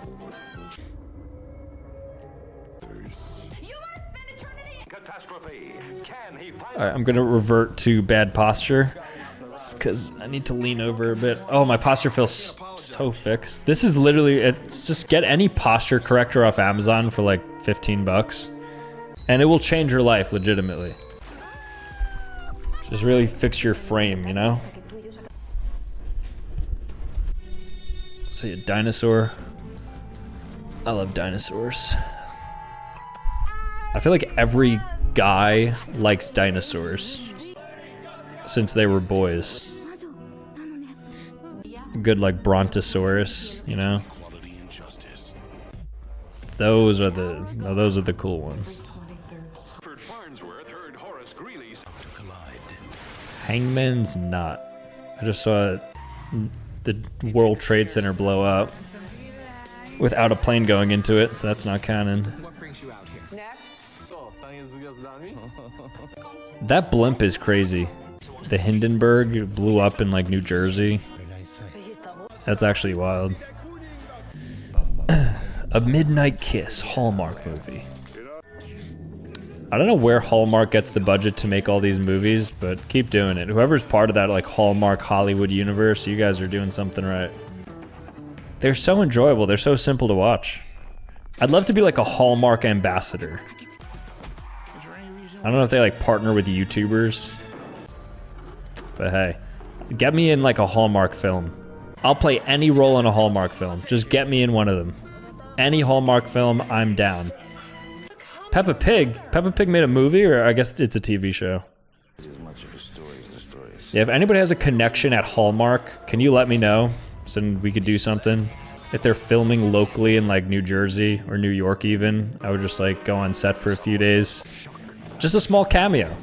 Alright, I'm gonna revert to bad posture. Just because I need to lean over a bit. Oh, my posture feels so fixed. This is literally, it's just get any posture corrector off Amazon for like 15 bucks. And it will change your life, legitimately. Just really fix your frame, you know? See a dinosaur. I love dinosaurs. I feel like every guy likes dinosaurs since they were boys. Good like Brontosaurus, you know? Those are the cool ones. Hangman's not. I just saw the World Trade Center blow up without a plane going into it, so that's not canon. That blimp is crazy. The Hindenburg blew up in like New Jersey. That's actually wild. A Midnight Kiss Hallmark movie. I don't know where Hallmark gets the budget to make all these movies, but keep doing it. Whoever's part of that like Hallmark Hollywood universe, you guys are doing something right. They're so enjoyable. They're so simple to watch. I'd love to be like a Hallmark ambassador. I don't know if they like partner with YouTubers, but hey, get me in like a Hallmark film. I'll play any role in a Hallmark film. Just get me in one of them. Any Hallmark film, I'm down. Peppa Pig? Peppa Pig made a movie, or I guess it's a TV show. Yeah, if anybody has a connection at Hallmark, can you let me know so we could do something? If they're filming locally in like New Jersey or New York even, I would just like go on set for a few days. Just a small cameo.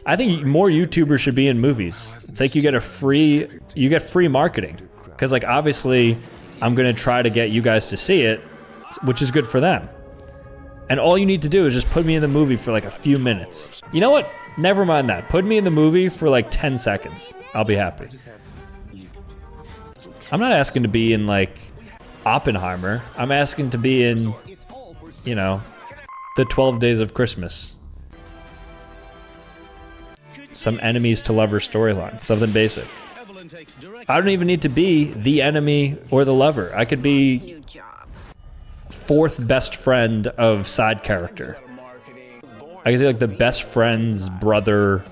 I think more YouTubers should be in movies. It's like you get free marketing. Because like obviously I'm gonna try to get you guys to see it, which is good for them. And all you need to do is just put me in the movie for like a few minutes. You know what? Never mind that. Put me in the movie for like 10 seconds. I'll be happy. I'm not asking to be in like Oppenheimer. I'm asking to be in, you know, the 12 Days of Christmas. Some enemies to lover storyline. Something basic. I don't even need to be the enemy or the lover. I could be fourth best friend of side character. I can say like the best friend's brother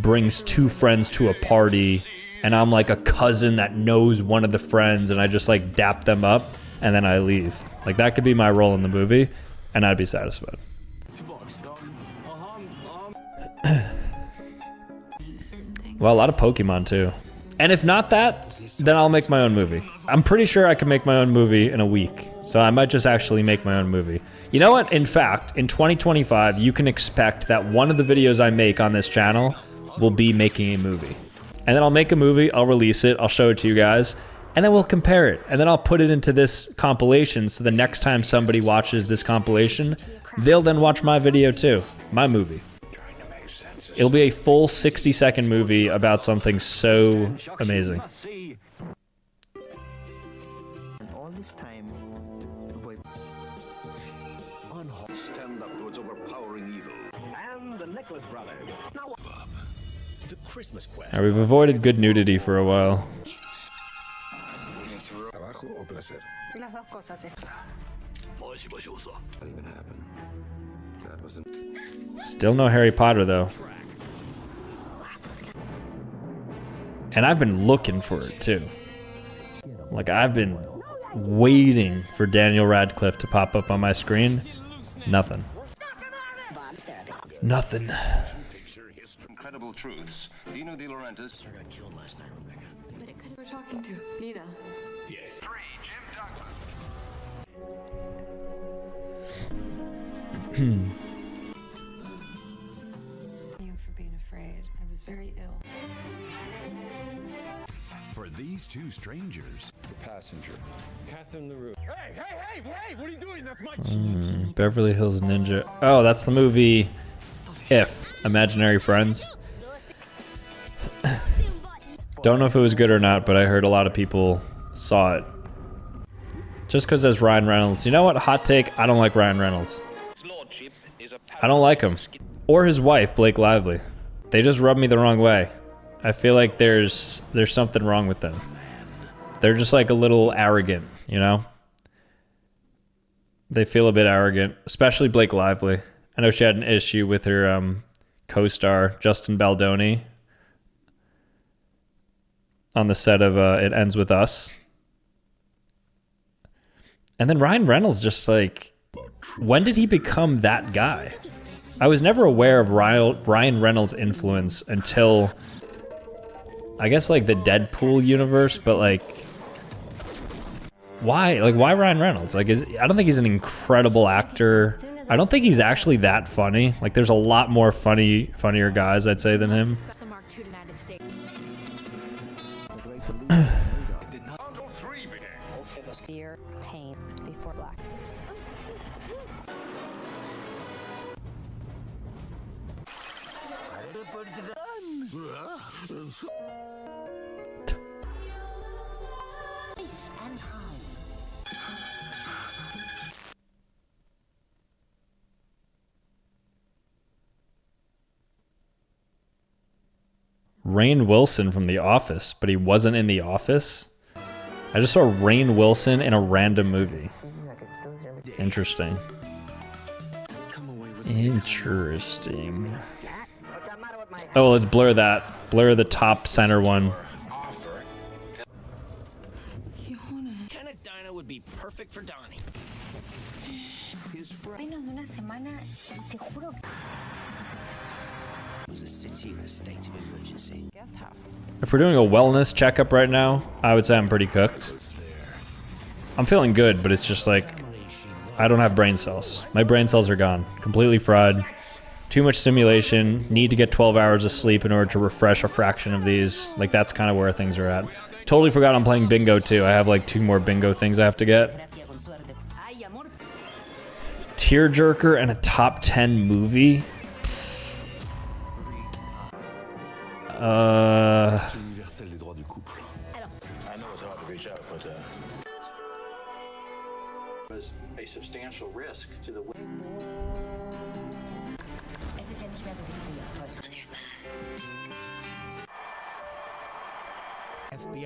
brings two friends to a party, and I'm like a cousin that knows one of the friends, and I just like dap them up, and then I leave. Like that could be my role in the movie, and I'd be satisfied. Well, a lot of Pokemon too. And if not that, then I'll make my own movie. I'm pretty sure I can make my own movie in a week. So I might just actually make my own movie. You know what? In fact, in 2025, you can expect that one of the videos I make on this channel will be making a movie. And then I'll make a movie, I'll release it, I'll show it to you guys, and then we'll compare it. And then I'll put it into this compilation so the next time somebody watches this compilation, they'll then watch my video too, my movie. It'll be a full 60-second movie about something so amazing. All this time, boy. Stand up to its overpowering evil. And the Necklace Brothers. Now, the Christmas quest. Now, we've avoided good nudity for a while. What even happened? That wasn't. Still no Harry Potter though. And I've been looking for it too. Like I've been waiting for Daniel Radcliffe to pop up on my screen. Nothing. Nothing. Incredible truths. Dino De Laurentiis got killed last night, Rebecca. But it could have. We're talking to Nina. Yes. You for being afraid. I was very ill. For these two strangers, The Passenger. Catherine LaRue. Hey, what are you doing? That's my team. Beverly Hills Ninja. Oh, that's the movie If, Imaginary Friends. Don't know if it was good or not, but I heard a lot of people saw it. Just because there's Ryan Reynolds. You know what? Hot take, I don't like Ryan Reynolds. I don't like him. Or his wife, Blake Lively. They just rub me the wrong way. I feel like there's something wrong with them. They're just like a little arrogant, you know? They feel a bit arrogant, especially Blake Lively. I know she had an issue with her co-star, Justin Baldoni, on the set of It Ends With Us. And then Ryan Reynolds just like, when did he become that guy? I was never aware of Ryan Reynolds' influence until, I guess, like the Deadpool universe, but like, why? Like, why Ryan Reynolds? Like, I don't think he's an incredible actor. I don't think he's actually that funny. Like, there's a lot more funnier guys, I'd say, than him. Fear, pain, before black. Rainn Wilson from The Office, but he wasn't in The Office. I just saw Rainn Wilson in a random movie. Interesting. Interesting. Oh, let's blur that. Blur the top center one. Kenneth Diner would be perfect for Donnie. Was a city in a state of emergency. Guest house. If we're doing a wellness checkup right now, I would say I'm pretty cooked. I'm feeling good, but it's just like I don't have brain cells. My brain cells are gone, completely fried. Too much stimulation. Need to get 12 hours of sleep in order to refresh a fraction of these. Like that's kind of where things are at. Totally forgot I'm playing bingo too. I have like 2 more bingo things I have to get. Tearjerker and a top 10 movie. I know it's hard to reach out, but was a substantial risk to the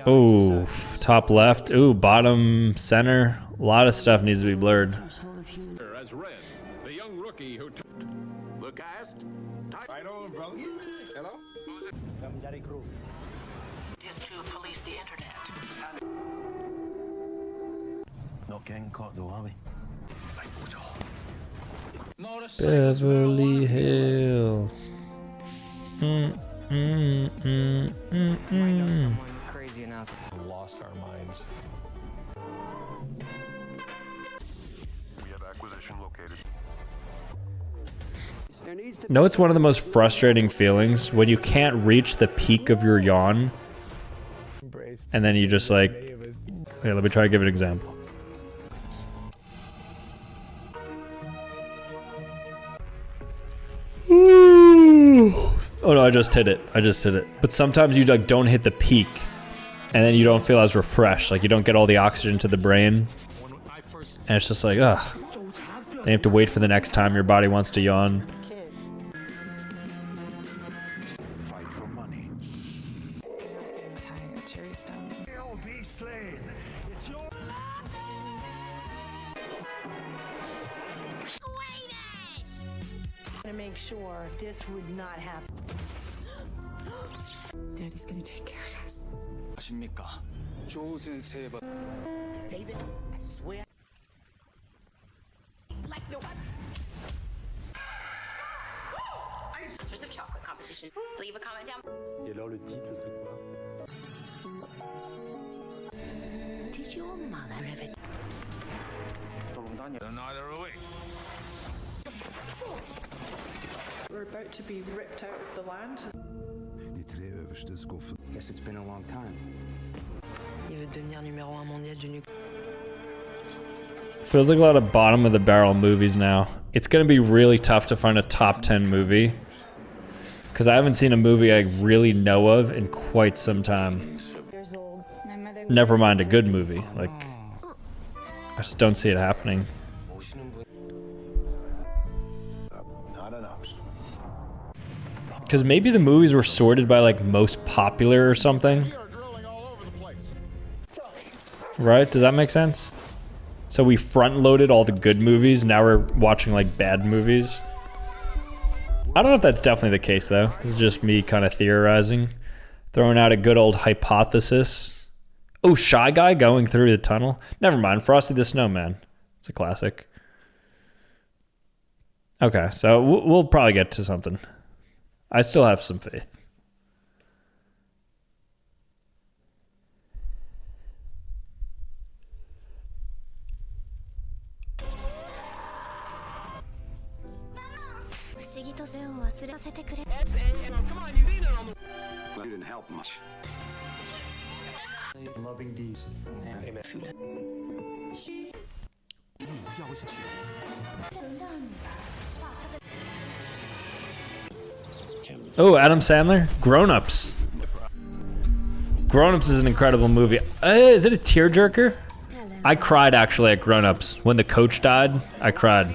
Oh, top left. Ooh, bottom center. A lot of stuff needs to be blurred. As Red, the young rookie who took the cast. I know him, brother. Hello? I'm Daddy Crew. Is to police the internet. Not getting caught though, are we? Beverly Hills. Crazy enough. Lost our minds. We have acquisition located. No, it's one of the most frustrating feelings when you can't reach the peak of your yawn. And then you just like, here, let me try to give an example. Oh no, I just hit it. But sometimes you like don't hit the peak and then you don't feel as refreshed. Like you don't get all the oxygen to the brain. And it's just like, ugh. Then you have to wait for the next time your body wants to yawn. Fight for money. Cherry stone. Be slain. It's your To make sure this would not happen. Daddy's gonna take care of us. 아십니까? 조우슨 세바. David, I swear. Like the what? Masters of Chocolate competition. Leave a comment down. Et alors le titre, ce serait quoi? Did your mother ever? Neither are we. We're about to be ripped out of the land. Die 3 överste skuffen. Guess it's been a long time. Il veut devenir numéro 1 mondial du nucléaire. Feels like a lot of bottom of the barrel movies now. It's gonna be really tough to find a top 10 movie. Because I haven't seen a movie I really know of in quite some time. Never mind a good movie. Like, I just don't see it happening. Not an option. Because maybe the movies were sorted by like most popular or something. Right? Does that make sense? So we front loaded all the good movies. Now we're watching like bad movies. I don't know if that's definitely the case though. This is just me kind of theorizing. Throwing out a good old hypothesis. Oh, Shy Guy going through the tunnel? Never mind. Frosty the Snowman. It's a classic. Okay, so we'll probably get to something. I still have some faith. You didn't help much. Loving these. Amen. Oh, Adam Sandler? Grown Ups. Grown Ups is an incredible movie. Is it a tearjerker? I cried actually at Grown Ups. When the coach died, I cried.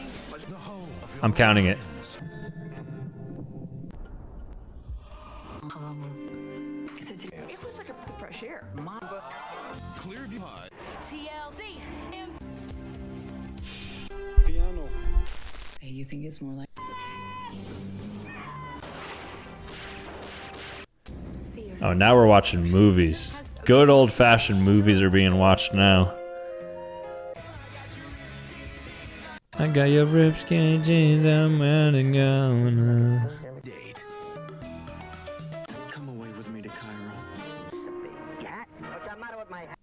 I'm counting it. It was like a breath of fresh air. Mamba. Clearview High. TLC. Piano. Hey, you think it's more like... Oh, now we're watching movies. Good old-fashioned movies are being watched now. I got your ripped skinny jeans, I'm ready to go. Date. Come away with me to Cairo. What's the matter with my hat?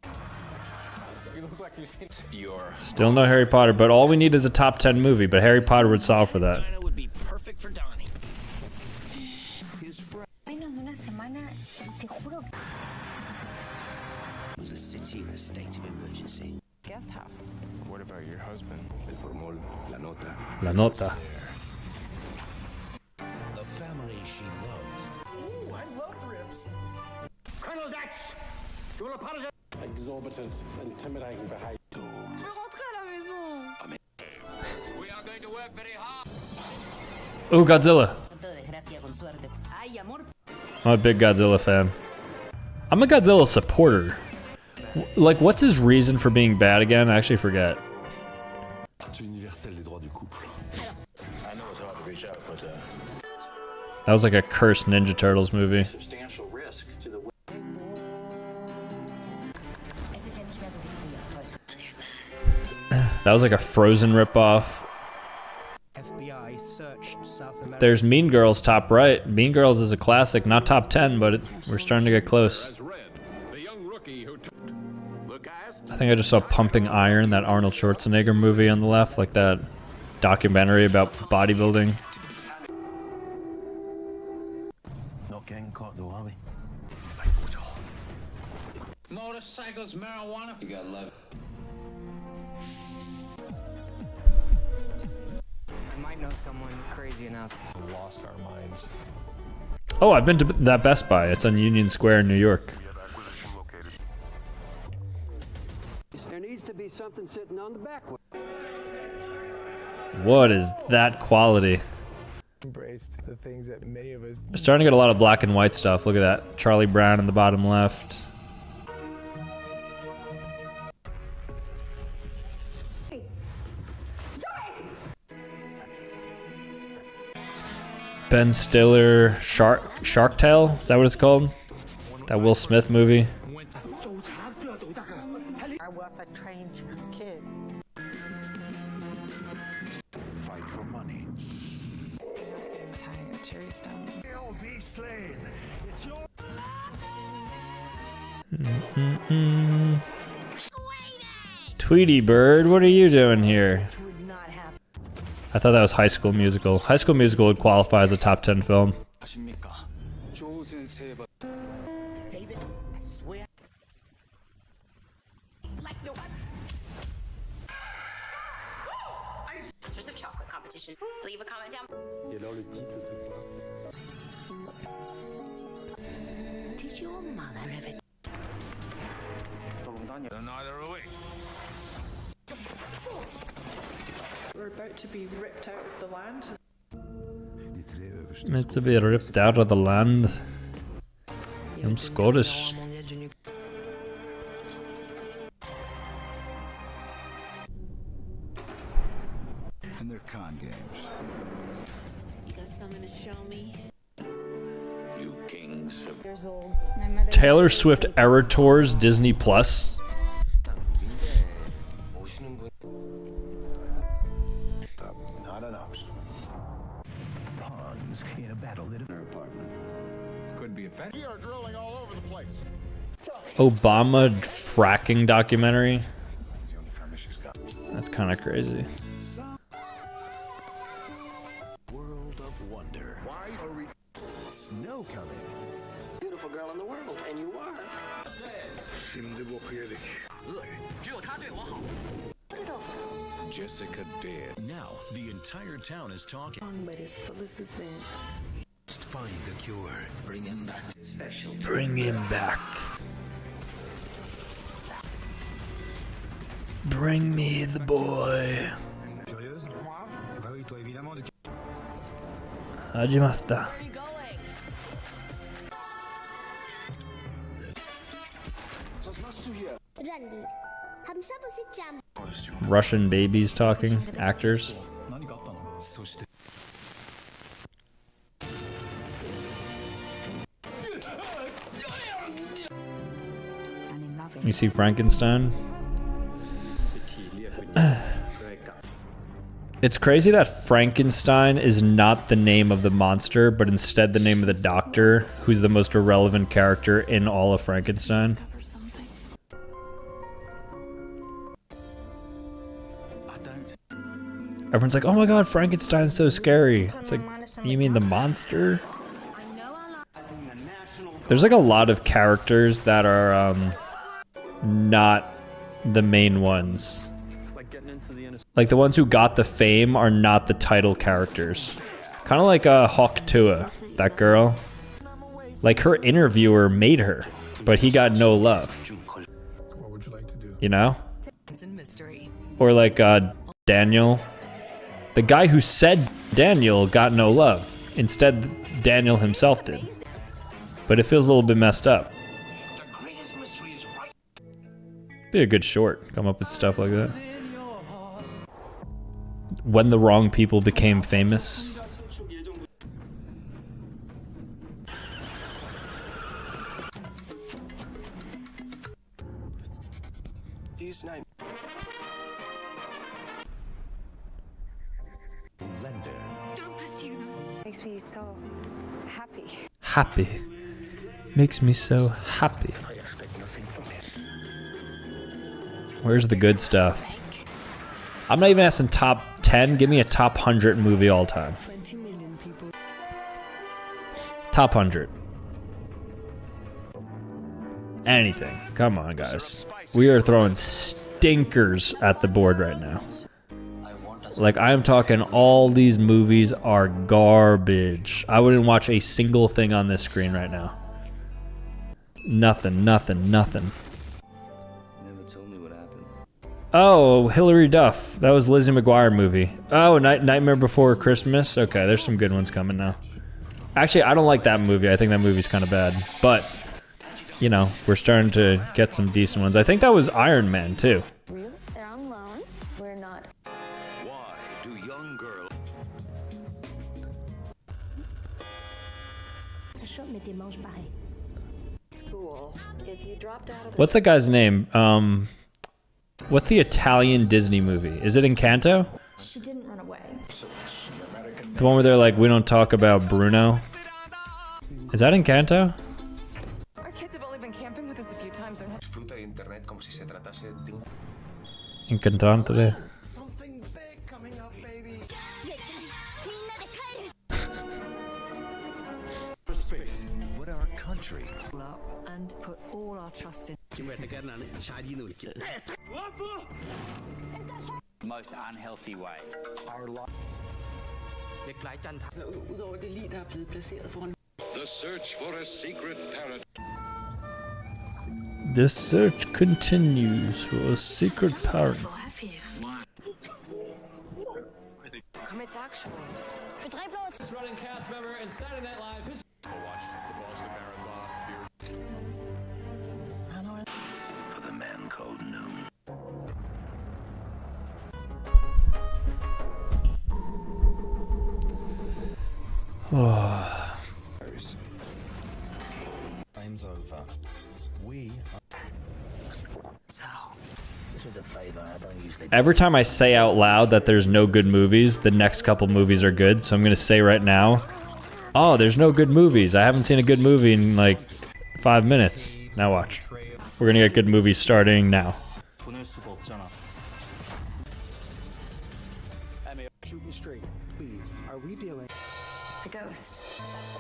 You look like you've seen Your Still no Harry Potter, but all we need is a top 10 movie, but Harry Potter would solve for that. Dinah would be perfect for Donnie. his friend. Menos de una semana, te juro. It was a city in a state of emergency. Guest house. What about your husband? El formol, la nota. La Nota. The family she loves. Ooh, I love ribs. Colonel Dax, you will apologize. Exorbitant, intimidating behavior. Je veux rentrer à la maison. We are going to work very hard. Ooh, Godzilla. I'm a big Godzilla fan. I'm a Godzilla supporter. Like, what's his reason for being bad again? I actually forget. That was like a cursed Ninja Turtles movie. Substantial risk to the That was like a Frozen ripoff. FBI searched South America. There's Mean Girls top right. Mean Girls is a classic, not top 10, but we're starting to get close. I think I just saw Pumping Iron, that Arnold Schwarzenegger movie on the left, like that documentary about bodybuilding. Not getting caught though, are we? Motorcycles, marijuana. You gotta love it. I might know someone crazy enough. We lost our minds. Oh, I've been to that Best Buy. It's on Union Square in New York. There needs to be something sitting on the back. What is that quality? Embraced the things that many of us. We're starting to get a lot of black and white stuff. Look at that. Charlie Brown in the bottom left. Ben Stiller, Shark Tale? Is that what it's called? That Will Smith movie? I was a strange kid. fight for money. Tying a cherry stone. You'll be slain. It's your... Tweety Bird, what are you doing here? I thought that was High School Musical. High School Musical would qualify as a top 10 film. David, I swear. Masters of Chocolate competition. Leave a comment down. Et alors le titre, ce serait quoi? Did your mother ever... Neither are we. We're about to be ripped out of the land. Meant to be ripped out of the land. I'm Scottish. And their con games. You got something to show me? You kings of Years old. Taylor Swift Era Tours Disney Plus. not an option. Pawns in a battle lit her apartment. Could be effective. We are drilling all over the place. Obama fracking documentary. That's kind of crazy. World of wonder. Why are we... Snow coming. Beautiful girl in the world, and you are. Look. Jessica dead. Now, the entire town is talking. But it's Felicity. Find the cure. Bring him back. Special. Bring him back. Bring me the boy. Hajimasta. Russian babies talking, actors. You see Frankenstein? It's crazy that Frankenstein is not the name of the monster, but instead the name of the doctor, who's the most irrelevant character in all of Frankenstein. Everyone's like, oh my god, Frankenstein's so scary. It's like, you mean the monster? There's like a lot of characters that are not the main ones. Like the ones who got the fame are not the title characters. Kind of like Hawk Tua, that girl. Like her interviewer made her, but he got no love. What would you like to do? You know? Or like Daniel. The guy who said Daniel got no love. Instead, Daniel himself did. But it feels a little bit messed up. Be a good short. Come up with stuff like that. When the wrong people became famous. Don't pursue them. Makes me so happy. Happy. Makes me so happy. Where's the good stuff? I'm not even asking top 10. Give me a top 100 movie all time. Top 100. Anything. Come on, guys. We are throwing stinkers at the board right now. Like, I am talking all these movies are garbage. I wouldn't watch a single thing on this screen right now. Nothing, nothing, nothing. Oh, Hilary Duff. That was Lizzie McGuire movie. Oh, Nightmare Before Christmas. Okay, there's some good ones coming now. Actually, I don't like that movie. I think that movie's kind of bad. But, you know, we're starting to get some decent ones. I think that was Iron Man, too. They're on loan. We're not. Why do young girls... School. If you dropped out of What's that guy's name? What's the Italian Disney movie? Is it Encanto? She didn't run away. The one where they're like, we don't talk about Bruno? Is that Encanto? Our kids have only been camping with us a few times. They're not... Incantante. Something big coming up, baby. What our country and put all our trust in. Most unhealthy way. The search for a secret paradise. The search continues for a secret paradise. Commits action. Running cast member in Saturday Night Live. For the man called Noon. Time's over. We are... So, this was a favor. I don't usually... Every time I say out loud that there's no good movies, the next couple movies are good. So I'm gonna say right now, oh, there's no good movies. I haven't seen a good movie in like 5 minutes. Now watch. We're gonna get good movies starting now. Shoot me straight, please. Are we dealing? The ghost.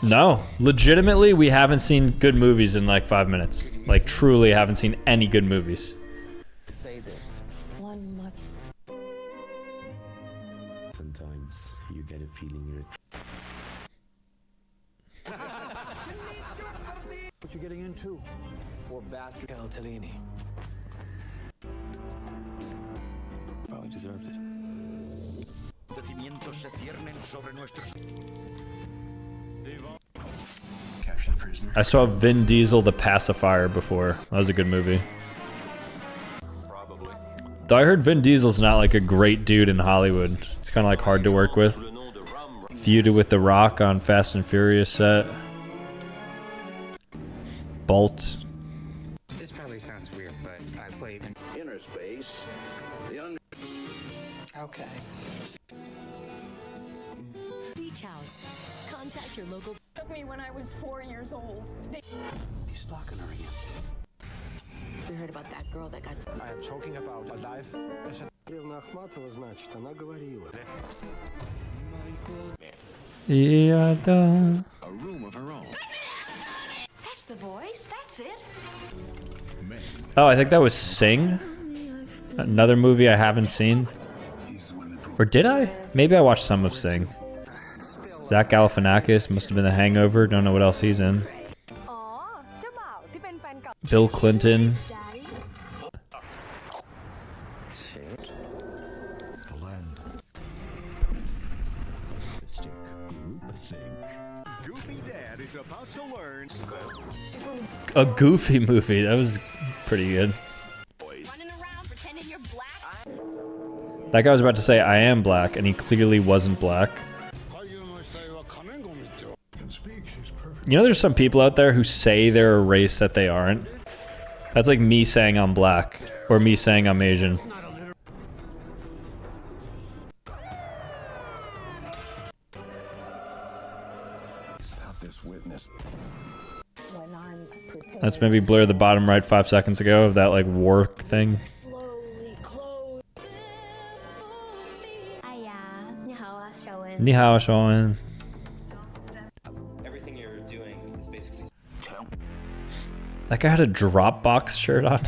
No, legitimately, we haven't seen good movies in like 5 minutes. Like, truly haven't seen any good movies. Say this. One must. Sometimes you get a feeling you're... What you getting into? Poor bastard Caltellini. Probably deserved it. I saw Vin Diesel The Pacifier before. That was a good movie. Though I heard Vin Diesel's not like a great dude in Hollywood. It's kind of like hard to work with. Feuded with The Rock on Fast and Furious set. Bolt. This probably sounds weird, but I played in inner space. Okay. Beach House. Contact your local. Took me when I was 4 years old. He's stalking her again. We heard about that girl that got. I am talking about a life. Yeah, a room of her own. That's the voice. That's it. oh, I think that was Sing. Another movie I haven't seen. Or did I? Maybe I watched some of Sing. Zach Galifianakis must have been The Hangover. Don't know what else he's in. Bill Clinton. The land. Goofy Dad is about to learn. A Goofy movie. That was pretty good. Running around pretending you're black. That guy was about to say I am black, and he clearly wasn't black. You know, there's some people out there who say they're a race that they aren't. That's like me saying I'm black, or me saying I'm Asian. Let's maybe blur the bottom right 5 seconds ago of that like war thing. Ni hao, Sean. Everything you're doing is basically. That guy had a Dropbox shirt on.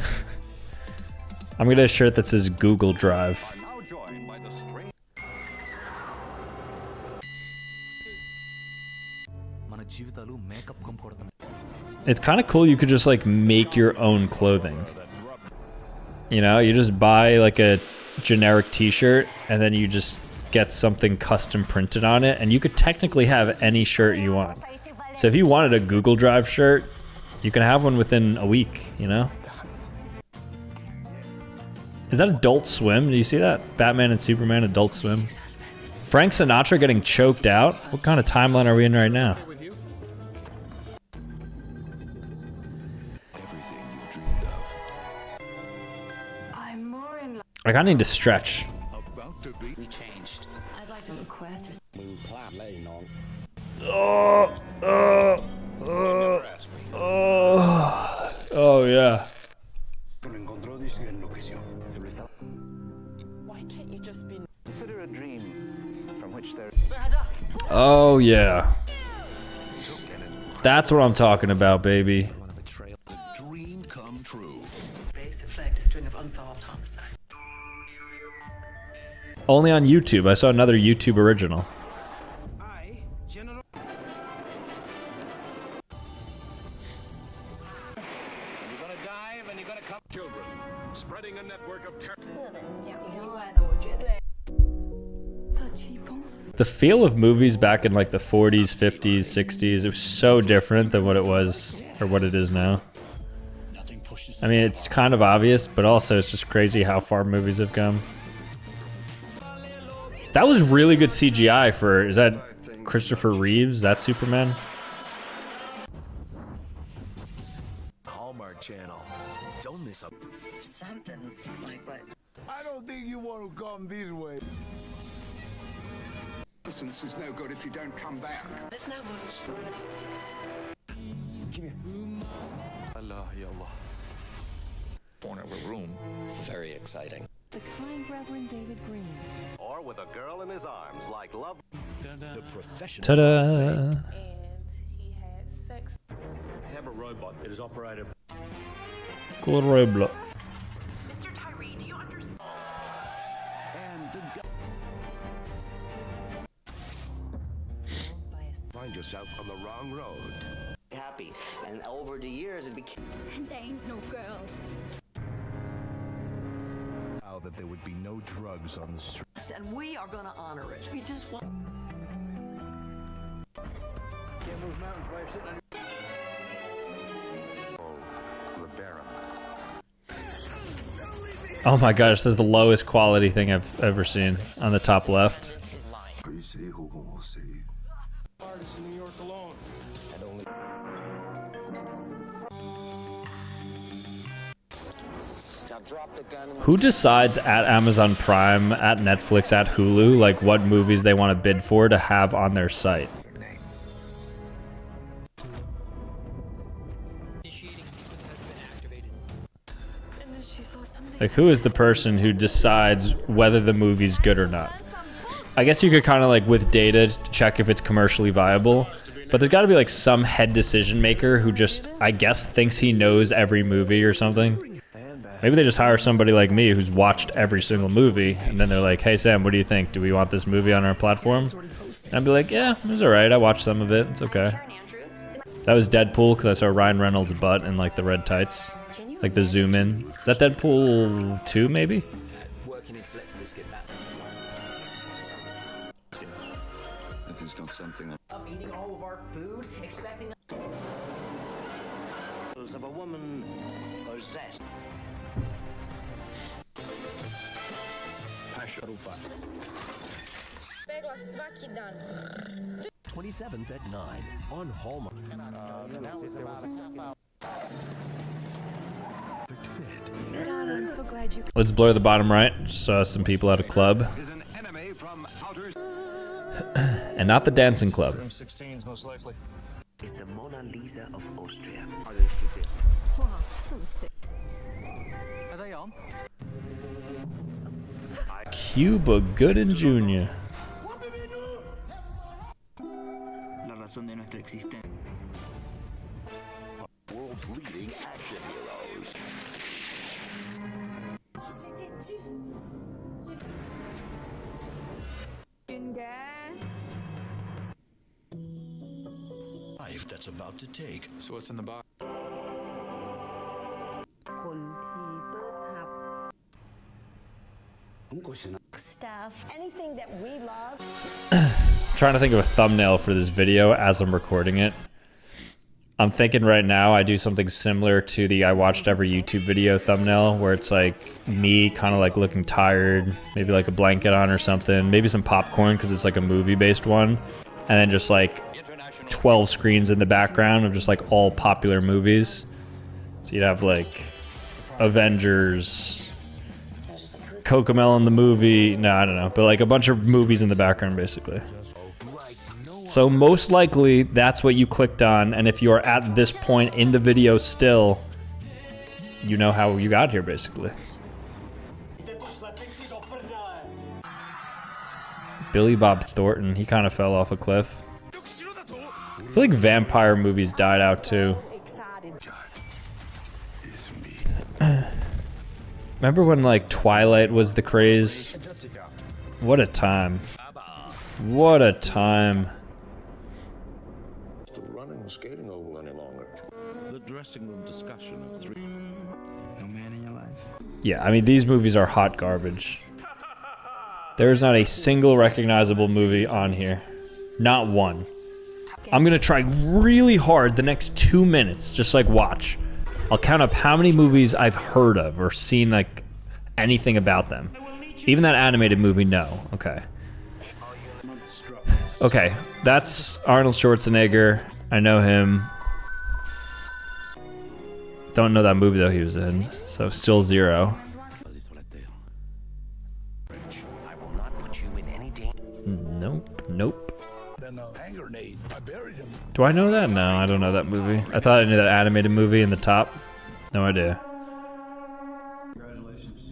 I'm gonna get a shirt that says Google Drive. It's kind of cool. You could just like make your own clothing. You know, you just buy like a generic t-shirt and then you just get something custom printed on it, and you could technically have any shirt you want. So if you wanted a Google Drive shirt, you can have one within a week, you know? Is that Adult Swim? Do you see that? Batman and Superman, Adult Swim. Frank Sinatra getting choked out? What kind of timeline are we in right now? Like, I need to stretch. We changed. I'd like to request. Oh yeah. Why can't you just be? Consider a dream from which there. Oh yeah. That's what I'm talking about, baby. Dream come true. Base reflect a string of unsolved homicides. Only on YouTube. I saw another YouTube original. Spreading a network of terror. The feel of movies back in like the 40s, 50s, 60s, it was so different than what it was or what it is now. I mean, it's kind of obvious, but also it's just crazy how far movies have come. That was really good CGI for, is that Christopher Reeves? That Superman? Hallmark Channel. Don't miss up. Something like what? I don't think you want to come this way. Distance is no good if you don't come back. There's no moves. Allah, ya Allah. Born in a room. Very exciting. The kind Reverend David Green. Or with a girl in his arms like love. The professional. Ta-da! And he had sex. I have a robot that is operated. Cool Roblox. Mr. Tyree, do you understand? And the Find yourself on the wrong road. Happy. And over the years it became. And there ain't no girl. That there would be no drugs on the street. And we are going to honor it. We just want. Can't move mountains while you're sitting on your. Oh, the Baron. Oh my gosh, this is the lowest quality thing I've ever seen on the top left. Artists in New York alone. Who decides at Amazon Prime, at Netflix, at Hulu, like what movies they want to bid for to have on their site? Like, who is the person who decides whether the movie's good or not? I guess you could kind of like with data check if it's commercially viable, but there's got to be like some head decision maker who just, I guess, thinks he knows every movie or something. Maybe they just hire somebody like me who's watched every single movie, and then they're like, hey Sam, what do you think? Do we want this movie on our platform? And I'd be like, yeah, it was alright, I watched some of it, it's okay. That was Deadpool, because I saw Ryan Reynolds' butt in like the red tights. Like the zoom in. Is that Deadpool 2 maybe? If he's got something Of eating all of our food, expecting of a woman possessed. 27th at 9 on Hallmark. Dad, I'm so glad you. Let's blur the bottom right. Just saw some people at a club. And not the dancing club. 16's most likely. is the Mona Lisa of Austria. Wow, so sick. Are they on? Cuba Gooding Jr. La razón de nuestra existencia. World's leading action heroes. Life that's about to take. So what's in the box? Stuff. Anything that we love. Trying to think of a thumbnail for this video as I'm recording it. I'm thinking right now I do something similar to the I watched every YouTube video thumbnail, where it's like me kind of like looking tired, maybe like a blanket on or something, maybe some popcorn because it's like a movie based one, and then just like 12 screens in the background of just like all popular movies. So you'd have like Avengers, Cocomelon the movie, no, I don't know, but like a bunch of movies in the background basically. So most likely that's what you clicked on, and if you're at this point in the video still, you know how you got here basically. Billy Bob Thornton, he kind of fell off a cliff. I feel like vampire movies died out too. Remember when like Twilight was the craze? What a time. What a time. Running and skating over any longer. The dressing room discussion of 3. No man in your life? Yeah, I mean these movies are hot garbage. There's not a single recognizable movie on here. Not one. I'm gonna try really hard the next 2 minutes, just like watch. I'll count up how many movies I've heard of or seen like anything about them. Even that animated movie, no. Okay. Okay, that's Arnold Schwarzenegger. I know him. Don't know that movie though he was in, so still 0. Nope, nope. Do I know that? No, I don't know that movie. I thought I knew that animated movie in the top. No idea.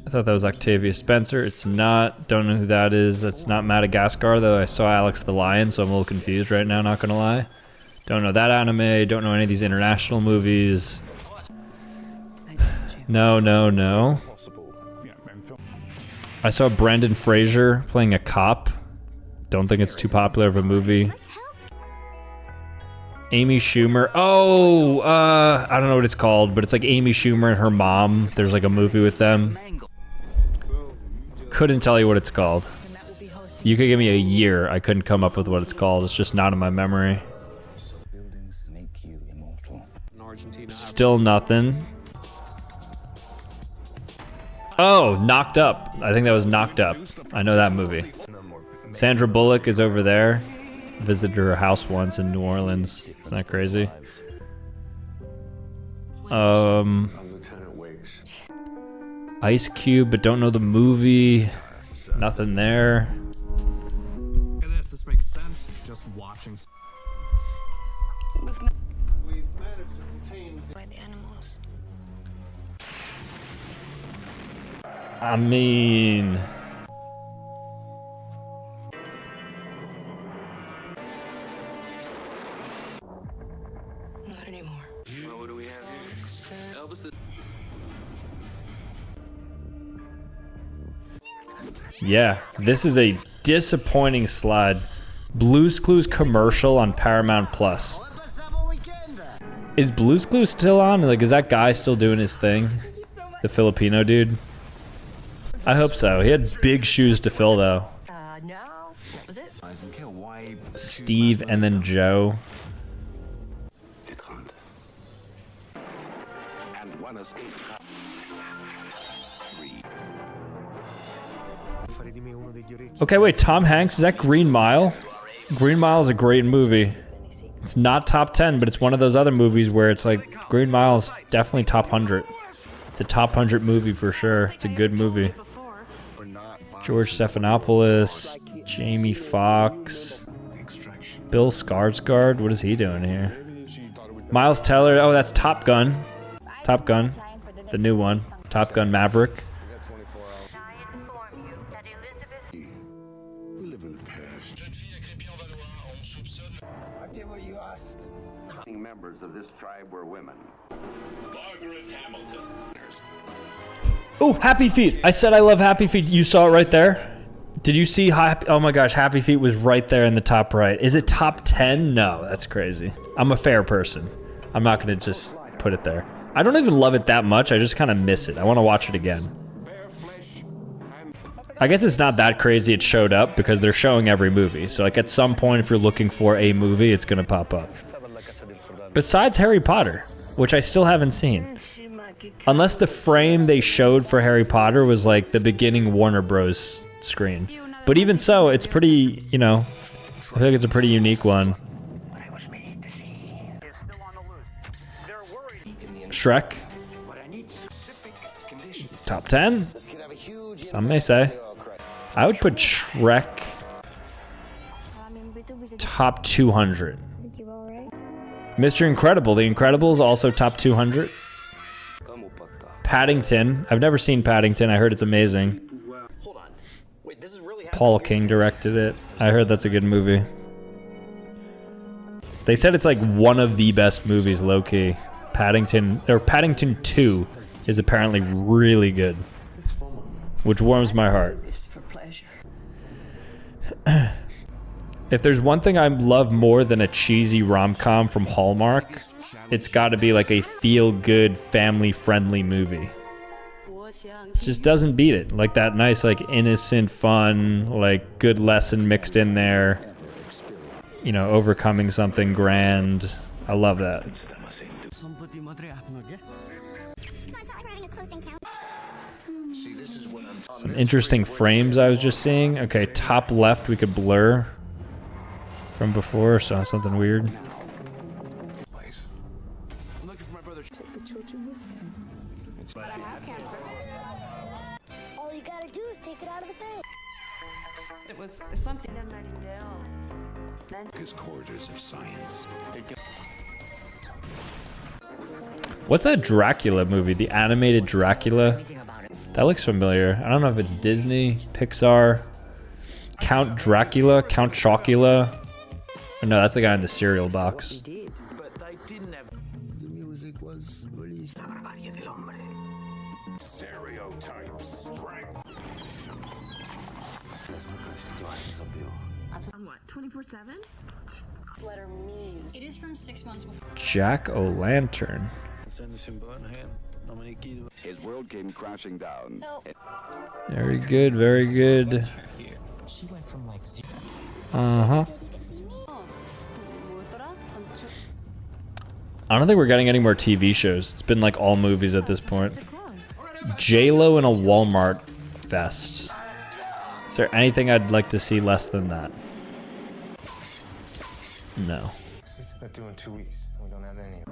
I thought that was Octavia Spencer. It's not. Don't know who that is. That's not Madagascar, though. I saw Alex the Lion, so I'm a little confused right now, not gonna lie. Don't know that anime. Don't know any of these international movies. No, no, no. I saw Brendan Fraser playing a cop. Don't think it's too popular of a movie. Amy Schumer. Oh, I don't know what it's called, but it's like Amy Schumer and her mom. There's like a movie with them. Couldn't tell you what it's called. You could give me a year. I couldn't come up with what it's called. It's just not in my memory. Still nothing. Oh, Knocked Up. I think that was Knocked Up. I know that movie. Sandra Bullock is over there. Visited her house once in New Orleans. Isn't that crazy? Ice Cube, but don't know the movie. Nothing there. This makes sense. Just watching. We've managed to contain by the animals. I mean, Not anymore. Well, what do we have here? Elvis. yeah, this is a disappointing slide. Blue's Clues commercial on Paramount Plus. Is Blue's Clues still on? Like, is that guy still doing his thing? The Filipino dude? I hope so. He had big shoes to fill, though. No, that was it. Steve and then Joe. And one escape. Okay, wait, Tom Hanks, is that Green Mile? Green Mile is a great movie. It's not top 10, but it's one of those other movies where it's like, Green Mile is definitely top 100. It's a top 100 movie for sure. It's a good movie. George Stephanopoulos, Jamie Foxx, Bill Skarsgård. What is he doing here? Miles Teller. Oh, that's Top Gun. Top Gun, the new one. Top Gun Maverick. Members of this tribe were women. Margaret Hamilton. Oh, Happy Feet. I said I love Happy Feet. You saw it right there? Did you see Happy? Oh my gosh, Happy Feet was right there in the top right. Is it top 10? No, that's crazy. I'm a fair person. I'm not going to just put it there. I don't even love it that much. I just kind of miss it. I want to watch it again. I guess it's not that crazy it showed up because they're showing every movie. So like at some point, if you're looking for a movie, it's going to pop up. Besides Harry Potter, which I still haven't seen. Unless the frame they showed for Harry Potter was like the beginning Warner Bros. Screen. But even so, it's pretty, you know, I feel like it's a pretty unique one. Shrek. Top 10? Some may say. I would put Shrek top 200. Mr. Incredible. The Incredibles also top 200. Paddington. I've never seen Paddington. I heard it's amazing. Paul King directed it. I heard that's a good movie. They said it's like one of the best movies, low-key. Paddington 2 is apparently really good, which warms my heart. If there's one thing I love more than a cheesy rom-com from Hallmark, it's got to be like a feel-good, family-friendly movie. Just doesn't beat it. Like that nice, like innocent, fun, like good lesson mixed in there. You know, overcoming something grand. I love that. Some interesting frames I was just seeing. Okay, top left we could blur from before, saw something weird. All you gotta do is take it out of the bag. It was something. His corridors of science. What's that Dracula movie? The animated Dracula? That looks familiar. I don't know if it's Disney, Pixar. Count Dracula? Count Chocula? Oh, no, that's the guy in the cereal box. The music was released. Stereotypes. On what? 24/7? This letter means it is from 6 months before. Jack-o'-lantern. His world came crashing down. Very good, very good. Uh-huh. I don't think we're getting any more TV shows. It's been like all movies at this point. J-Lo in a Walmart vest. Is there anything I'd like to see less than that? No. We're doing 2 weeks. We don't have any.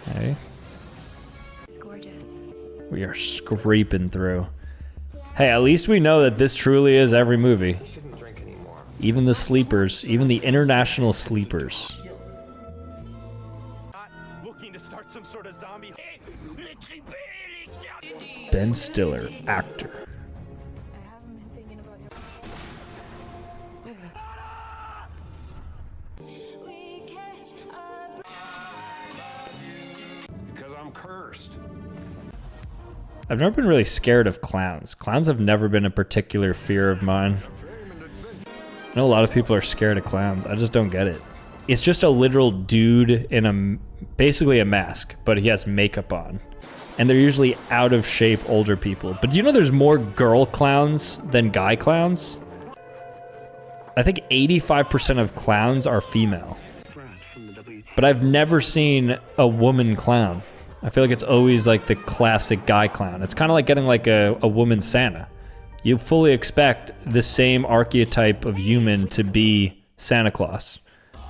Okay. It's gorgeous. We are scraping through. Hey, at least we know that this truly is every movie. Shouldn't drink anymore. Even the sleepers, even the international sleepers. Looking to start some sort of zombie. Ben Stiller, actor. Because I'm cursed. I've never been really scared of clowns. Clowns have never been a particular fear of mine. I know a lot of people are scared of clowns. I just don't get it. It's just a literal dude in basically a mask, but he has makeup on. And they're usually out of shape older people. But do you know there's more girl clowns than guy clowns? I think 85% of clowns are female. But I've never seen a woman clown. I feel like it's always like the classic guy clown. It's kind of like getting like a woman Santa. You fully expect the same archetype of human to be Santa Claus.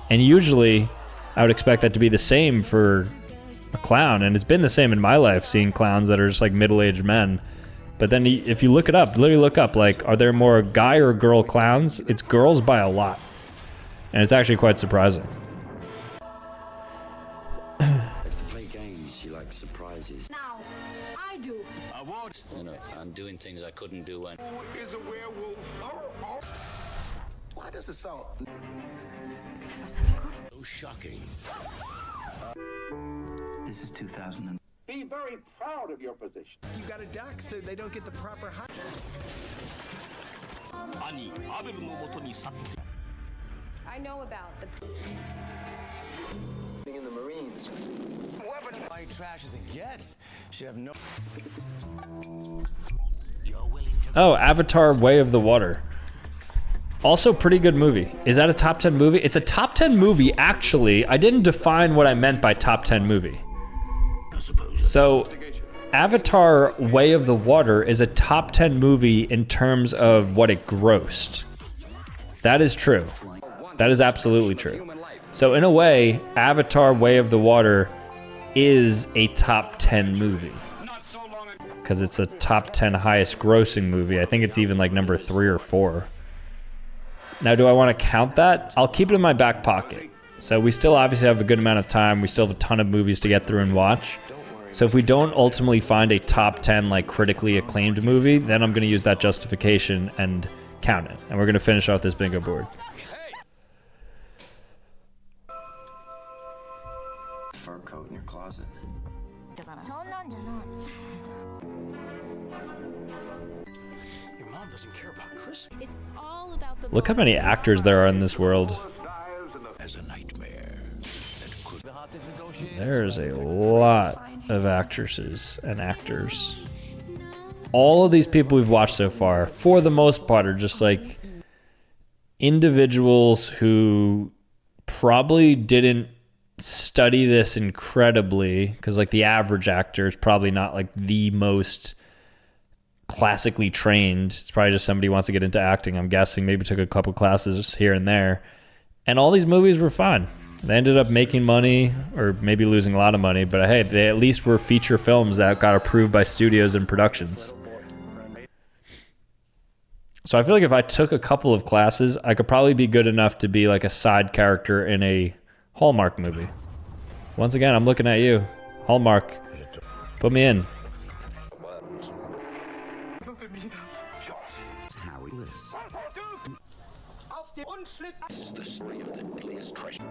And usually I would expect that to be the same for a clown. And it's been the same in my life, seeing clowns that are just like middle-aged men. But then if you look it up, literally look up, like, are there more guy or girl clowns? It's girls by a lot. And it's actually quite surprising. Surprises. Now, I do. I won't. You know, I'm doing things I couldn't do when. Who is a werewolf? Why does it sound so shocking? This is 2000. Be very proud of your position. You got a duck, so they don't get the proper height. I know about the... In the Marines. White trash as it gets. Should have no. Oh, Avatar: Way of the Water. Also pretty good movie. Is that a top 10 movie? It's a top 10 movie, actually. I didn't define what I meant by top 10 movie. So, Avatar: Way of the Water is a top 10 movie in terms of what it grossed. That is true. That is absolutely true. So in a way, Avatar: Way of the Water is a top 10 movie. Because it's a top 10 highest grossing movie. I think it's even like number 3 or 4. Now, do I want to count that? I'll keep it in my back pocket. So we still obviously have a good amount of time. We still have a ton of movies to get through and watch. So if we don't ultimately find a top 10 like critically acclaimed movie, then I'm going to use that justification and count it. And we're going to finish off this bingo board. Fur coat in your closet. Your mom doesn't care about Christmas. It's all about the... Look how many actors there are in this world. As a nightmare. There's a lot of actresses and actors. All of these people we've watched so far, for the most part, are just like individuals who probably didn't study this incredibly, because like the average actor is probably not like the most classically trained. It's probably just somebody who wants to get into acting, I'm guessing. Maybe took a couple classes here and there. And all these movies were fun. They ended up making money, or maybe losing a lot of money, but hey, they at least were feature films that got approved by studios and productions. So I feel like if I took a couple of classes, I could probably be good enough to be like a side character in a Hallmark movie. Once again, I'm looking at you. Hallmark. Put me in. This is the story of the deadliest treasure.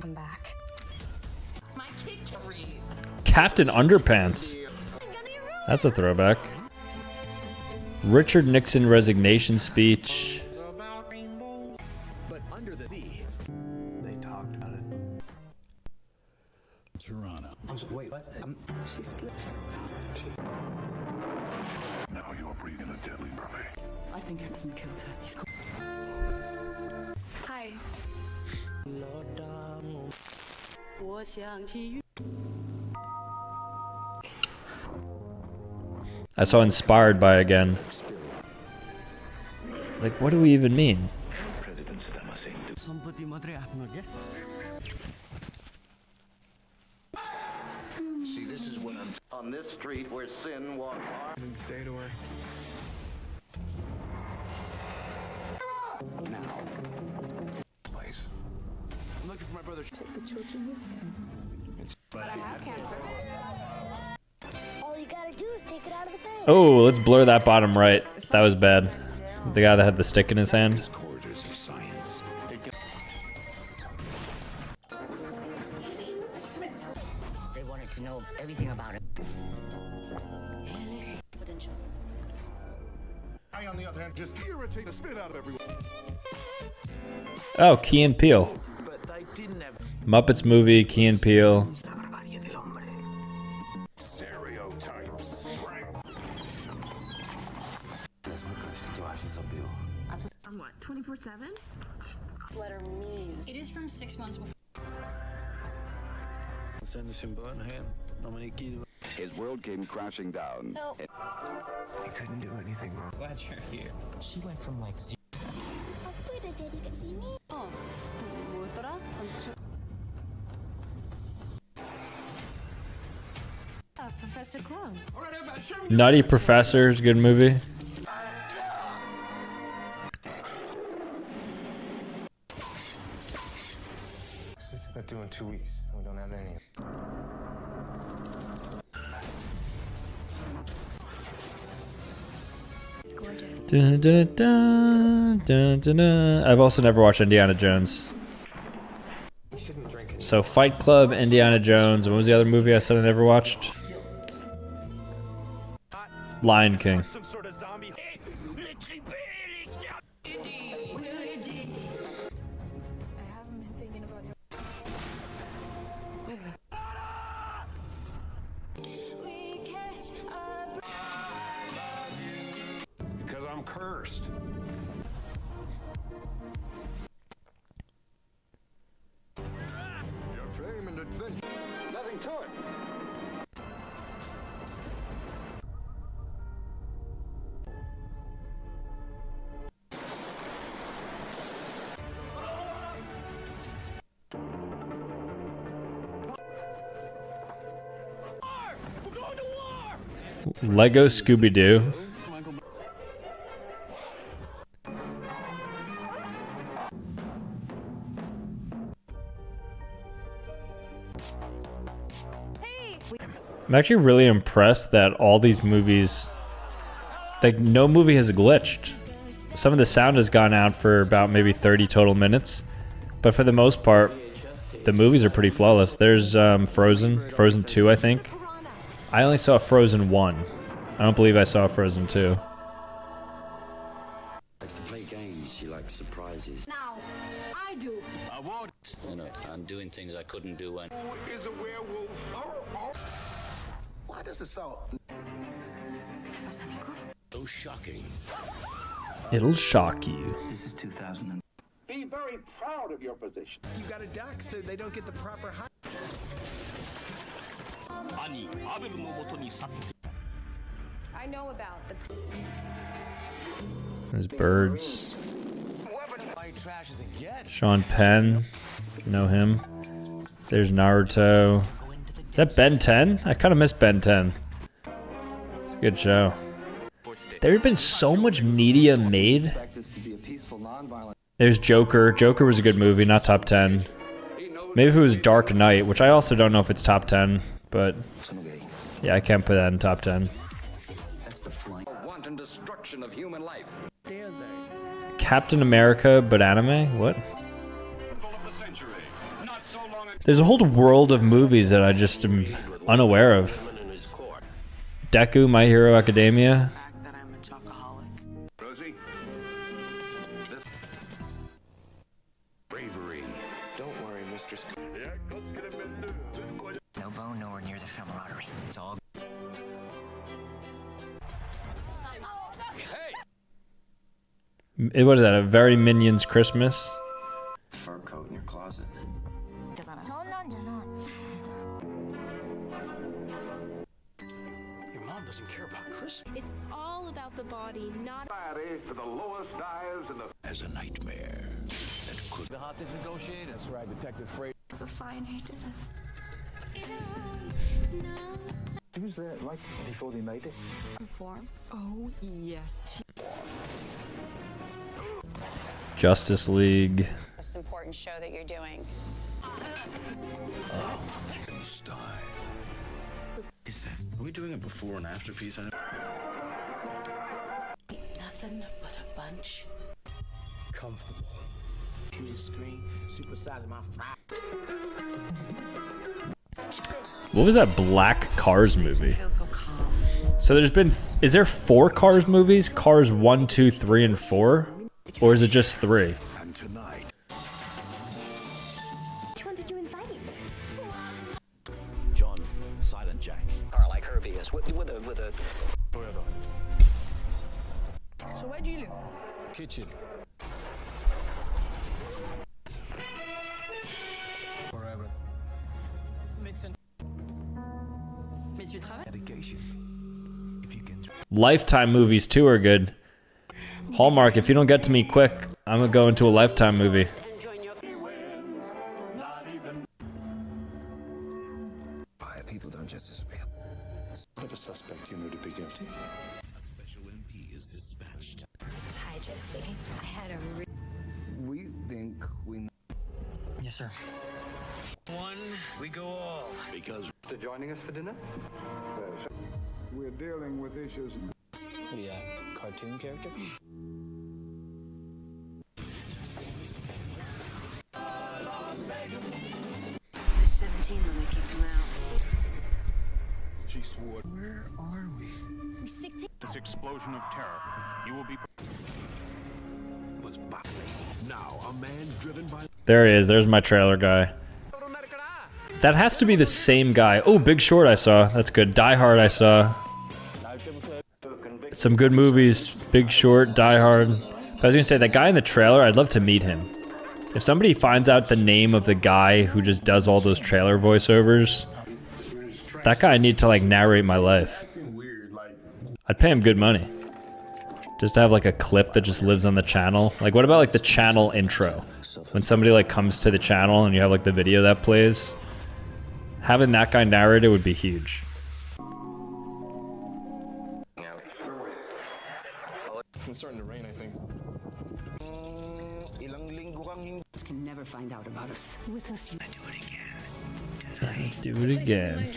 Come back. My kid can read. Captain Underpants. That's a throwback. Richard Nixon resignation speech. But under the sea. They talked about it. Toronto. Wait, what? She slips. Now you're breathing a deadly breath. I think Exon killed her. He's Why? I saw Inspired By again. Like, what do we even mean? See, this is what I'm On this street where sin walks hard. And stay to her. now. Place. I'm looking for my brother. Take the children with him. But I have cancer. All you gotta do is take it out of the bag. Oh, let's blur that bottom right. That was bad. The guy that had the stick in his hand. Corridors of science. They wanted to know everything about it. I, on the other hand, just irritate the spit out of everyone. Oh, Key and Peele. Muppets movie, Key and Peele. Stereotypes. On what? 24/7? This letter means. It is from 6 months before. His world came crashing down. No. You couldn't do anything wrong. Glad you're here. She went from like zero. Oh, 뭐였더라? Professor Clone. Nutty Professor is a good movie. They're due in 2 weeks. We don't have any. It's gorgeous. Dun, dun, dun, dun, dun, dun. I've also never watched Indiana Jones. You shouldn't drink it. So Fight Club, Indiana Jones, and what was the other movie I said I never watched? Lion King. Some sort of zombie. Because I'm cursed. Your fame and adventure. Nothing to it. Lego Scooby-Doo. I'm actually really impressed that all these movies, like no movie has glitched. Some of the sound has gone out for about maybe 30 total minutes, but for the most part, the movies are pretty flawless. There's Frozen 2, I think. I only saw Frozen 1. I don't believe I saw Frozen 2. Likes to play games. She likes surprises. Now, I do. You know, I'm doing things I couldn't do when. Who is a werewolf? Why does it sound so shocking? It'll shock you. This is 2000. Be very proud of your position. You got a duck, so they don't get the proper height. I know about the. There's birds. Sean Penn. Know him. There's Naruto. Is that Ben 10? I kind of miss Ben 10. It's a good show. There had been so much media made. There's Joker. Joker was a good movie, not top 10. Maybe if it was Dark Knight, which I also don't know if it's top 10, but yeah, I can't put that in top 10. Wanton destruction of human life. Captain America, but anime? What? There's a whole world of movies that I just am unaware of. Deku, My Hero Academia. Rosie? Bravery. Don't worry, Mistress. No bone nowhere near the camaraderie. It's all. What is that? A Very Minions Christmas? doesn't care about Christmas. It's all about the body, not For the lowest dives in the As a nightmare that could. The hostage negotiator. That's right, Detective Freight. the fine hate of He was there, right before they made it. perform. Oh, yes. Justice League. Most important show that you're doing. Oh, style. Is that? Are we doing a before and after piece? Nothing but a bunch. Comfortable. Give me a screen, supersizing my fry. What was that Black Cars movie? So is there 4 Cars movies? Cars 1, 2, 3, and 4? Or is it just 3? And tonight. Which one did you invite? John, Silent Jack. Or like Herbie is, with a... Forever. So where do you live? Kitchen. Forever. Mais tu travailles? Dedication. If you can. Lifetime movies too are good. Hallmark, if you don't get to me quick, I'm gonna go into a Lifetime movie. Fire people don't just disappear. If a suspect you know to be guilty. A special MP is dispatched. Hi, Jesse. I had a We think we... Yes, sir. One, we go all. Because. To joining us for dinner? We're dealing with issues. The cartoon character? He was 17 when they kicked him out. She swore. Where are we? I'm 16. This explosion of terror. You will be. Was Now, a man driven by. There he is. There's my trailer guy. That has to be the same guy. Oh, Big Short I saw. That's good. Die Hard I saw. Some good movies. Big Short, Die Hard. But I was gonna say, that guy in the trailer, I'd love to meet him. If somebody finds out the name of the guy who just does all those trailer voiceovers, that guy I need to like narrate my life. I'd pay him good money. Just to have like a clip that just lives on the channel. Like what about like the channel intro? When somebody like comes to the channel and you have like the video that plays. Having that guy narrate it would be huge. It's starting to rain, I think. Can never find out about us. With us, you Do it again.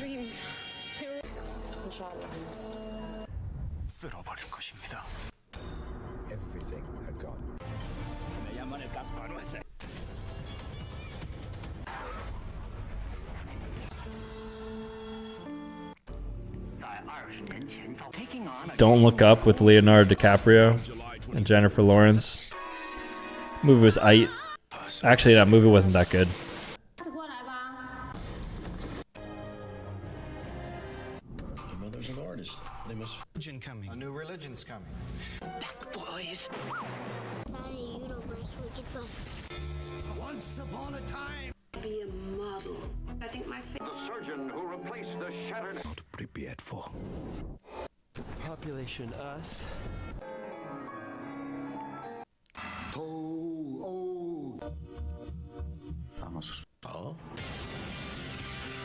Everything had gone. Don't Look Up with Leonardo DiCaprio and Jennifer Lawrence. Movie was aight. Actually, that movie wasn't that good. You know, there's an artist. They must. Religion coming. A new religion's coming. Back, boys. Once upon a time. be a model. I think my The surgeon who replaced the shattered... Prepared for. Population us. Oh.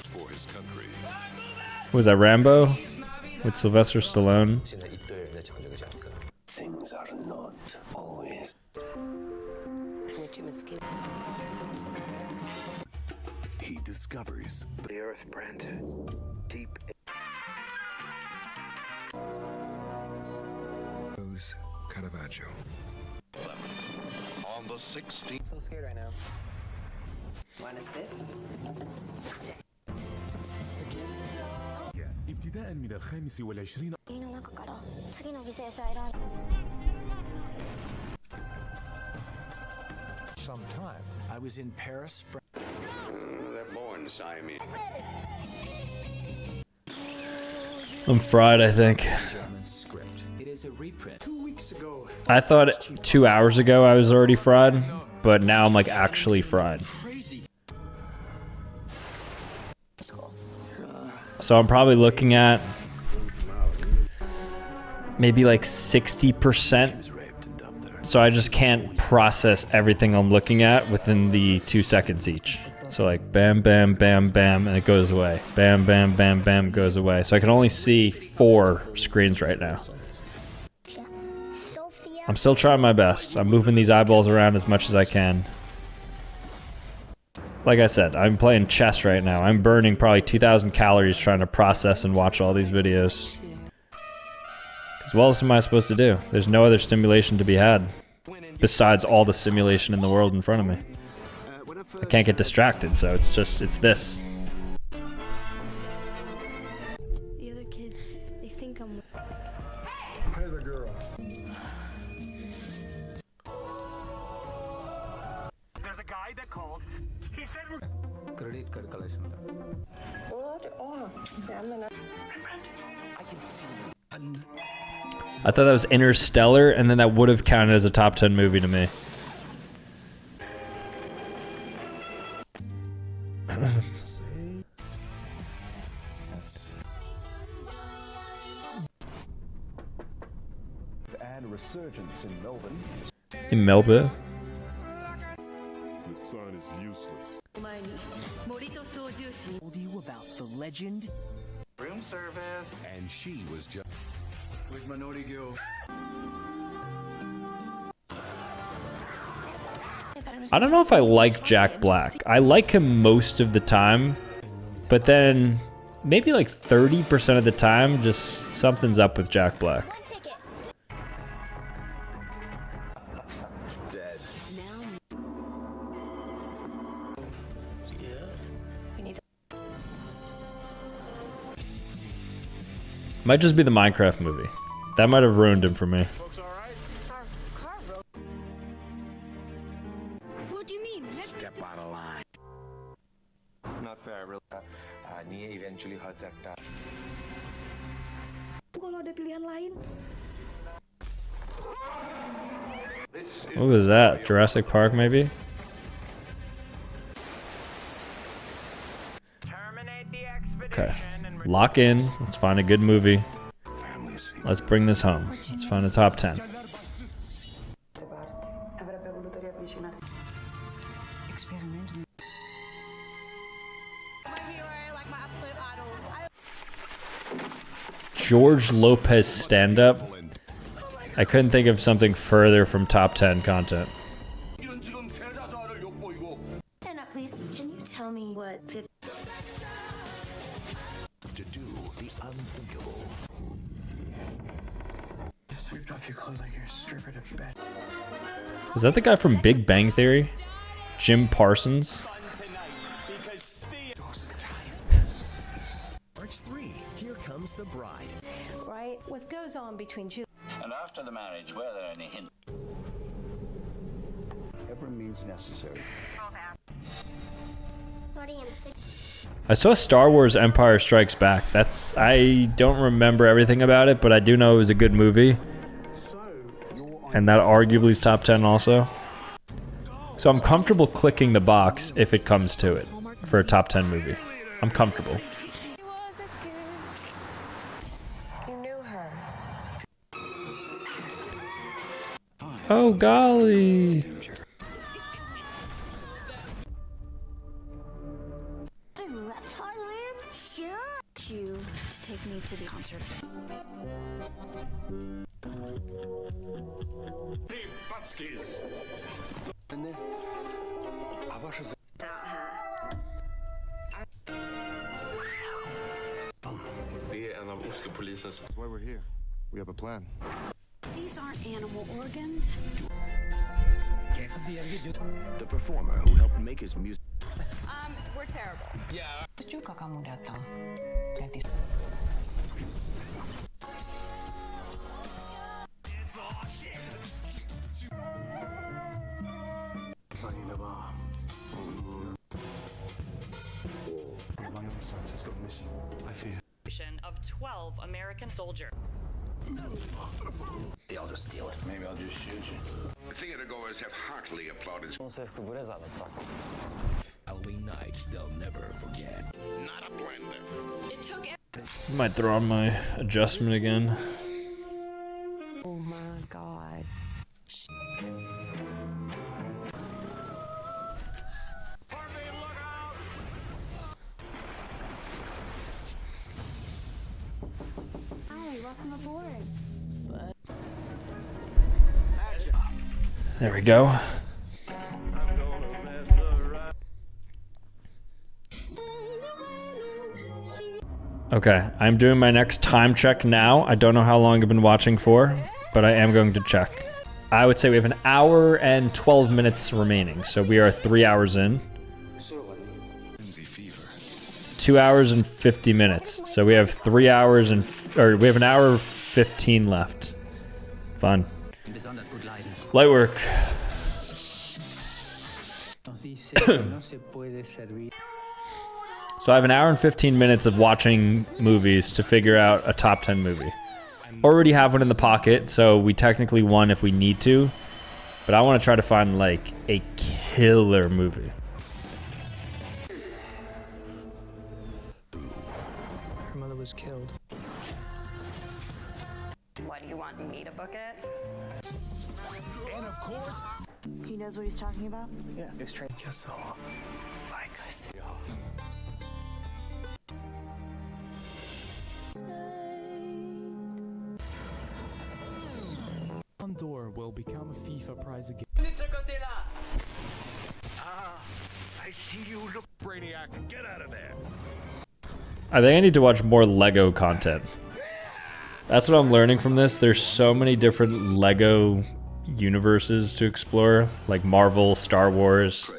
For his country. Was that Rambo? With Sylvester Stallone? Things are not always. He discovers the earth brand deep. Rose Caravaggio. On the 16th. I'm so scared right now. Wanna sit? ابتداء من 25. Sometime. I was in Paris. They're born Siamese. I'm fried, I think. German script. It is a reprint. 2 weeks ago. I thought 2 hours ago I was already fried, but now I'm like actually fried. So I'm probably looking at maybe like 60%. So I just can't process everything I'm looking at within the 2 seconds each. So like bam, bam, bam, bam, and it goes away. Bam, bam, bam, bam, goes away. So I can only see 4 screens right now. I'm still trying my best. I'm moving these eyeballs around as much as I can. Like I said, I'm playing chess right now. I'm burning probably 2,000 calories trying to process and watch all these videos. Because what else am I supposed to do? There's no other stimulation to be had. Besides all the stimulation in the world in front of me. I can't get distracted, so it's this. The other kids, they think I'm... Hey there, girl. There's a guy that called. He said we're... Credit card collection. What? Oh, I can see you. I thought that was Interstellar, and then that would have counted as a top 10 movie to me. And a resurgence in Melbourne. In Melbourne? The sun is useless. Told you about the legend. Room service. And she was just... With Minority Girl. I don't know if I like Jack Black. I like him most of the time, but then maybe like 30% of the time, just something's up with Jack Black. dead. Might just be the Minecraft movie. That might have ruined him for me. What do you mean? Step out of line. Not fair, really. Nia eventually hurt that guy. Kalau ada pilihan lain. What was that? Jurassic Park, maybe? Okay. Lock in. Let's find a good movie. Let's bring this home. Let's find a top 10. George Lopez stand-up. I couldn't think of something further from top 10 content. Anna, please, can you tell me what To do the unthinkable. Sweep off your clothes like you're a stripper to bed. Is that the guy from Big Bang Theory? Jim Parsons? March 3, here comes the bride. Right? What goes on between you? And after the marriage, were there any hints? Every means necessary. I saw Star Wars Empire Strikes Back. I don't remember everything about it, but I do know it was a good movie. And that arguably is top 10 also. So I'm comfortable clicking the box if it comes to it for a top 10 movie. I'm comfortable. You knew her. Oh golly. The reptile land? Sure. You to take me to the concert. That's why we're here. We have a plan. These aren't animal organs. The performer who helped make his music. We're terrible. Yeah. Juga kamu datang. One of the sons has gone missing. I fear. Of 12 American soldiers. I'll just steal it. Maybe I'll just shoot you. The theatergoers have heartily applauded. Halloween nights they'll never forget. Not a blender. It took Might throw on my adjustment again. Oh my god. Hi, welcome aboard. There we go. Okay, I'm doing my next time check now. I don't know how long I've been watching for, but I am going to check. I would say we have an hour and 12 minutes remaining, so we are 3 hours in. 2 hours and 50 minutes, so we have 3 hours and, or we have an hour 15 left. Fun. Light work. So I have an hour and 15 minutes of watching movies to figure out a top 10 movie. Already have one in the pocket, so we technically won if we need to. But I want to try to find like a killer movie. Her mother was killed. What, do you want me to book it? And of course, He knows what he's talking about? Yeah, it's trained. Just so. Like I said. Door will become a FIFA prize again. I see you look. Brainiac, get out of there. I think I need to watch more Lego content. That's what I'm learning from this. There's so many different Lego universes to explore, like Marvel, Star Wars.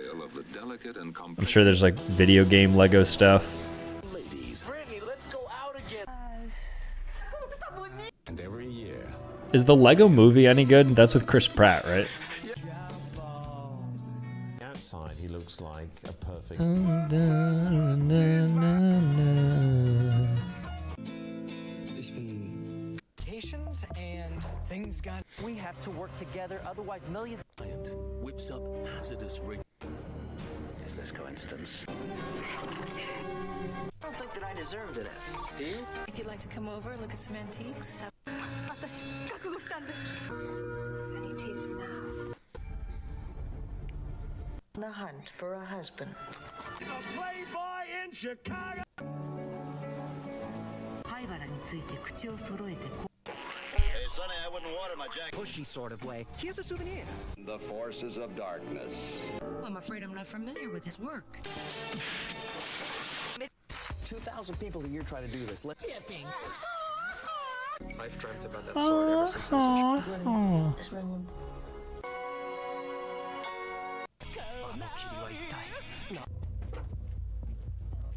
I'm sure there's like video game Lego stuff. And every year. Is the Lego movie any good? That's with Chris Pratt, right? Outside, he looks like a perfect. And things got. We have to work together, otherwise millions. Whips up hazardous rig. Is this coincidence? I don't think that I deserved it. Do you? If you'd like to come over, look at some antiques. The hunt for a husband. A playboy in Chicago. Hey, Sonny, I wouldn't water my jacket. Pushy sort of way. Here's a souvenir. The forces of darkness. I'm afraid I'm not familiar with his work. 2,000 people a year try to do this. Let's. I've dreamt about that sword ever since I was a child.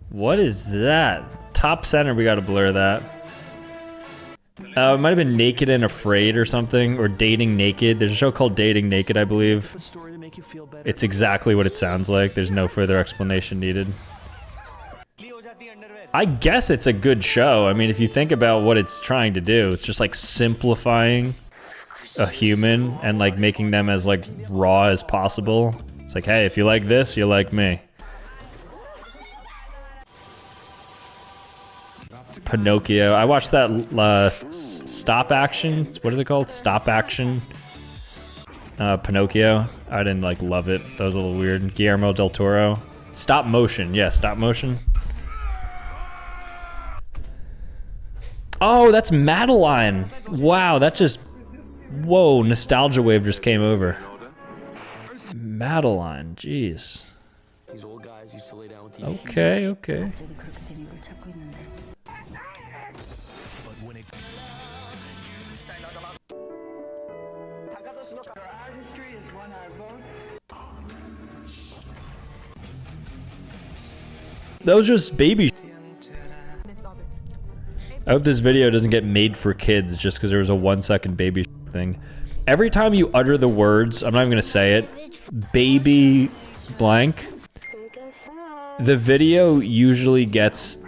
What is that? Top center, we gotta blur that. It might have been Naked and Afraid or something, or Dating Naked. There's a show called Dating Naked, I believe. It's exactly what it sounds like. There's no further explanation needed. I guess it's a good show. I mean, if you think about what it's trying to do, it's just like simplifying a human and like making them as like raw as possible. It's like, hey, if you like this, you like me. Pinocchio. I watched that stop action. What is it called? Stop action. Pinocchio. I didn't like love it. That was a little weird. Guillermo del Toro. Stop motion. Yeah, stop motion. Oh, that's Madeline. Wow, that just... Whoa, nostalgia wave just came over. Madeline, jeez. These old guys used to lay down with these Okay, okay. That was just baby. I hope this video doesn't get made for kids just because there was a 1 second baby thing. Every time you utter the words, I'm not even gonna say it, baby blank, the video usually gets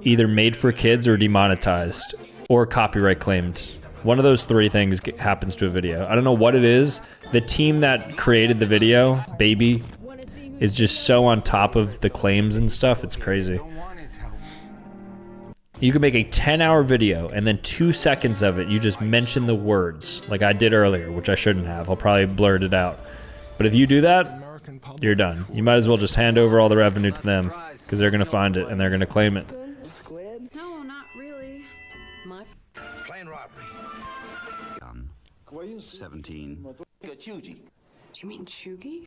either made for kids or demonetized or copyright claimed. One of those three things happens to a video. I don't know what it is. The team that created the video, Baby, is just so on top of the claims and stuff. It's crazy. You can make a 10-hour video and then 2 seconds of it, you just mention the words like I did earlier, which I shouldn't have. I'll probably blurt it out. But if you do that, you're done. You might as well just hand over all the revenue to them because they're going to find it and they're going to claim it. Squid? No, not really. My Plain robbery. 17. Do you mean Chugi?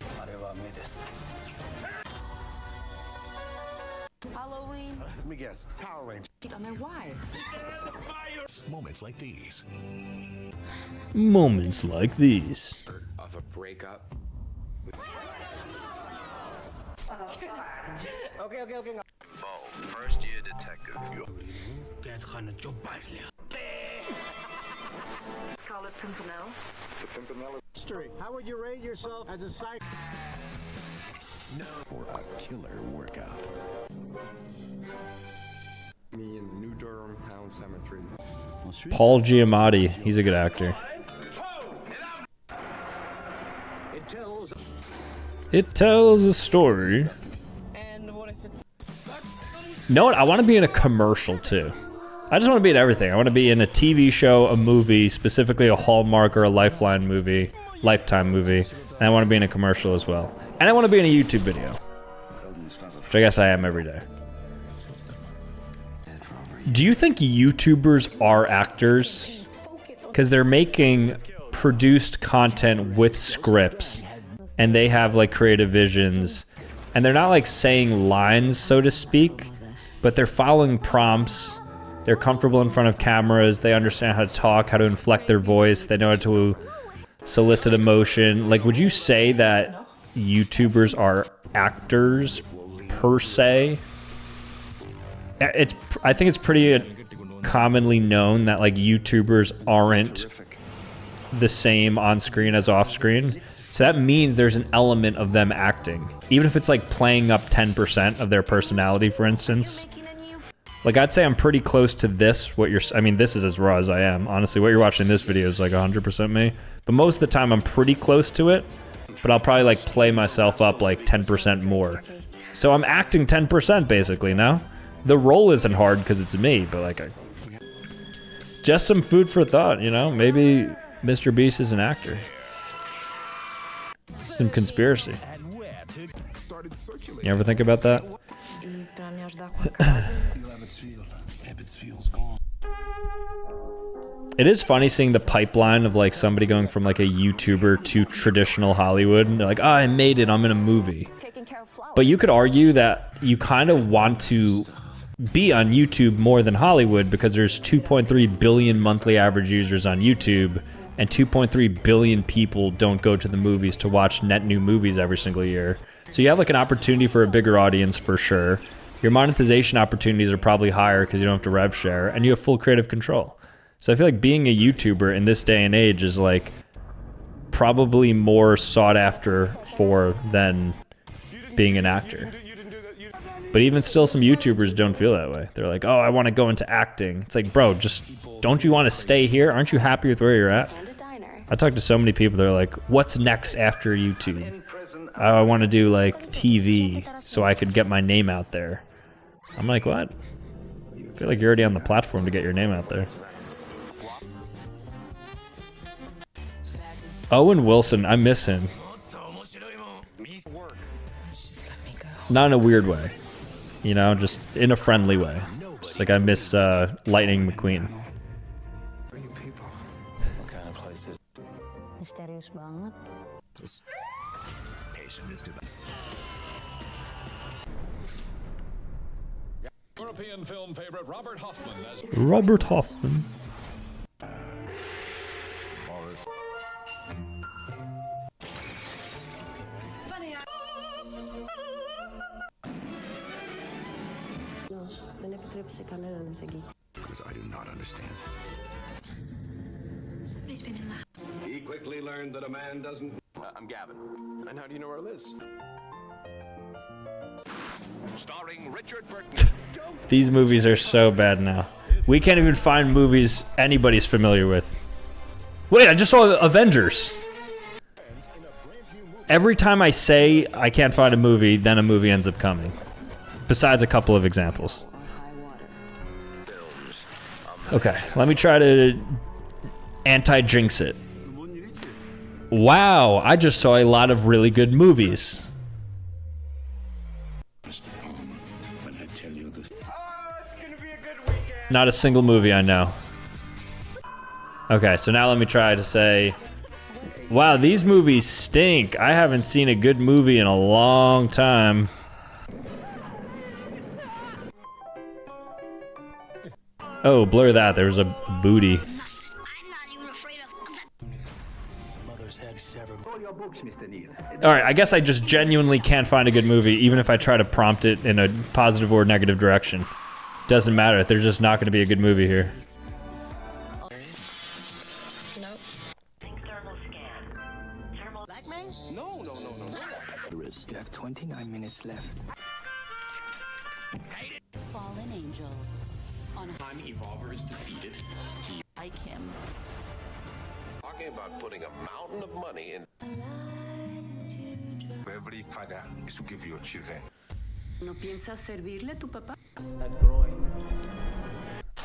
Halloween. Let me guess. Power Rangers. On their wives. Moments like these. Moments like these. Of a breakup. Okay. Bo, first year detective. Scarlet Pimpernel. The Pimpernel. History. How would you rate yourself as a psych? No. For a killer workout. Me in New Durham Town Cemetery. Paul Giamatti, he's a good actor. It tells a story. You know what? I want to be in a commercial too. I just want to be in everything. I want to be in a TV show, a movie, specifically a Hallmark or a Lifeline movie, Lifetime movie, and I want to be in a commercial as well. And I want to be in a YouTube video, which I guess I am every day. Do you think YouTubers are actors? Because they're making produced content with scripts, and they have like creative visions, and they're not like saying lines, so to speak, but they're following prompts. They're comfortable in front of cameras. They understand how to talk, how to inflect their voice. They know how to solicit emotion. Like, would you say that YouTubers are actors per se? I think it's pretty commonly known that like YouTubers aren't the same on screen as off screen. So that means there's an element of them acting. Even if it's like playing up 10% of their personality, for instance. Like, I'd say I'm pretty close to this, I mean, this is as raw as I am. Honestly, what you're watching in this video is like 100% me. But most of the time, I'm pretty close to it. But I'll probably like play myself up like 10% more. So I'm acting 10% basically now. The role isn't hard because it's me, but like, just some food for thought, you know? Maybe Mr. Beast is an actor. Some conspiracy. You ever think about that? It is funny seeing the pipeline of like somebody going from like a YouTuber to traditional Hollywood, and they're like, oh, I made it, I'm in a movie. But you could argue that you kind of want to be on YouTube more than Hollywood because there's 2.3 billion monthly average users on YouTube, and 2.3 billion people don't go to the movies to watch net new movies every single year. So you have like an opportunity for a bigger audience for sure. Your monetization opportunities are probably higher because you don't have to rev share, and you have full creative control. So I feel like being a YouTuber in this day and age is like probably more sought after for than being an actor. But even still, some YouTubers don't feel that way. They're like, oh, I want to go into acting. It's like, bro, just don't you want to stay here? Aren't you happy with where you're at? I talk to so many people, they're like, what's next after YouTube? I want to do like TV so I could get my name out there. I'm like, what? I feel like you're already on the platform to get your name out there. Owen Wilson, I miss him. Not in a weird way. You know, just in a friendly way. Just like I miss Lightning McQueen. Misterius banget. European film favorite Robert Hoffman as Robert Hoffman. Because I do not understand. Somebody's been in the... He quickly learned that a man doesn't... I'm Gavin. And how do you know where Liz? starring Richard Burton. These movies are so bad now. We can't even find movies anybody's familiar with. Wait, I just saw Avengers. Every time I say I can't find a movie, then a movie ends up coming. Besides a couple of examples. Okay, let me try to anti-jinx it. Wow, I just saw a lot of really good movies. Not a single movie I know. Okay, so now let me try to say, wow, these movies stink. I haven't seen a good movie in a long time. Oh, blur that, there's a booty. Alright, I guess I just genuinely can't find a good movie, even if I try to prompt it in a positive or negative direction. Doesn't matter, there's just not gonna be a good movie here. You have 29 minutes left. Fallen Angel. On time Evolver is defeated, he like him. Talking about putting a mountain of money in. Every father is to give you children. ¿No piensas servirle a tu papá?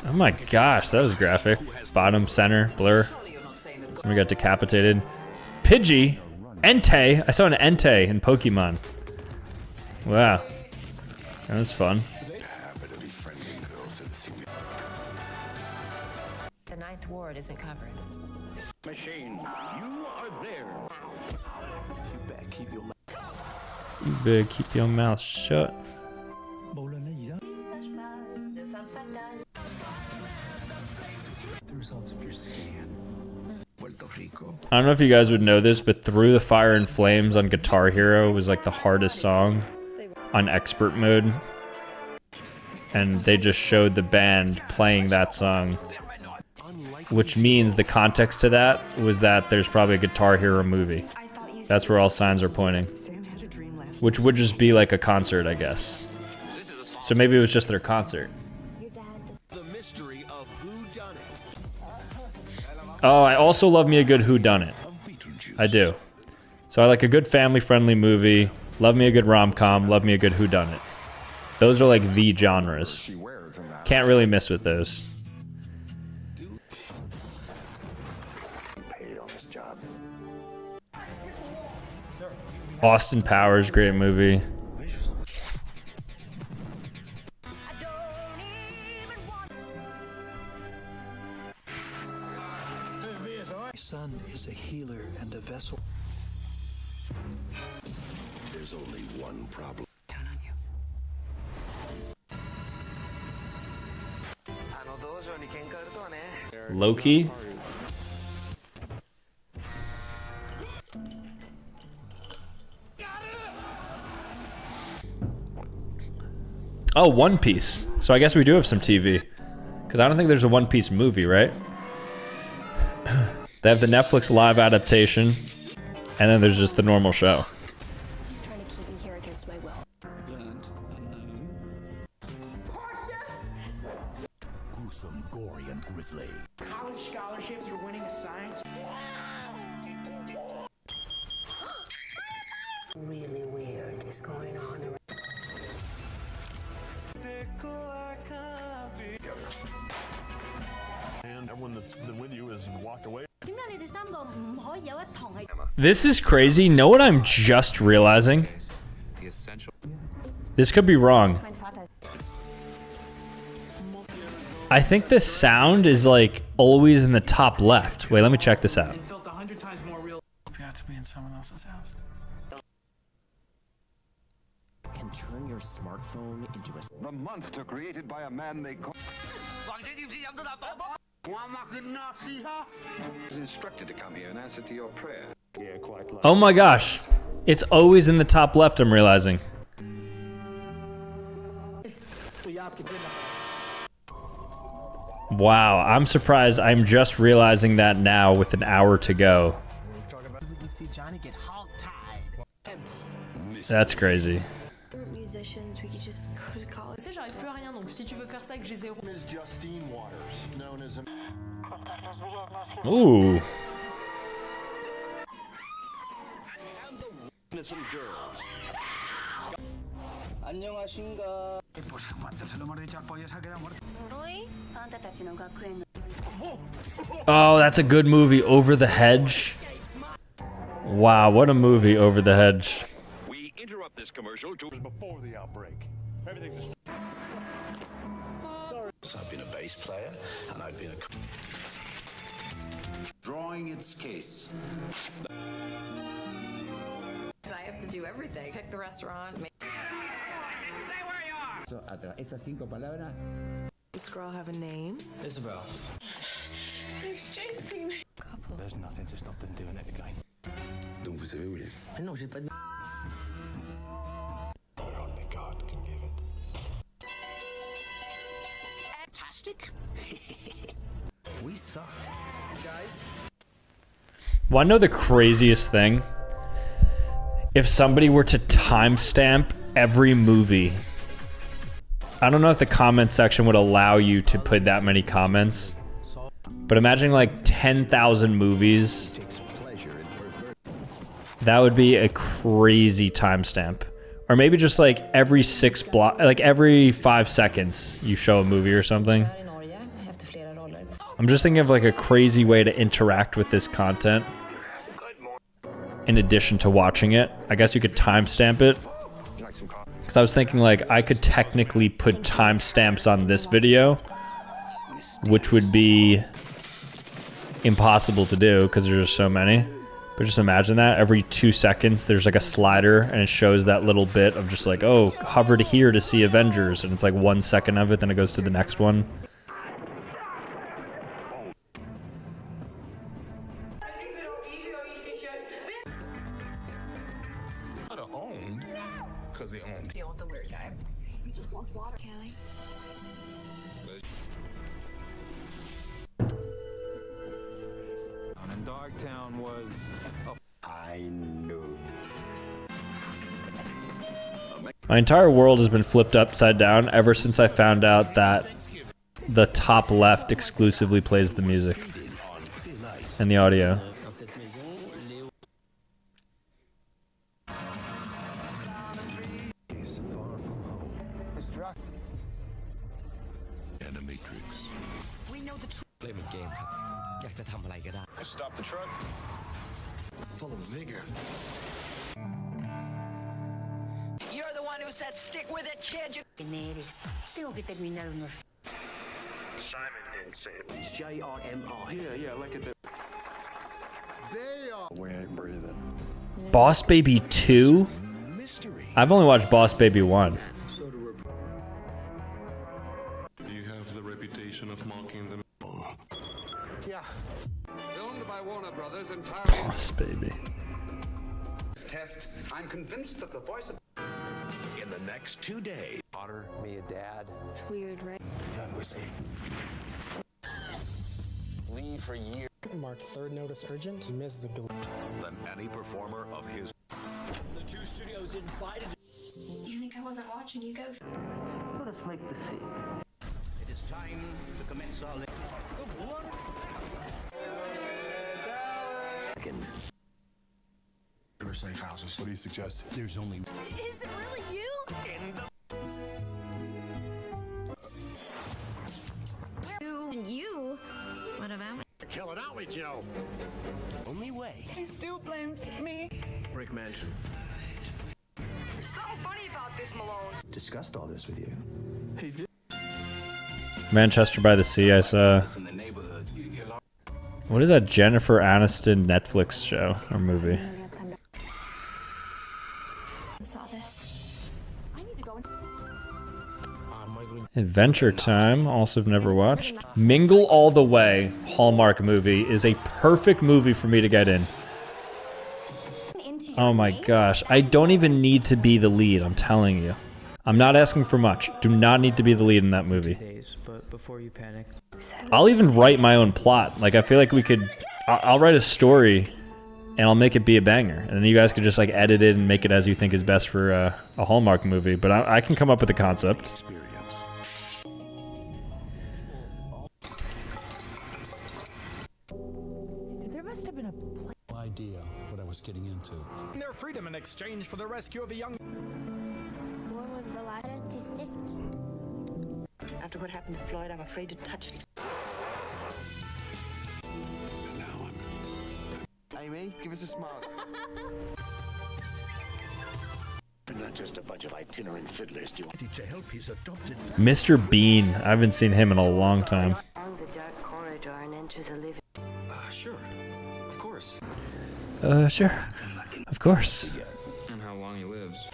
Oh my gosh, that was graphic. Bottom, center, blur. Somebody got decapitated. Pidgey? Entei? I saw an Entei in Pokemon. Wow. That was fun. The Ninth Ward isn't covered. Machine, you are there. You better keep your mouth. You better keep your mouth shut. The results of your scan. Puerto Rico. I don't know if you guys would know this, but Through the Fire and Flames on Guitar Hero was like the hardest song on expert mode. And they just showed the band playing that song. Which means the context to that was that there's probably a Guitar Hero movie. That's where all signs are pointing. Which would just be like a concert, I guess. So maybe it was just their concert. The mystery of who done it. Oh, I also love me a good whodunit. I do. So I like a good family-friendly movie, love me a good rom-com, love me a good whodunit. Those are like the genres. Can't really miss with those. Austin Powers, great movie. My son is a healer and a vessel. There's only one problem. Count on you. Loki. Oh, One Piece. So I guess we do have some TV. Because I don't think there's a One Piece movie, right? They have the Netflix live adaptation. And then there's just the normal show. He's trying to keep me here against my will. Gruesome, gory, and grisly. College scholarships for winning a science. Really weird is going on around. And everyone that's been with you has walked away. This is crazy. Know what I'm just realizing? This could be wrong. I think the sound is like always in the top left. Wait, let me check this out. It felt 100 times more real. You have to be in someone else's house. Can turn your smartphone into a... The monster created by a man they call... was instructed to come here and answer to your prayer. Yeah, quite like. Oh my gosh. It's always in the top left, I'm realizing. Wow, I'm surprised I'm just realizing that now with an hour to go. That's crazy. Musicians, we could just go to college. Tu sais, j'arrive plus à rien, donc si tu veux faire ça, que j'ai zéro. Miss Justine Waters, known as a... Ooh. Innocent girls. 안녕하신가. Oh, that's a good movie, Over the Hedge. Wow, what a movie, Over the Hedge. We interrupt this commercial to before the outbreak. Everything's I've been a bass player, and I've been a... Drawing its case. I have to do everything. Pick the restaurant. Stay where you are. So, esas 5 palabras. Does this girl have a name? Isabel. Couple. There's nothing to stop them doing it again. Donc vous savez où il est? Non, j'ai pas de... only God can give it. Fantastic. We sucked. Guys. Wanna know the craziest thing? If somebody were to timestamp every movie, I don't know if the comment section would allow you to put that many comments, but imagine like 10,000 movies. That would be a crazy timestamp. Or maybe just like every 5 seconds you show a movie or something. I'm just thinking of like a crazy way to interact with this content in addition to watching it. I guess you could timestamp it. Because I was thinking like I could technically put timestamps on this video, which would be impossible to do because there's just so many. But just imagine that every 2 seconds there's like a slider and it shows that little bit of just like, oh, hover to here to see Avengers, and it's like 1 second of it, then it goes to the next one. Because they own. Deal with the weird guy. He just wants water, Kelly. And Dogtown was... I knew. My entire world has been flipped upside down ever since I found out that the top left exclusively plays the music and the audio. Animatrix. We know the truth. Stop the truck. Full of vigor. You're the one who said stick with it, kid. Tengo que terminar unos... Simon didn't say it. It's J-R-M-I. Yeah, like it. They are. We ain't breathing. Boss Baby 2? I've only watched Boss Baby 1. You have the reputation of mocking them. Yeah. Filmed by Warner Brothers entirely. Boss Baby. Test. I'm convinced that the voice of In the next 2 days. Daughter, me a dad. It's weird, right? Leave for years. Marked third notice urgent. Misses a Than any performer of his. The 2 studios invited... You think I wasn't watching you go? Let us make the scene. It is time to commence our... Safe houses. What do you suggest? There's only. Is it really you? You? What about me? Kill it out with Joe. Only way. She still blames me. Brick mansions. So funny about this, Malone. Discussed all this with you. He did. Manchester by the Sea, I saw. In the neighborhood. What is that Jennifer Aniston Netflix show or movie? Saw this. I need to go. Adventure Time, also have never watched. Mingle All the Way, Hallmark movie, is a perfect movie for me to get in. Oh my gosh, I don't even need to be the lead, I'm telling you. I'm not asking for much. Do not need to be the lead in that movie. But before you panic. I'll even write my own plot. Like, I feel like we could... I'll write a story and I'll make it be a banger. And then you guys could just like edit it and make it as you think is best for a Hallmark movie. But I can come up with a concept. There must have been a Idea what I was getting into. their freedom in exchange for the rescue of a young... What was the last? After what happened to Floyd, I'm afraid to touch it. Amy, give us a smile. We're not just a bunch of itinerant fiddlers, do you? To help his adopted Mr. Bean. I haven't seen him in a long time. Down the dark corridor and into the living. Sure. Of course. Sure. Of course. And how long he lives.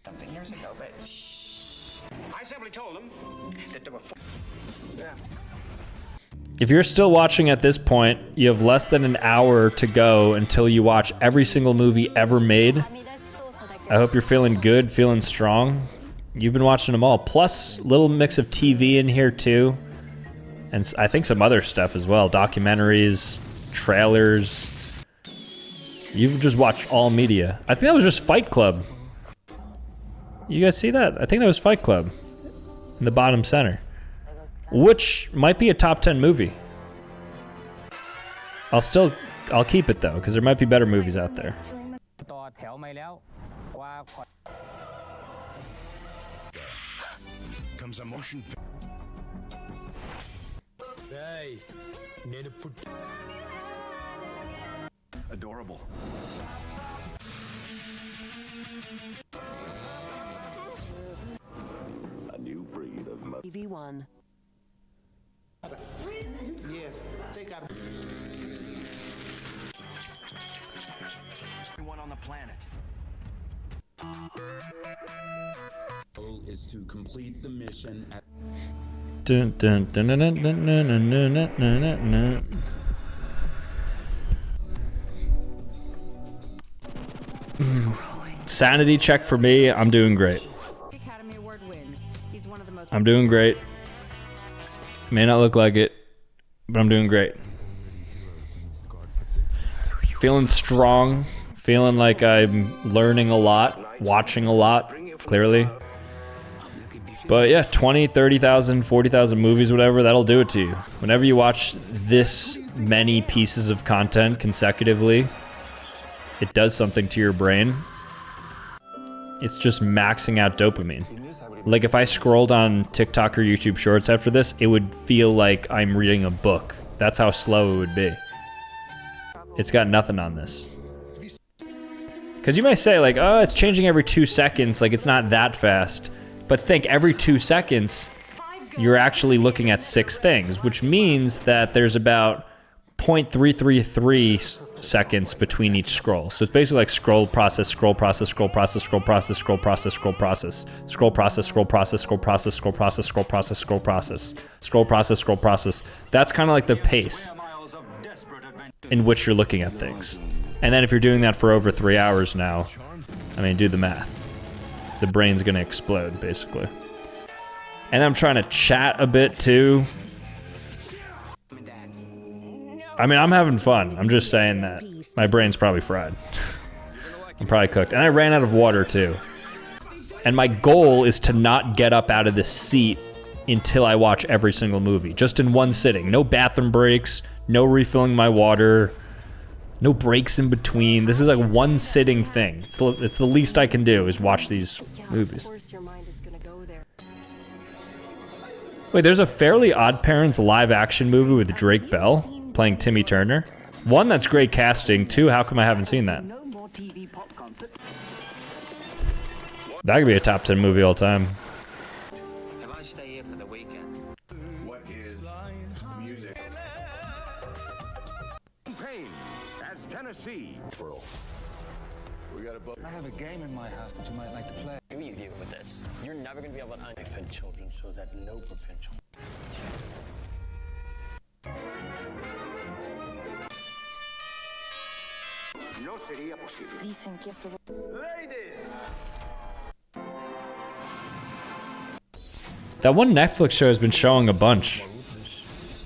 Something years ago, but I simply told him that there were If you're still watching at this point, you have less than an hour to go until you watch every single movie ever made. I hope you're feeling good, feeling strong. You've been watching them all, plus a little mix of TV in here too. And I think some other stuff as well, documentaries, trailers. You've just watched all media. I think that was just Fight Club. You guys see that? I think that was Fight Club in the bottom center. Which might be a top 10 movie. I'll keep it though, because there might be better movies out there. Comes a motion. Adorable. A new breed of TV1. Yes, take out. Everyone on the planet. Goal is to complete the mission at. Dun, dun, dun, dun, dun, dun, dun, dun, dun, dun, dun. Sanity check for me. I'm doing great. I'm doing great. May not look like it, but I'm doing great. Feeling strong. Feeling like I'm learning a lot, watching a lot, clearly. But yeah, 20, 30,000, 40,000 movies, whatever, that'll do it to you. Whenever you watch this many pieces of content consecutively, it does something to your brain. It's just maxing out dopamine. Like if I scrolled on TikTok or YouTube Shorts after this, it would feel like I'm reading a book. That's how slow it would be. It's got nothing on this. Because you might say like, oh, it's changing every 2 seconds, like it's not that fast. But think every 2 seconds, you're actually looking at 6 things, which means that there's about 0.333 seconds between each scroll. So it's basically like scroll process, scroll process, scroll process, scroll process, scroll process, scroll process, scroll process, scroll process, scroll process, scroll process, scroll process, scroll process, scroll process, scroll process. That's kind of like the pace in which you're looking at things. And then if you're doing that for over 3 hours now, I mean, do the math. The brain's gonna explode, basically. And I'm trying to chat a bit too. I mean, I'm having fun. I'm just saying that my brain's probably fried. I'm probably cooked. And I ran out of water too. And my goal is to not get up out of this seat until I watch every single movie. Just in one sitting. No bathroom breaks, no refilling my water, no breaks in between. This is like one sitting thing. It's the least I can do is watch these movies. Wait, there's a Fairly Odd Parents live action movie with Drake Bell playing Timmy Turner. 1, that's great casting. 2, how come I haven't seen that? That could be a top 10 movie all time. If I stay here for the weekend. What is music? Pain as Tennessee. We got a book. I have a game in my house that you might like to play. Who are you dealing with this? You're never going to be able to unfed children so that no potential. No sería posible. Dicen que eso... Ladies! That one Netflix show has been showing a bunch. I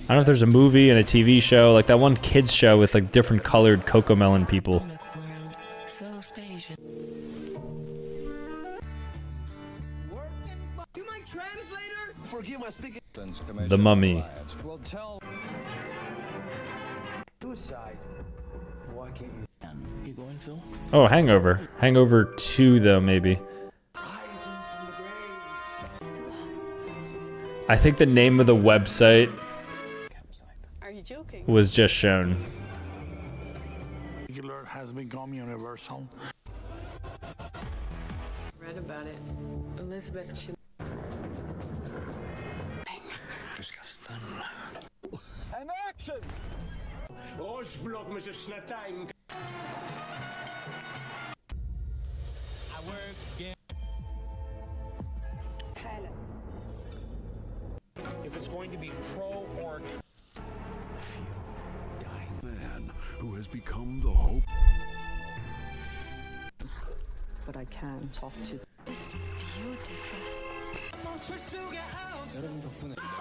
don't know if there's a movie and a TV show, like that one kids show with like different colored Cocomelon people. The Mummy. Suicide. Why can't you? You going, Phil? Oh, Hangover. Hangover 2 though, maybe. I think the name of the website Are you joking? was just shown. Regular has become universal. Read about it. Elizabeth should. And action! Årsblok med snattajn. I work again. If it's going to be pro or man who has become the hope. But I can talk to. This is beautiful.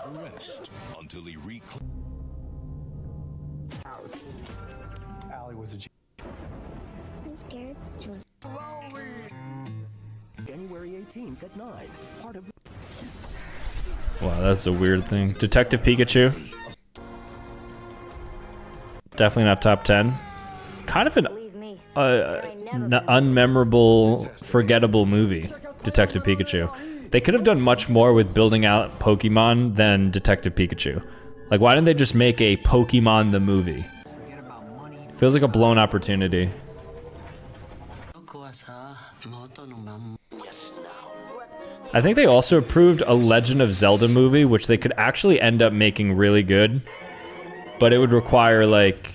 Arrest until he reclaims. Allie was a G. I'm scared. January 18th at 9. Part of. Wow, that's a weird thing. Detective Pikachu. Definitely not top 10. Kind of an unmemorable, forgettable movie, Detective Pikachu. They could have done much more with building out Pokemon than Detective Pikachu. Like, why didn't they just make a Pokemon the movie? Feels like a blown opportunity. I think they also approved a Legend of Zelda movie, which they could actually end up making really good. But it would require, like,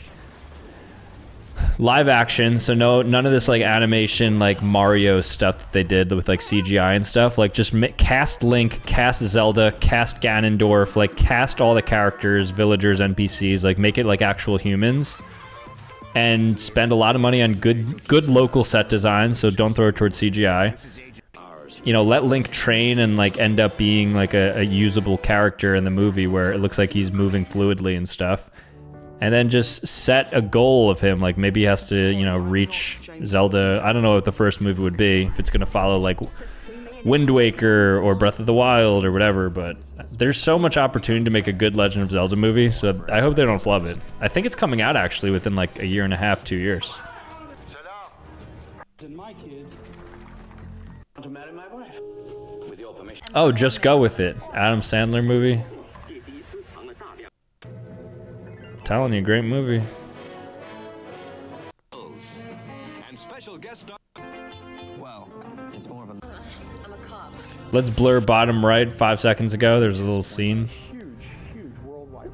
live action, so none of this like animation like Mario stuff that they did with like CGI and stuff. Like just cast Link, cast Zelda, cast Ganondorf, like cast all the characters, villagers, NPCs, like make it like actual humans, and spend a lot of money on good local set design. So don't throw it towards CGI. You know, let Link train and like end up being like a usable character in the movie where it looks like he's moving fluidly and stuff. And then just set a goal of him, like maybe he has to, you know, reach Zelda. I don't know what the first movie would be, if it's gonna follow like Wind Waker or Breath of the Wild or whatever, but there's so much opportunity to make a good Legend of Zelda movie, so I hope they don't flub it. I think it's coming out actually within like a year and a half, 2 years. And my kids To marry my wife. With your permission. Oh, Just Go With It. Adam Sandler movie. Telling you, great movie. And special guest star. Well, it's more of a. I'm a cop. Let's blur bottom right 5 seconds ago. There's a little scene.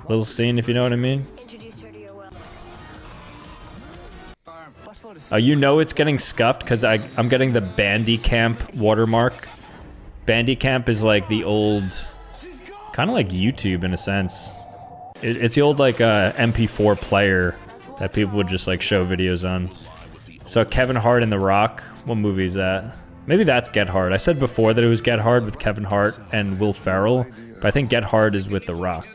Little scene, if you know what I mean. Oh, you know it's getting scuffed because I'm getting the Bandicamp watermark. Bandicamp is like the old, kind of like YouTube in a sense. It's the old like MP4 player that people would just like show videos on. So Kevin Hart and The Rock, what movie is that? Maybe that's Get Hard. I said before that it was Get Hard with Kevin Hart and Will Ferrell, but I think Get Hard is with The Rock.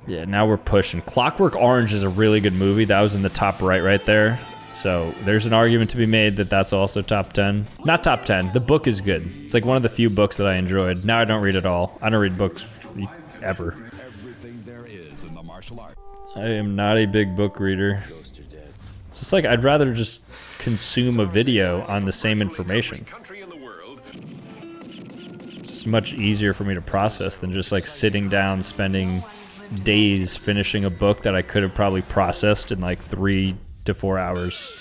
Yeah, now we're pushing. Clockwork Orange is a really good movie. That was in the top right there. So there's an argument to be made that that's also top 10. Not top 10. The book is good. It's like one of the few books that I enjoyed. Now I don't read at all. I don't read books ever. Everything there is in the martial art. I am not a big book reader. It's just like I'd rather just consume a video on the same information. It's just much easier for me to process than just like sitting down, spending days finishing a book that I could have probably processed in like 3 to 4 hours.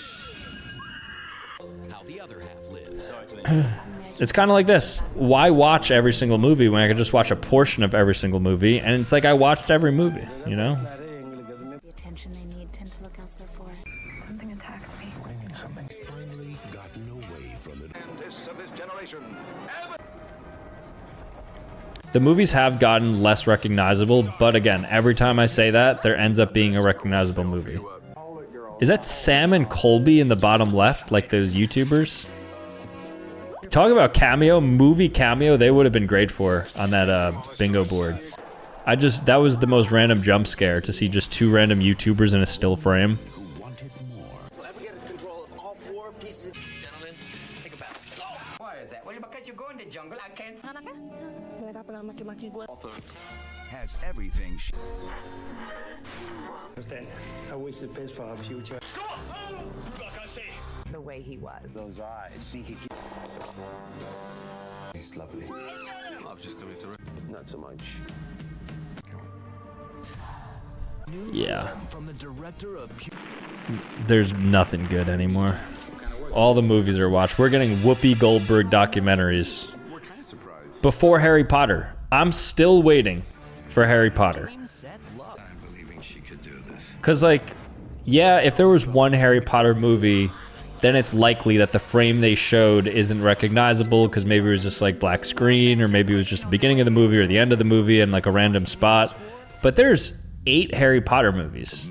It's kind of like this. Why watch every single movie when I could just watch a portion of every single movie? And it's like I watched every movie, you know? The attention they need tend to look elsewhere for. Something attacked me. What do you mean something? Finally gotten away from it. Scientists of this generation. The movies have gotten less recognizable, but again, every time I say that, there ends up being a recognizable movie. Is that Sam and Colby in the bottom left, like those YouTubers? Talk about cameo, movie cameo, they would have been great for on that bingo board. That was the most random jump scare to see just 2 random YouTubers in a still frame. Why is that? Well, because you go in the jungle, I can't. Has everything. understand. I wish the best for our future. The way he was. Those eyes. He's lovely. I've just come here to... Not so much. Yeah. From the director of... There's nothing good anymore. All the movies are watched. We're getting Whoopi Goldberg documentaries. Before Harry Potter. I'm still waiting for Harry Potter. Because, like, yeah, if there was one Harry Potter movie, then it's likely that the frame they showed isn't recognizable because maybe it was just, like, black screen, or maybe it was just the beginning of the movie or the end of the movie in, like, a random spot. But there's 8 Harry Potter movies.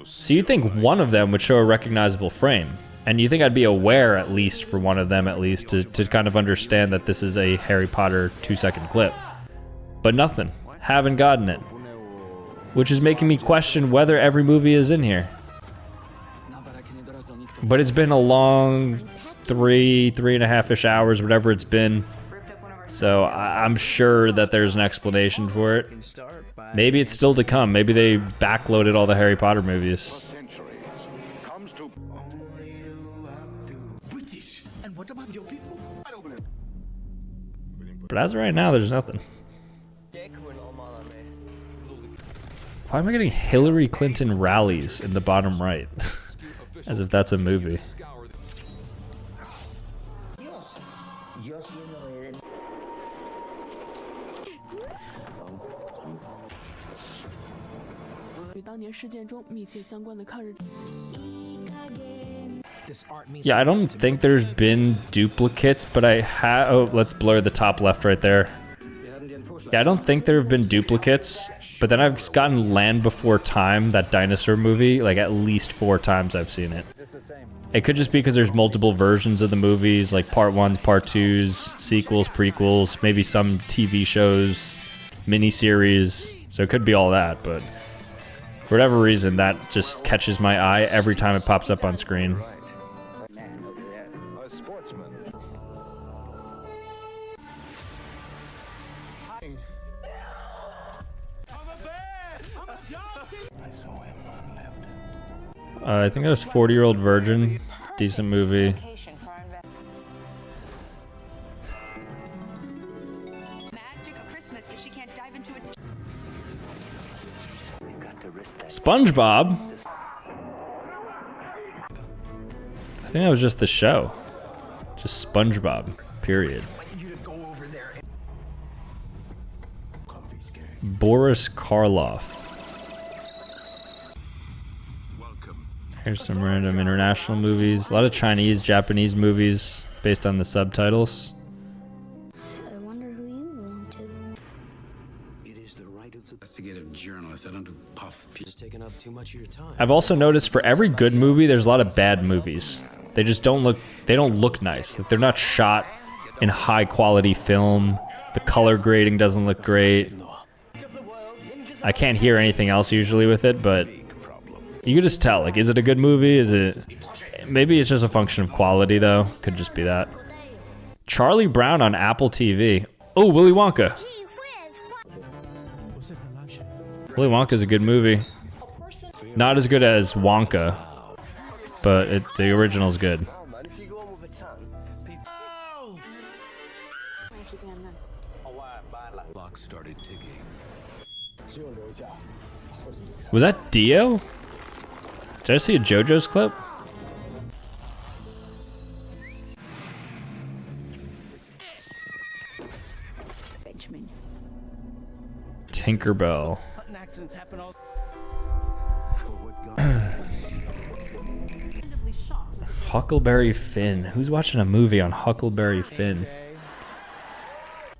So you think one of them would show a recognizable frame. And you think I'd be aware, at least, for one of them, at least, to kind of understand that this is a Harry Potter 2-second clip. But nothing. Haven't gotten it. Which is making me question whether every movie is in here. But it's been a long 3.5-ish hours, whatever it's been. So I'm sure that there's an explanation for it. Maybe it's still to come. Maybe they backloaded all the Harry Potter movies. But as of right now, there's nothing. Why am I getting Hillary Clinton rallies in the bottom right? As if that's a movie. Yeah, I don't think there's been duplicates, but I have... Oh, let's blur the top left right there. Yeah, I don't think there have been duplicates, but then I've gotten Land Before Time, that dinosaur movie, like at least 4 times I've seen it. It could just be because there's multiple versions of the movies, like part 1s, part 2s, sequels, prequels, maybe some TV shows, miniseries, so it could be all that, but for whatever reason, that just catches my eye every time it pops up on screen. I think that was 40-Year-Old Virgin. It's a decent movie. SpongeBob? I think that was just the show. Just SpongeBob, period. Boris Karloff. Here's some random international movies. A lot of Chinese, Japanese movies based on the subtitles. I wonder who you belong to. It is the right of the investigative journalist. I don't do puff. Just taking up too much of your time. I've also noticed for every good movie, there's a lot of bad movies. They just don't look. They don't look nice. Like they're not shot in high quality film. The color grading doesn't look great. I can't hear anything else usually with it, but you can just tell, like, is it a good movie? Is it... Maybe it's just a function of quality, though. Could just be that. Charlie Brown on Apple TV. Oh, Willy Wonka. Willy Wonka's a good movie. Not as good as Wonka, but the original's good. Clock started ticking. Was that Dio? Did I see a JoJo's clip? Tinkerbell. Huckleberry Finn. Who's watching a movie on Huckleberry Finn?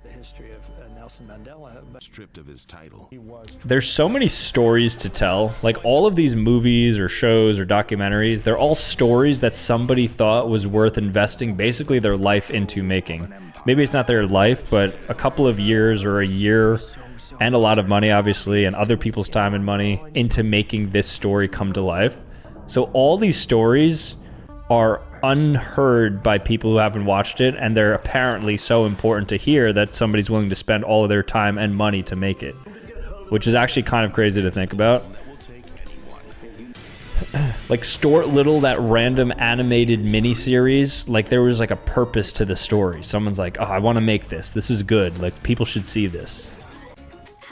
The history of Nelson Mandela. Stripped of his title. There's so many stories to tell. Like all of these movies or shows or documentaries, they're all stories that somebody thought was worth investing basically their life into making. Maybe it's not their life, but a couple of years or a year and a lot of money, obviously, and other people's time and money into making this story come to life. So all these stories are unheard by people who haven't watched it, and they're apparently so important to hear that somebody's willing to spend all of their time and money to make it, which is actually kind of crazy to think about. like Stuart Little, that random animated miniseries, like there was like a purpose to the story. Someone's like, oh, I want to make this. This is good. Like people should see this.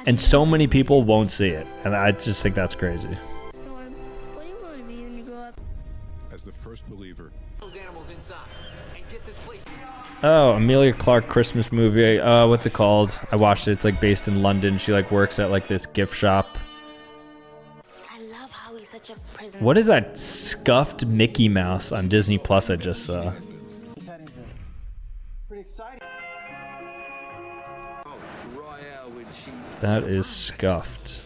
And so many people won't see it. And I just think that's crazy. Norm, what do you want to be when you grow up? As the first believer. Those animals inside and get this place. Oh, Amelia Clarke Christmas movie. What's it called? I watched it. It's like based in London. She like works at like this gift shop. I love how he's such a prison. What is that scuffed Mickey Mouse on Disney Plus I just saw? Pretty exciting. That is scuffed.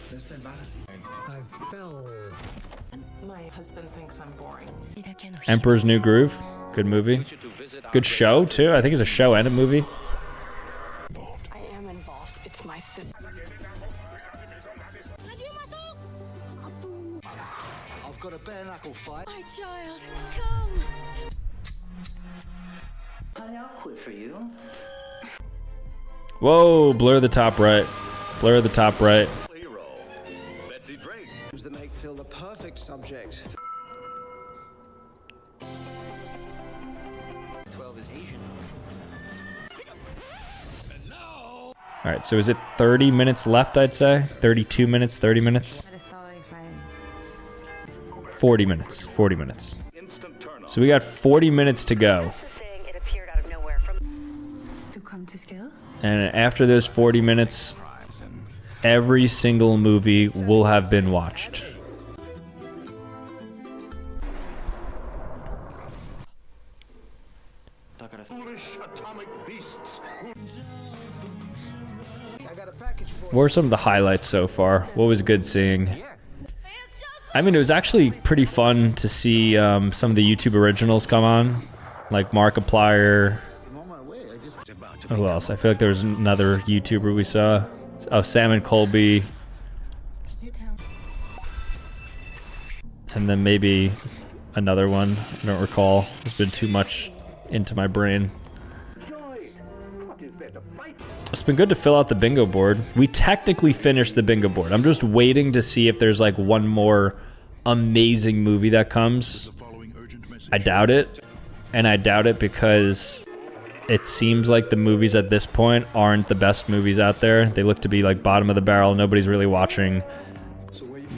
My husband thinks I'm boring. Emperor's New Groove. Good movie. Good show, too. I think it's a show and a movie. I am involved. It's my sister. I've got a bare knuckle fight. My child, come. Honey, I'll quit for you. Whoa, blur the top right. Blur the top right. Hero, Betsy Drake. That make Phil the perfect subject. 12 is Asian. All right, so is it 30 minutes left, I'd say? 32 minutes, 30 minutes? 40 minutes, 40 minutes. So we got 40 minutes to go. To come to scale? And after those 40 minutes, every single movie will have been watched. Foolish atomic beasts. What were some of the highlights so far? What was good seeing? I mean, it was actually pretty fun to see some of the YouTube originals come on, like Markiplier. Who else? I feel like there was another YouTuber we saw. Oh, Sam and Colby. And then maybe another one. I don't recall. There's been too much into my brain. It's been good to fill out the bingo board. We technically finished the bingo board. I'm just waiting to see if there's like one more amazing movie that comes. I doubt it. And I doubt it because it seems like the movies at this point aren't the best movies out there. They look to be like bottom of the barrel. Nobody's really watching.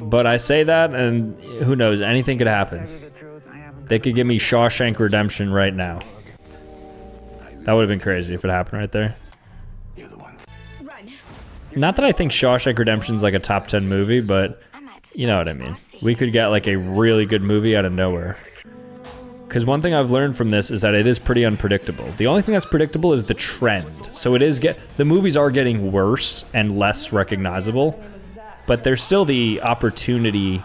But I say that, and who knows? Anything could happen. They could give me Shawshank Redemption right now. That would have been crazy if it happened right there. Not that I think Shawshank Redemption's like a top 10 movie, but you know what I mean. We could get like a really good movie out of nowhere. Because one thing I've learned from this is that it is pretty unpredictable. The only thing that's predictable is the trend. So it is the movies are getting worse and less recognizable, but there's still the opportunity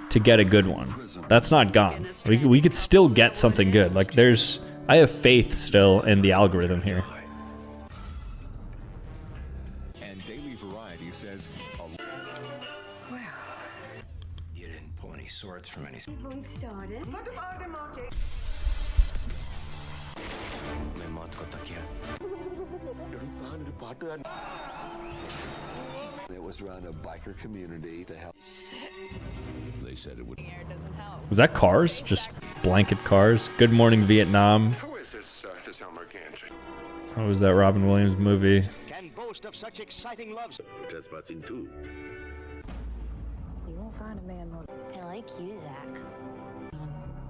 to get a good one. That's not gone. We could still get something good. Like I have faith still in the algorithm here. And Daily Variety says, Well, you didn't pull any swords from any. We started. It was around a biker community to help. They said it would. Was that Cars? Just blanket Cars? Good Morning Vietnam. Who is this Elmer Kanji? What was that Robin Williams movie? Can boast of such exciting loves. That's what's in two. You won't find a man more. I like you, Zach.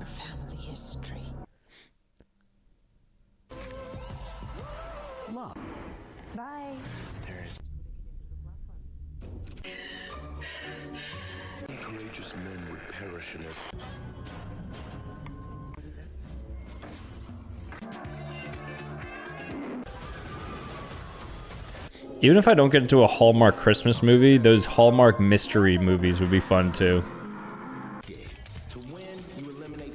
Family history. Love. Bye. Courageous men would perish in it. Even if I don't get into a Hallmark Christmas movie, those Hallmark mystery movies would be fun too.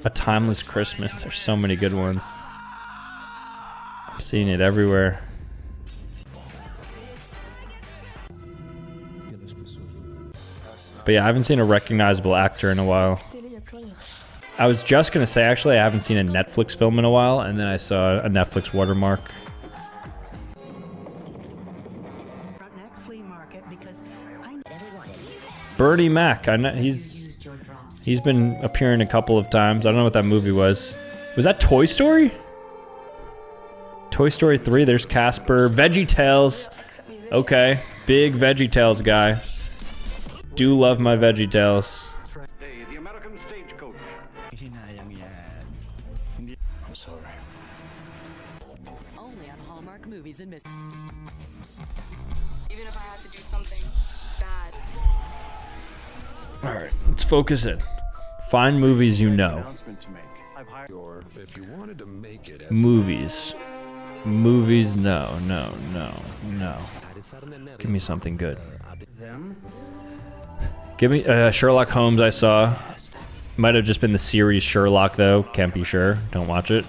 A Timeless Christmas. There's so many good ones. I'm seeing it everywhere. But yeah, I haven't seen a recognizable actor in a while. I was just gonna say, actually, I haven't seen a Netflix film in a while, and then I saw a Netflix watermark. Bernie Mac. I know he's He's been appearing a couple of times. I don't know what that movie was. Was that Toy Story? Toy Story 3, there's Casper. VeggieTales. Okay, big VeggieTales guy. Do love my VeggieTales. The American Stagecoach. I'm sorry. Only on Hallmark Movies and Mysteries. Even if I had to do something bad. All right, let's focus in. Find movies you know. If you wanted to make it Movies. Movies, no. Give me something good. Give me Sherlock Holmes I saw. Might have just been the series Sherlock though. Can't be sure. Don't watch it.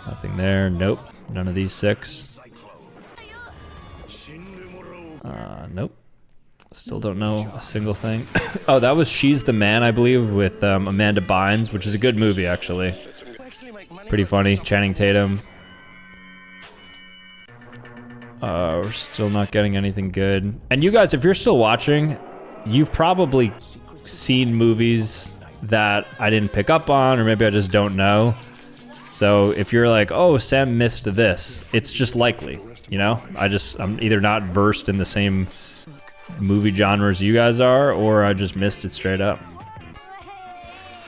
Nothing there. Nope. None of these 6. Nope. Still don't know a single thing. Oh, that was She's the Man, I believe, with Amanda Bynes, which is a good movie, actually. Pretty funny. Channing Tatum. We're still not getting anything good. And you guys, if you're still watching, you've probably seen movies that I didn't pick up on, or maybe I just don't know. So if you're like, oh, Sam missed this, it's just likely, you know? I'm either not versed in the same movie genres you guys are, or I just missed it straight up.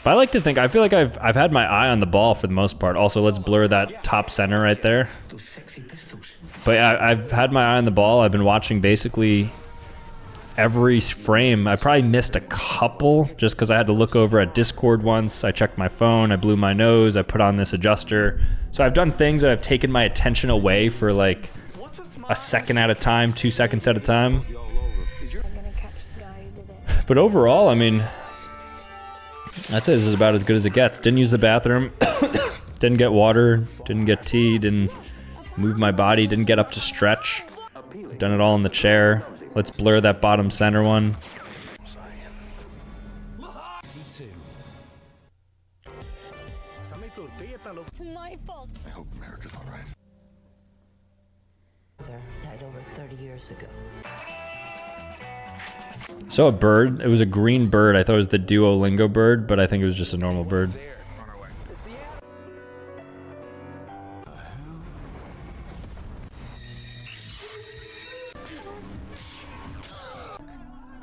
But I like to think, I feel like I've had my eye on the ball for the most part. Also, let's blur that top center right there. But yeah, I've had my eye on the ball. I've been watching basically every frame. I probably missed a couple just because I had to look over at Discord once. I checked my phone, I blew my nose, I put on this adjuster. So I've done things that have taken my attention away for like a second at a time, 2 seconds at a time. But overall, I mean, I'd say this is about as good as it gets. Didn't use the bathroom, didn't get water, didn't get tea, didn't move my body, didn't get up to stretch. Done it all in the chair. Let's blur that bottom center one. It's my fault. I hope America's all right. Died over 30 years ago. So a bird. It was a green bird. I thought it was the Duolingo bird, but I think it was just a normal bird.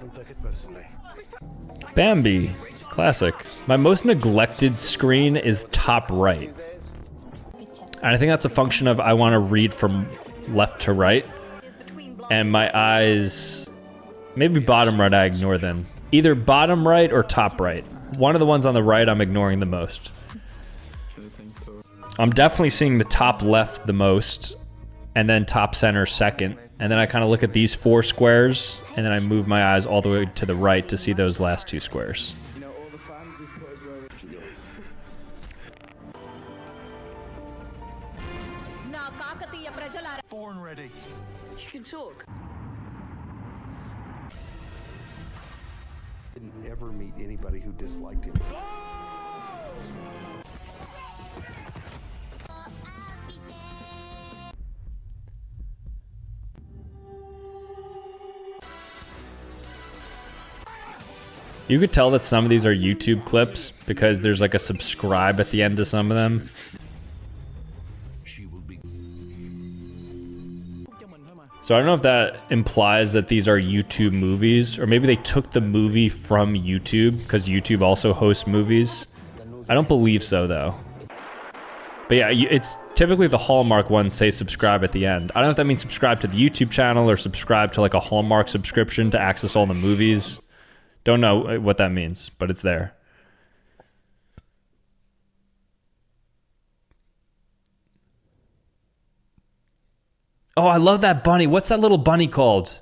Don't take it personally. Bambi. Classic. My most neglected screen is top right. And I think that's a function of I want to read from left to right. And my eyes... Maybe bottom right, I ignore them. Either bottom right or top right. One of the ones on the right I'm ignoring the most. I'm definitely seeing the top left the most, and then top center second. And then I kind of look at these 4 squares, and then I move my eyes all the way to the right to see those last 2 squares. Born ready. You can talk. Didn't ever meet anybody who disliked him. You could tell that some of these are YouTube clips because there's like a subscribe at the end of some of them. So I don't know if that implies that these are YouTube movies, or maybe they took the movie from YouTube because YouTube also hosts movies. I don't believe so though. But yeah, it's typically the Hallmark ones say subscribe at the end. I don't know if that means subscribe to the YouTube channel or subscribe to like a Hallmark subscription to access all the movies. Don't know what that means, but it's there. Oh, I love that bunny. What's that little bunny called?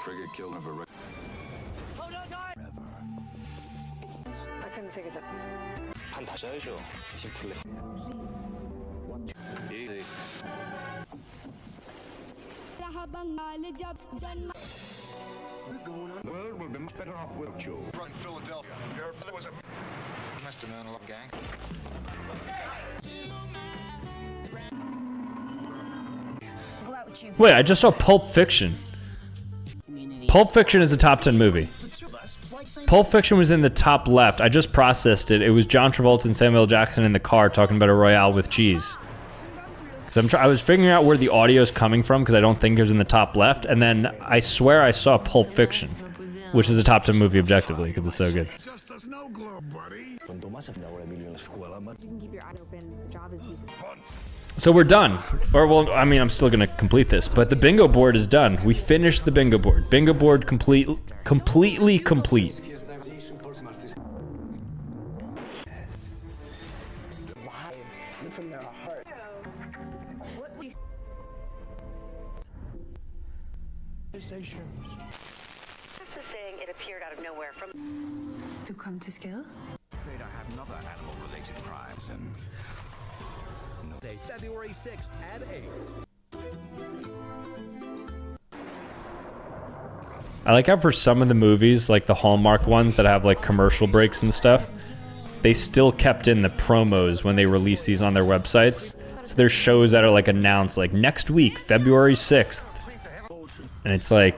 Frigate killed over. I couldn't think of that. Easy. The world would be much better off without you. Run Philadelphia. There was a... Must have known a lot, gang. Wait, I just saw Pulp Fiction. Pulp Fiction is a top 10 movie. Pulp Fiction was in the top left. I just processed it. It was John Travolta and Samuel L. Jackson in the car talking about a Royale with cheese. Because I was figuring out where the audio is coming from because I don't think it was in the top left. And then I swear I saw Pulp Fiction, which is a top 10 movie objectively because it's so good. Just a snow globe, buddy. So we're done. Or, well, I mean, I'm still going to complete this, but the bingo board is done. We finished the bingo board. Bingo board completely complete. This is saying it appeared out of nowhere from... To come to scale? Afraid I have another animal-related crimes and... February 6th at 8. I like how for some of the movies, like the Hallmark ones that have like commercial breaks and stuff, they still kept in the promos when they release these on their websites. So there's shows that are like announced like next week, February 6th. And it's like,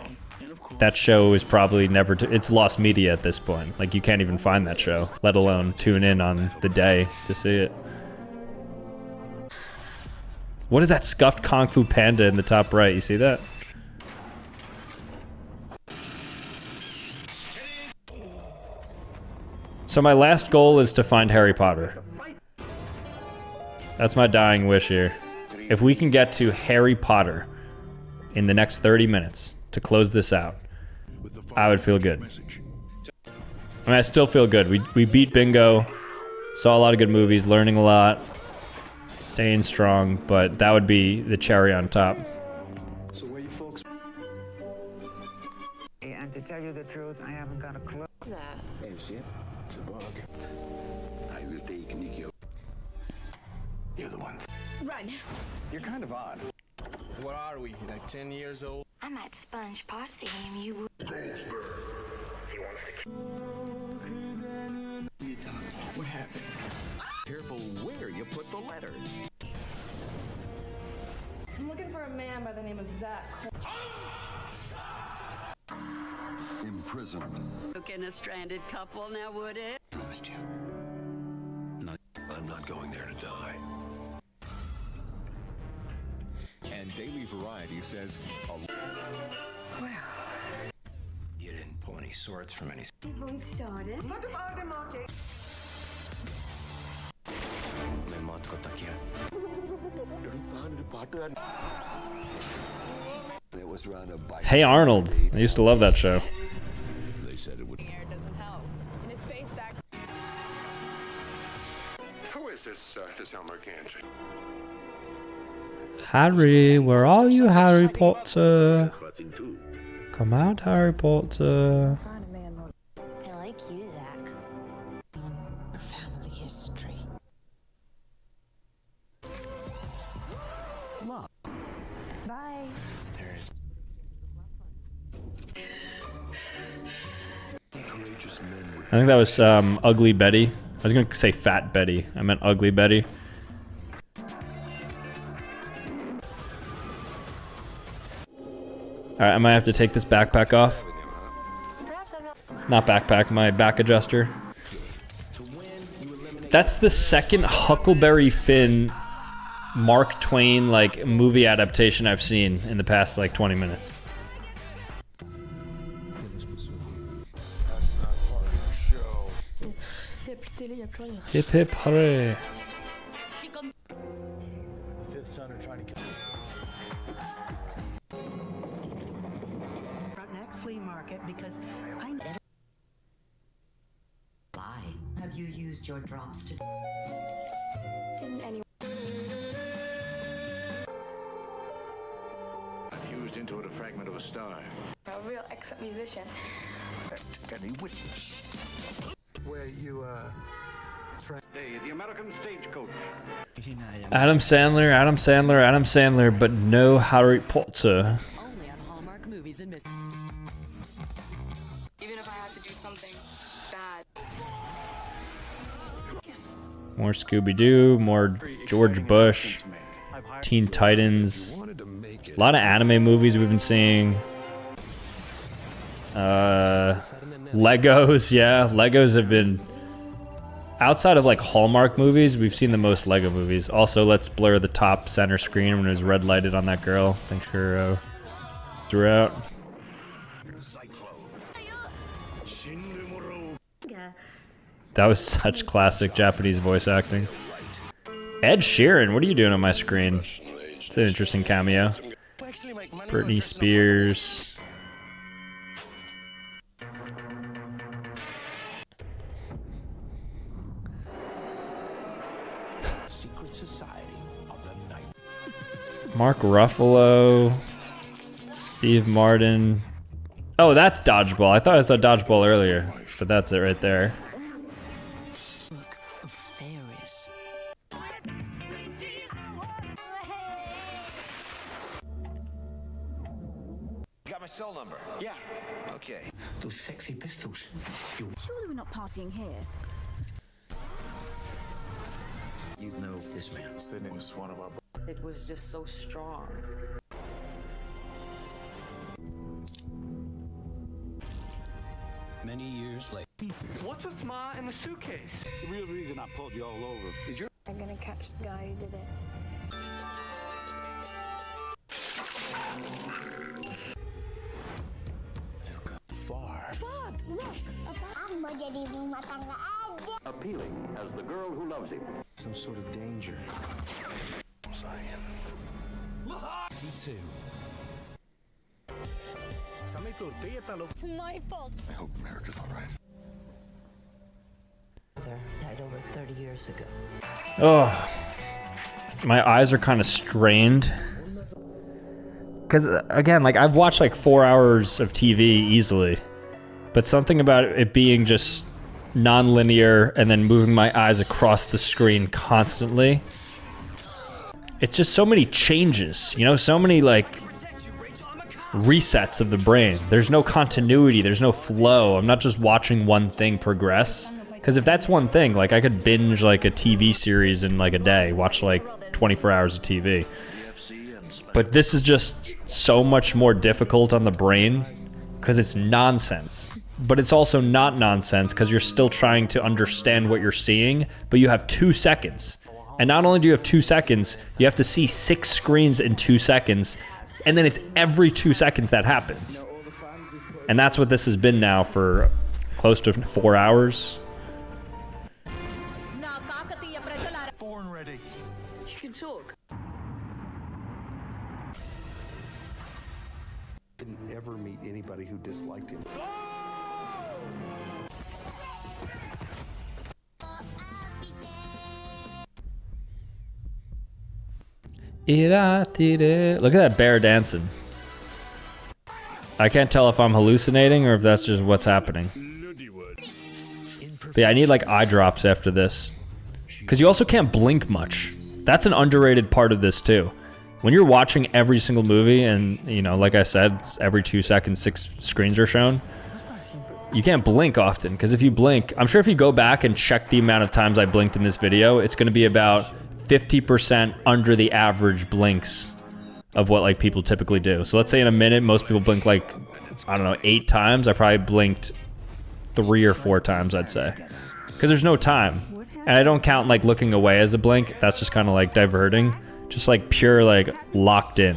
that show is probably never, it's lost media at this point. Like you can't even find that show, let alone tune in on the day to see it. What is that scuffed Kung Fu Panda in the top right? You see that? So my last goal is to find Harry Potter. That's my dying wish here. If we can get to Harry Potter in the next 30 minutes to close this out, I would feel good. I mean, I still feel good. We beat bingo, saw a lot of good movies, learning a lot, staying strong, but that would be the cherry on top. So where you folks? And to tell you the truth, I haven't got a clue. What's that? Hey, see it? It's a bug. I will take Nico. You're the one. Run. You're kind of odd. What are we, like 10 years old? I might sponge posse him, you would. What happened? Careful where you put the letter. I'm looking for a man by the name of Zach. Imprisonment. Looking a stranded couple now, would it? Promised you. I'm not going there to die. And Daily Variety says... Wow. You didn't pull any swords from any... Won't start it. It was around a bike. Hey Arnold. I used to love that show. They said it would. Air doesn't help. In a space that... Who is this Elmer Gantry? Harry, where are you, Harry Potter? Come out, Harry Potter. I like you, Zach. Family history. Bye. I think that was Ugly Betty. I was gonna say Fat Betty. I meant Ugly Betty. Alright, I might have to take this backpack off. Not backpack, my back adjuster. That's the second Huckleberry Finn Mark Twain like movie adaptation I've seen in the past like 20 minutes. That's not part of the show. Hip hip hooray. Fifth son are trying to kill. Frontenac Flea Market because I Why have you used your drops to... Didn't anyone? I fused into it a fragment of a star. A real ex-musician. Any witness? Where you, The American Stagecoach. Adam Sandler, but no Harry Potter. Only on Hallmark Movies and Mysteries. Even if I had to do something bad. More Scooby-Doo, more George Bush, Teen Titans, a lot of anime movies we've been seeing. Legos, yeah. Legos have been... Outside of like Hallmark movies, we've seen the most Lego movies. Also, let's blur the top center screen when it was red lighted on that girl. Thanks for throughout. That was such classic Japanese voice acting. Ed Sheeran, what are you doing on my screen? It's an interesting cameo. Britney Spears. Mark Ruffalo. Steve Martin. Oh, that's Dodgeball. I thought I saw Dodgeball earlier, but that's it right there. Got my cell number? Yeah. Okay. Those sexy pistols. Surely we're not partying here. You know this man. Sydney was one of our... It was just so strong. Many years later. What's a smile in the suitcase? The real reason I pulled you all over is you're... I'm gonna catch the guy who did it. Far. Bob, look! Ang mo jadi rumah tangga aja. Appealing as the girl who loves him. Some sort of danger. C2. It's my fault. I hope America's all right. Died over 30 years ago. Oh, my eyes are kind of strained. Because, again, like, I've watched like 4 hours of TV easily. But something about it being just non-linear and then moving my eyes across the screen constantly. It's just so many changes, you know, so many like resets of the brain. There's no continuity, there's no flow. I'm not just watching one thing progress. Because if that's one thing, like I could binge like a TV series in like a day, watch like 24 hours of TV. But this is just so much more difficult on the brain because it's nonsense. But it's also not nonsense because you're still trying to understand what you're seeing, but you have 2 seconds. And not only do you have 2 seconds, you have to see 6 screens in 2 seconds, and then it's every 2 seconds that happens. And that's what this has been now for close to 4 hours. Born ready. You can talk. Didn't ever meet anybody who disliked him. Look at that bear dancing. I can't tell if I'm hallucinating or if that's just what's happening. But yeah, I need like eye drops after this. Because you also can't blink much. That's an underrated part of this too. When you're watching every single movie and, you know, like I said, it's every 2 seconds 6 screens are shown. You can't blink often, because if you blink, I'm sure if you go back and check the amount of times I blinked in this video, it's going to be about 50% under the average blinks of what like people typically do. So let's say in a minute, most people blink like, I don't know, 8 times. I probably blinked 3 or 4 times, I'd say. Because there's no time. And I don't count like looking away as a blink. That's just kind of like diverting. Just like pure like locked in.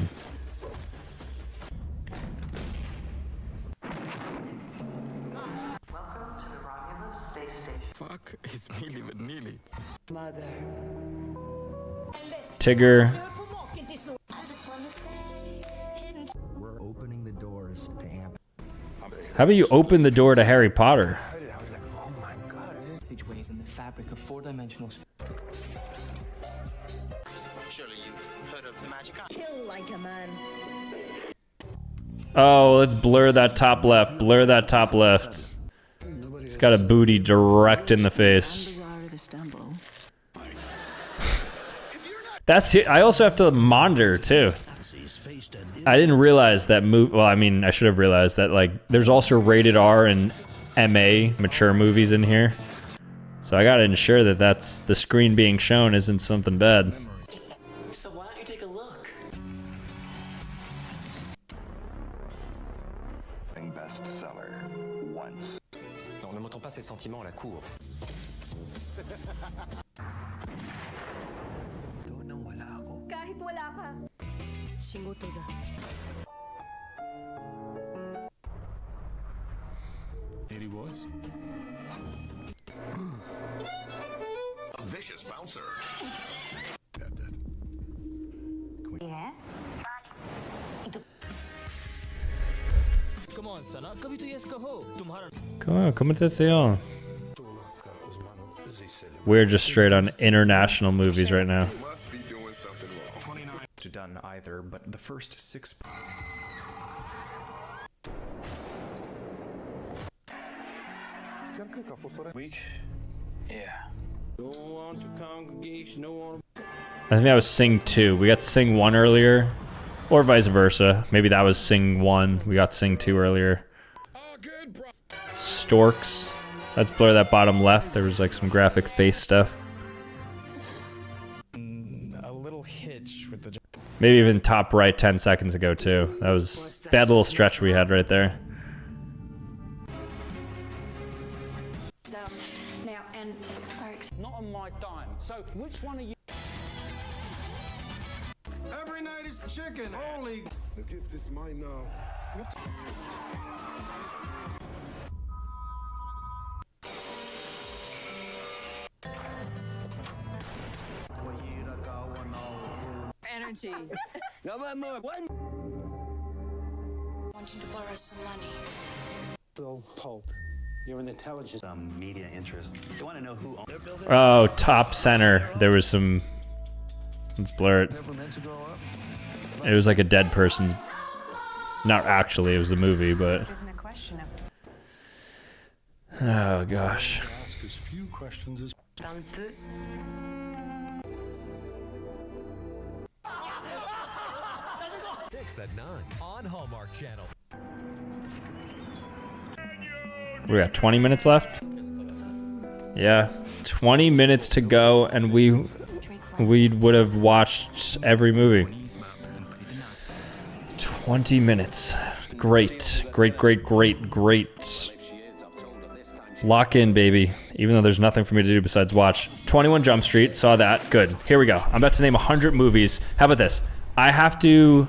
Welcome to the Romulus space station. Fuck is Milli Vanilli. Mother. Tigger. We're opening the doors to amp. How about you open the door to Harry Potter? I was like, oh my god, this is situated in the fabric of 4-dimensional space. Surely you've heard of the magic eye. Kill like a man. Oh, let's blur that top left. Blur that top left. He's got a booty direct in the face. That's it. I also have to monitor too. I didn't realize that well, I mean, I should have realized that like there's also rated R and MA mature movies in here. So I gotta ensure that that's the screen being shown isn't something bad. So why don't you take a look? bestseller once. Non, ne montrons pas ses sentiments à la cour. Kahit wala ka. Here he was. A vicious bouncer. Yeah? Come on, Sana. कभी तो yes कहो. तुम्हारा. Come with this, y'all. We're just straight on international movies right now. Must be doing something wrong. 29 done either, but the first 6. Week? Yeah. Go on to congregation, no one. I think that was Sing 2. We got Sing 1 earlier, or vice versa. Maybe that was Sing 1. We got Sing 2 earlier. Storks. Let's blur that bottom left. There was like some graphic face stuff. A little hitch with the. Maybe even top right 10 seconds ago too. That was a bad little stretch we had right there. So, now, and Not on my dime. So, which one are you? Every night is chicken. Holy. The gift is mine now. energy. No more. What? Wanting to borrow some money. Bill Pope. You're an intelligence. Media interest. You want to know who owns their building? Oh, top center. There was some. Let's blur it. It was like a dead person's. Not actually, it was a movie, but. This isn't a question of. Oh gosh. Ask as few questions as. Six at 9 on Hallmark Channel. We got 20 minutes left. Yeah, 20 minutes to go, and we would have watched every movie. 20 minutes. Great, great, great, great, great. Lock in, baby. Even though there's nothing for me to do besides watch. 21 Jump Street, saw that. Good. Here we go. I'm about to name 100 movies. How about this? I have to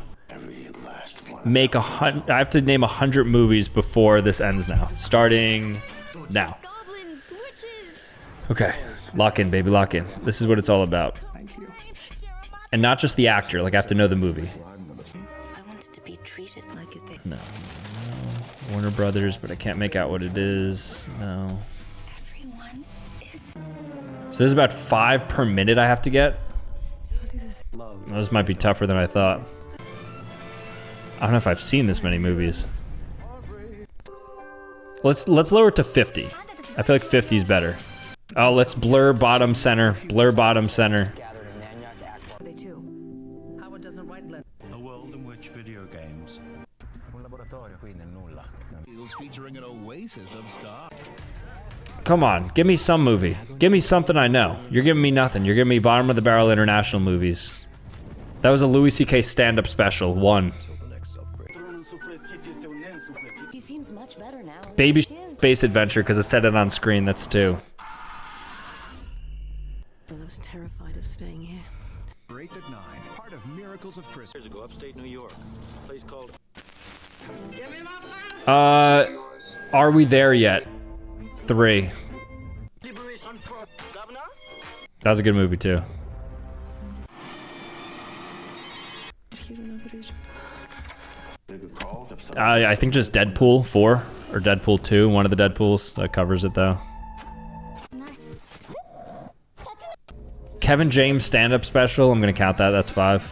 make I have to name 100 movies before this ends now. Starting now. Okay. Lock in, baby. Lock in. This is what it's all about. And not just the actor. Like, I have to know the movie. I wanted to be treated like a thing. No. Warner Brothers, but I can't make out what it is. No. Everyone is. So there's about 5 per minute I have to get. Those might be tougher than I thought. I don't know if I've seen this many movies. Let's lower it to 50. I feel like 50 is better. Oh, let's blur bottom center. Blur bottom center. A world in which video games. Featuring an oasis of stars. Come on, give me some movie. Give me something I know. You're giving me nothing. You're giving me bottom of the barrel international movies. That was a Louis C.K. stand-up special. 1. She seems much better now. Baby Space Adventure, because I said it on screen. That's 2. I was terrified of staying here. Break at 9. Part of Miracles of Christmas. Years ago, upstate New York. A place called. Are we there yet? 3. That was a good movie too. I think just Deadpool 4 or Deadpool 2, one of the Deadpools that covers it though. Kevin James stand-up special, I'm gonna count that. That's 5.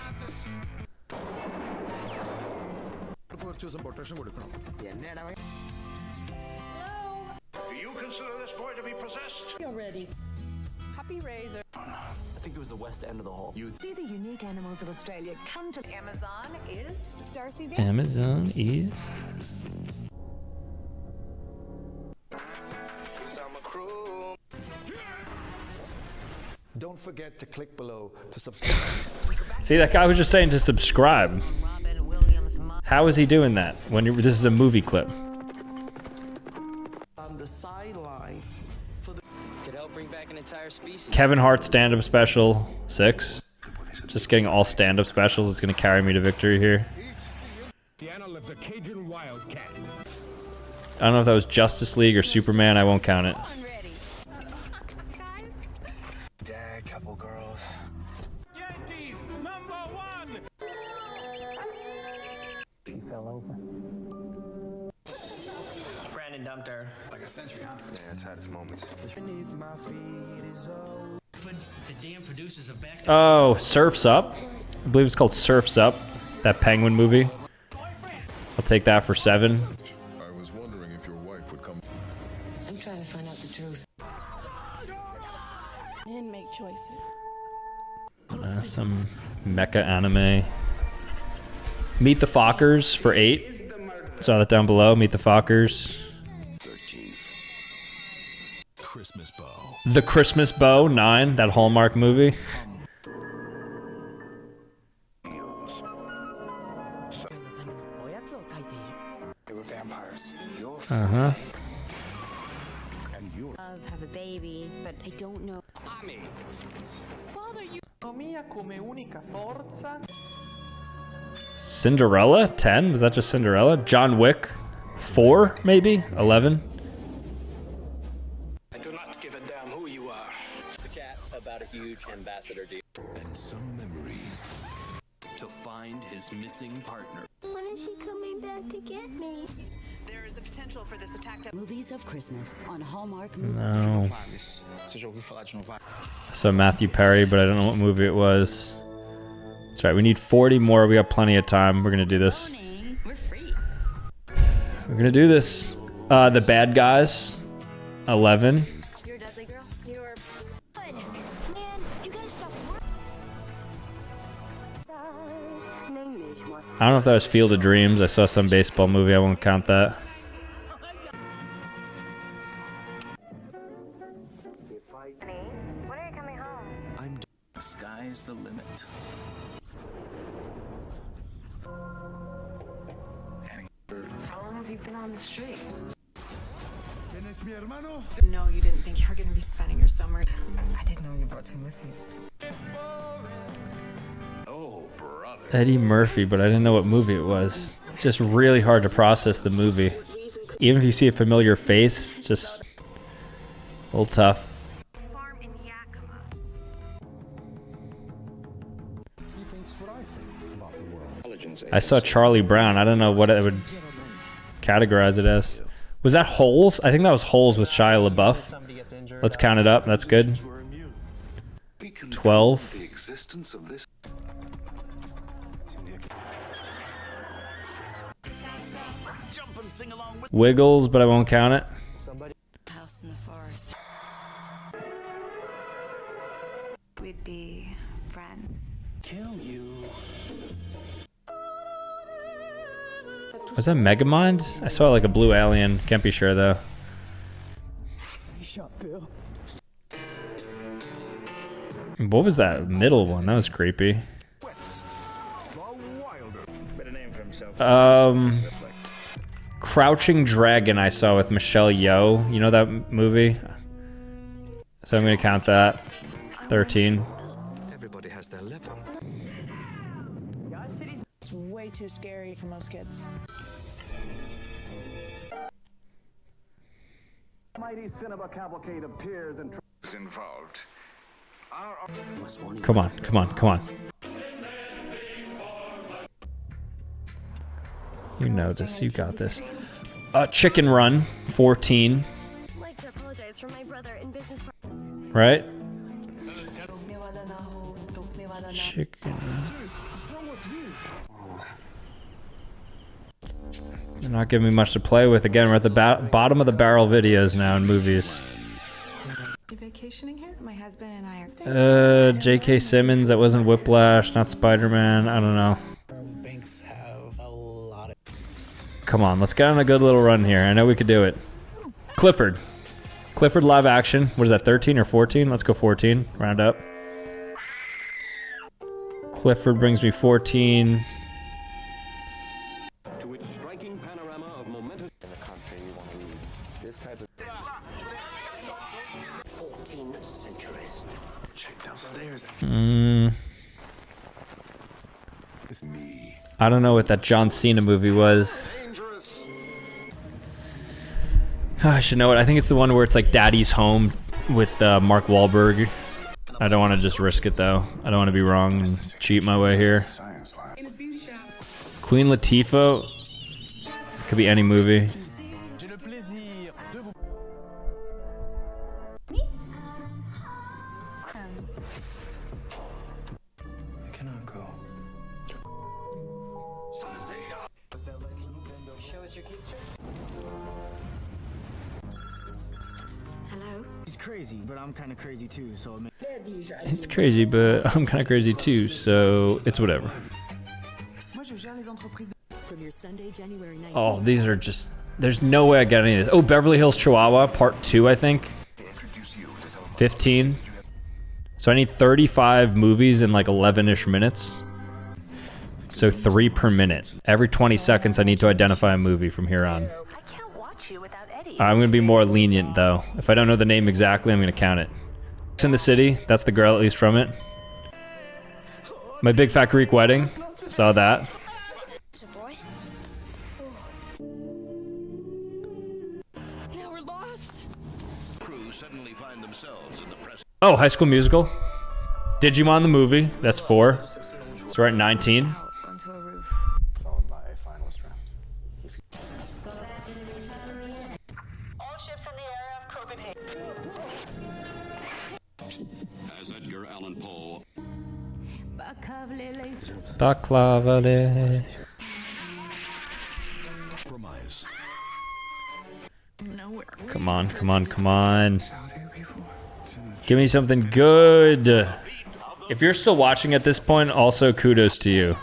Do you consider this boy to be possessed? You're ready. Happy Razor. I think it was the west end of the hall. See the unique animals of Australia come to Amazon is Darcy Van. Amazon is. Don't forget to click below to subscribe. See, that guy was just saying to subscribe. How is he doing that when this is a movie clip? an entire species. Kevin Hart stand-up special 6. Just getting all stand-up specials is gonna carry me to victory here. I don't know if that was Justice League or Superman. I won't count it. Dad, couple girls. Yankees, #1. He fell over. Brandon dumped her. Like a century, huh? Yeah, it's had its moments. Beneath my feet is all. The damn producers of back. Oh, Surf's Up. I believe it's called Surf's Up. That Penguin movie. I'll take that for 7. I was wondering if your wife would come. I'm trying to find out the truth. And make choices. Some mecha anime. Meet the Fockers for 8. Saw that down below. Meet the Fockers. Christmas Bow. The Christmas Bow 9. That Hallmark movie. They were vampires. Uh-huh. And you Have a baby, but I don't know. Father, you. Mia come unica forza. Cinderella 10. Was that just Cinderella? John Wick 4 maybe 11. I do not give a damn who you are. The cat about a huge ambassador deal. And some memories to find his missing partner. When is she coming back to get me? There is a potential for this attack to. Movies of Christmas on Hallmark. No. Você já ouviu falar de Novalis? So Matthew Perry, but I don't know what movie it was. That's right. We need 40 more. We got plenty of time. We're gonna do this. We're free. We're gonna do this. The Bad Guys 11. You're a Dudley girl. You're good. Man, you gotta stop. I don't know if that was Field of Dreams. I saw some baseball movie. I won't count that. Honey, when are you coming home? Sky's the limit. How long have you been on the street? No, you didn't think you were going to be spending your summer. I didn't know you brought him with you. Oh, brother. Eddie Murphy, but I didn't know what movie it was. It's just really hard to process the movie. Even if you see a familiar face, just a little tough. Farm in Yakima. He thinks what I think about the world. I saw Charlie Brown. I don't know what I would categorize it as. Was that Holes? I think that was Holes with Shia LaBeouf. Let's count it up. That's good. 12. The existence of this. Wiggles, but I won't count it. House in the forest. We'd be friends. Kill you. Was that Megamind? I saw like a blue alien. Can't be sure though. Shot Bill. What was that middle one? That was creepy. Better name for himself. Crouching Dragon I saw with Michelle Yeoh. You know that movie? So I'm gonna count that. 13. Everybody has their level. It's way too scary for most kids. Mighty cinema cavalcade of tears and is involved. Come on, come on, come on. You know this. You got this. Chicken Run 14. I'd like to apologize for my brother in business. Right? Chicken. They're not giving me much to play with. Again, we're at the bottom of the barrel videos now in movies. You vacationing here? My husband and I are staying. J.K. Simmons. That wasn't Whiplash. Not Spider-Man. I don't know. Banks have a lot of. Come on, let's get on a good little run here. I know we could do it. Clifford. Clifford live action. What is that, 13 or 14? Let's go 14. Round up. Clifford brings me 14. To its striking panorama of momentous In the country, you want to read this type of. 14 centuries. Check downstairs. It's me. I don't know what that John Cena movie was. I should know it. I think it's the one where it's like Daddy's Home with Mark Wahlberg. I don't want to just risk it though. I don't want to be wrong and cheat my way here. Queen Latifah. Could be any movie. Cannot go. Hello? It's crazy, but I'm kind of crazy too, so It's crazy, but I'm kind of crazy too, so it's whatever. Oh, these are just... There's no way I got any of this. Oh, Beverly Hills Chihuahua, part 2, I think. 15. So I need 35 movies in like 11-ish minutes. So 3 per minute. Every 20 seconds I need to identify a movie from here on. I'm gonna be more lenient though. If I don't know the name exactly, I'm gonna count it. Sex in the City, that's the girl at least from it. My Big Fat Greek Wedding, saw that. Oh, High School Musical. Digimon the movie, that's 4. So we're at 19. Onto a roof. Followed by a finalist round. As Edgar Allan Poe. Baklavale. Come on, come on, come on. Give me something good. If you're still watching at this point, also kudos to you.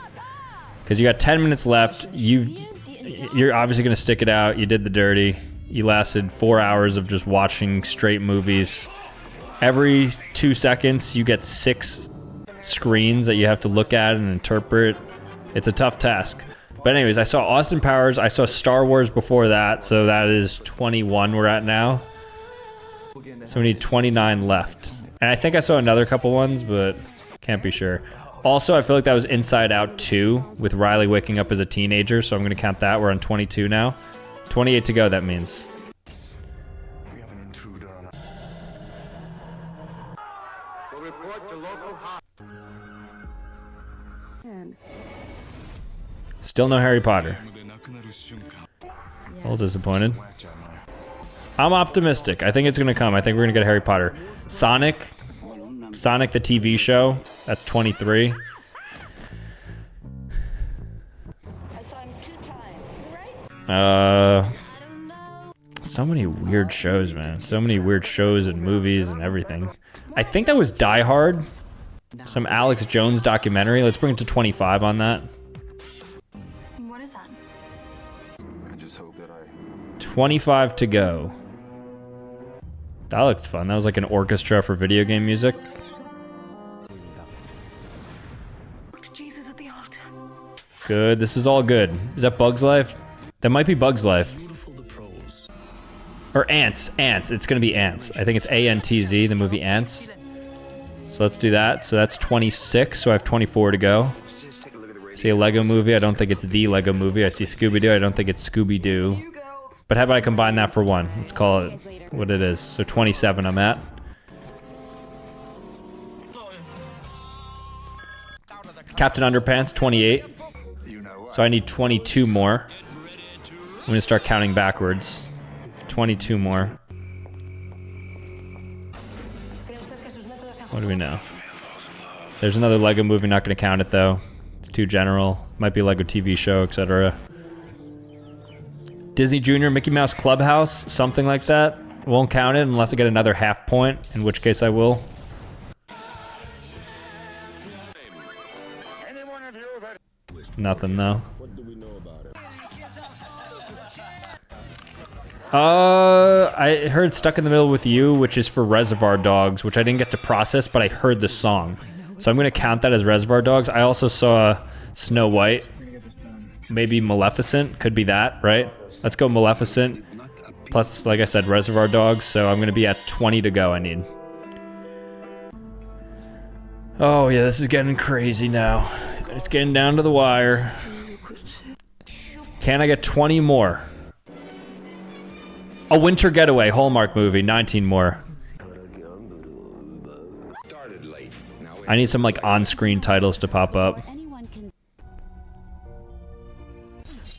Because you got 10 minutes left. You're obviously going to stick it out. You did the dirty. You lasted 4 hours of just watching straight movies. Every 2 seconds, you get 6 screens that you have to look at and interpret. It's a tough task. But anyways, I saw Austin Powers. I saw Star Wars before that. So that is 21 we're at now. So we need 29 left. And I think I saw another couple ones, but can't be sure. Also, I feel like that was Inside Out 2 with Riley waking up as a teenager, so I'm going to count that. We're on 22 now. 28 to go, that means. We have an intruder on our... We'll report to local... Still no Harry Potter. A little disappointed. I'm optimistic. I think it's going to come. I think we're going to get Harry Potter. Sonic the TV show. That's 23. So many weird shows, man. So many weird shows and movies and everything. I think that was Die Hard. Some Alex Jones documentary. Let's bring it to 25 on that. What is that? I just hope that 25 to go. That looked fun. That was like an orchestra for video game music. Good. This is all good. Is that Bug's Life? That might be Bug's Life. Or Ants. Ants. It's going to be Ants. I think it's A-N-T-Z, the movie Ants. So let's do that. So that's 26. So I have 24 to go. I see a Lego movie. I don't think it's the Lego movie. I see Scooby-Doo. I don't think it's Scooby-Doo. But how about I combine that for 1? Let's call it what it is. So 27 I'm at. Captain Underpants, 28. So I need 22 more. I'm going to start counting backwards. 22 more. What do we know? There's another Lego movie, not going to count it though. It's too general. Might be a Lego TV show, etc. Disney Junior, Mickey Mouse Clubhouse, something like that. Won't count it unless I get another half point, in which case I will. Nothing though. I heard Stuck in the Middle with You, which is for Reservoir Dogs, which I didn't get to process, but I heard the song. So I'm going to count that as Reservoir Dogs. I also saw Snow White. Maybe Maleficent. Could be that, right? Let's go Maleficent. Plus, like I said, Reservoir Dogs, so I'm gonna be at 20 to go, I need. Oh yeah, this is getting crazy now. It's getting down to the wire. Can I get 20 more? A Winter Getaway, Hallmark movie, 19 more. I need some like on-screen titles to pop up.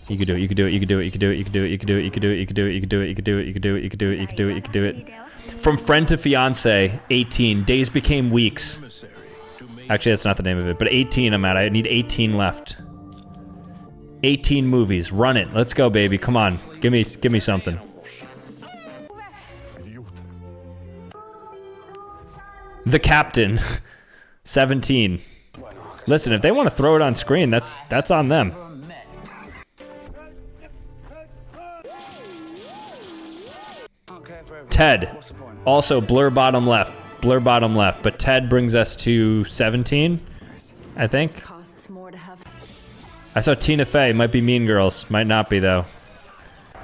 You could do it, you could do it, you could do it, you could do it, you could do it, you could do it, you could do it, you could do it, you could do it, you could do it, you could do it, you could do it, you could do it, you could do it. From Friend to Fiance, 18. Days Became Weeks. Actually, that's not the name of it, but 18 I'm at. I need 18 left. 18 movies. Run it. Let's go, baby. Come on. Give me something. The Captain. 17. Listen, if they want to throw it on screen, that's on them. Ted. Also blur bottom left. Blur bottom left. But Ted brings us to 17, I think. I saw Tina Fey. Might be Mean Girls. Might not be, though.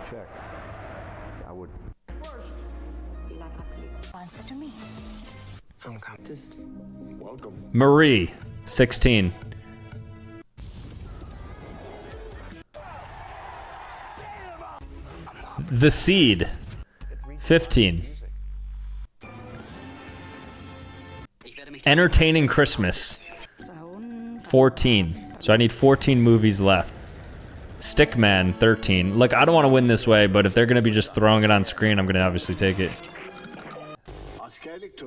Check. I would. Just welcome. Marie. 16. The Seed. 15. Entertaining Christmas. 14. So I need 14 movies left. Stickman, 13. Look, I don't want to win this way, but if they're going to be just throwing it on screen, I'm going to obviously take it.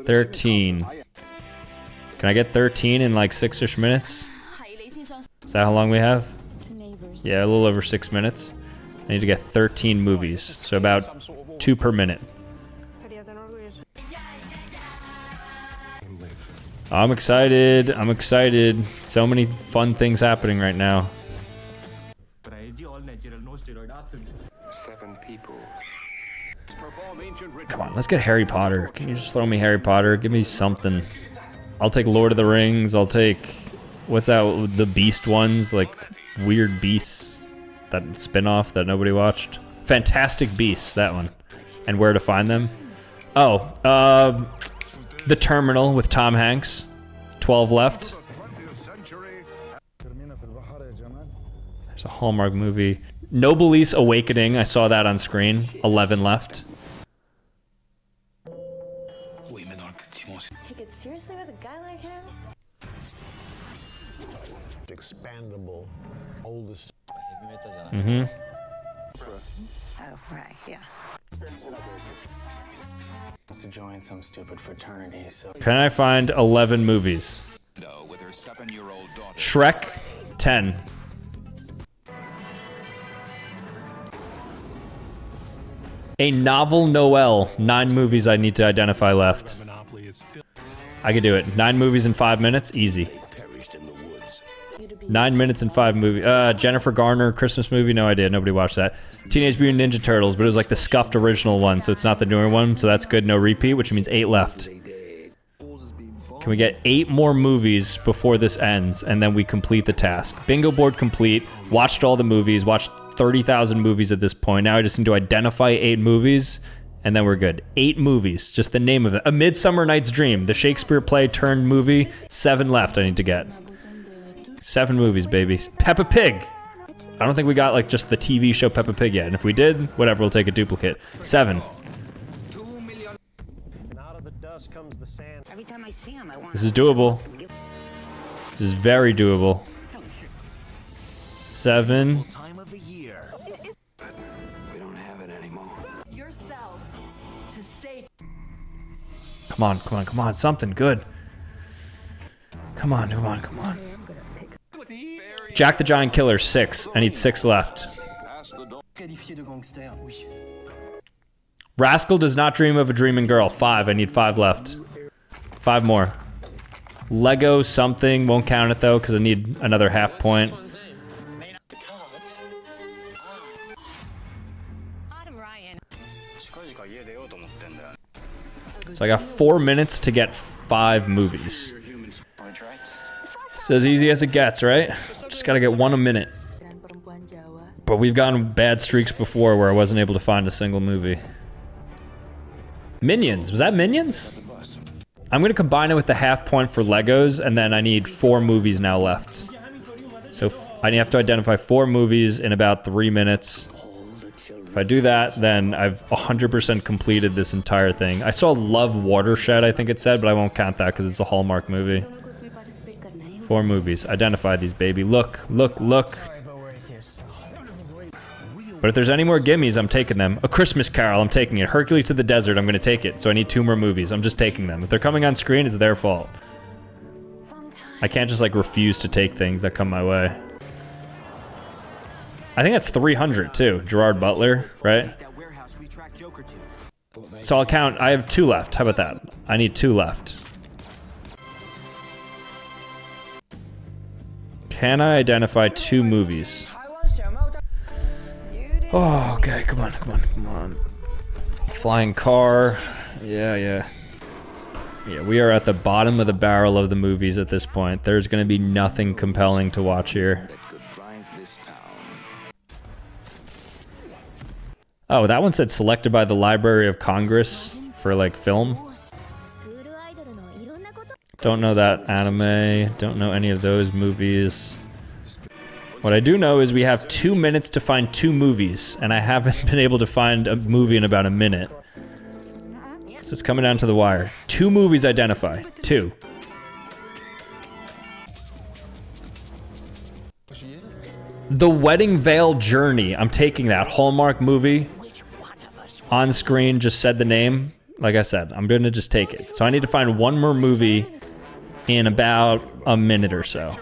13. Can I get 13 in like 6-ish minutes? Is that how long we have? Yeah, a little over 6 minutes. I need to get 13 movies, so about 2 per minute. I'm excited. I'm excited. So many fun things happening right now. 7 people. Come on, let's get Harry Potter. Can you just throw me Harry Potter? Give me something. I'll take Lord of the Rings. I'll take... What's that? The Beast ones? Like, weird beasts. That spin-off that nobody watched. Fantastic Beasts, that one. And Where to Find Them. Oh, The Terminal with Tom Hanks. 12 left. There's a Hallmark movie. Noblesse Awakening. I saw that on screen. 11 left. Take it seriously with a guy like him? Expandable. Oldest. Mm-hmm. Oh, right, yeah. To join some stupid fraternity, so... Can I find 11 movies? Shrek, 10. A Novel Noel, 9 movies I need to identify left. I could do it. 9 movies in 5 minutes, easy. 9 minutes and 5 movies. Jennifer Garner, Christmas movie, no idea, nobody watched that. Teenage Mutant Ninja Turtles, but it was like the scuffed original one, so it's not the newer one, so that's good, no repeat, which means 8 left. Can we get 8 more movies before this ends, and then we complete the task? Bingo board complete, watched all the movies, watched 30,000 movies at this point. Now I just need to identify 8 movies, and then we're good. 8 movies, just the name of it. A Midsummer Night's Dream, the Shakespeare play turned movie, 7 left I need to get. 7 movies, babies. Peppa Pig. I don't think we got like just the TV show Peppa Pig yet. And if we did, whatever, we'll take a duplicate. 7. This is doable. This is very doable. 7. We don't have it anymore. yourself to say. Come on, come on, come on. Something good. Come on, come on, come on. Jack the Giant Killer, 6. I need 6 left. Rascal Does Not Dream of a Dreaming Girl, 5. I need 5 left. 5 more. Lego something, won't count it though, because I need another half point. So I got 4 minutes to get 5 movies. It's as easy as it gets, right? Just gotta get 1 a minute. But we've gotten bad streaks before where I wasn't able to find a single movie. Minions, was that Minions? I'm gonna combine it with the half point for Legos, and then I need 4 movies now left. So I have to identify 4 movies in about 3 minutes. If I do that, then I've 100% completed this entire thing. I saw Love Watershed, I think it said, but I won't count that because it's a Hallmark movie. 4 movies. Identify these, baby. Look, look, look. But if there's any more gimmies, I'm taking them. A Christmas Carol, I'm taking it. Hercules to the Desert, I'm gonna take it. So I need 2 more movies. I'm just taking them. If they're coming on screen, it's their fault. I can't just like refuse to take things that come my way. I think that's 300 too. Gerard Butler, right? So I'll count. I have 2 left. How about that? I need 2 left. Can I identify 2 movies? Oh, okay. Come on, come on, come on. Flying car. Yeah. Yeah, we are at the bottom of the barrel of the movies at this point. There's going to be nothing compelling to watch here. Oh, that one said selected by the Library of Congress for like film. Don't know that anime. Don't know any of those movies. What I do know is we have 2 minutes to find 2 movies, and I haven't been able to find a movie in about a minute. So it's coming down to the wire. 2 movies identify. 2. The Wedding Veil Journey. I'm taking that. Hallmark movie. On screen, just said the name. Like I said, I'm gonna just take it. So I need to find 1 more movie in about a minute or so.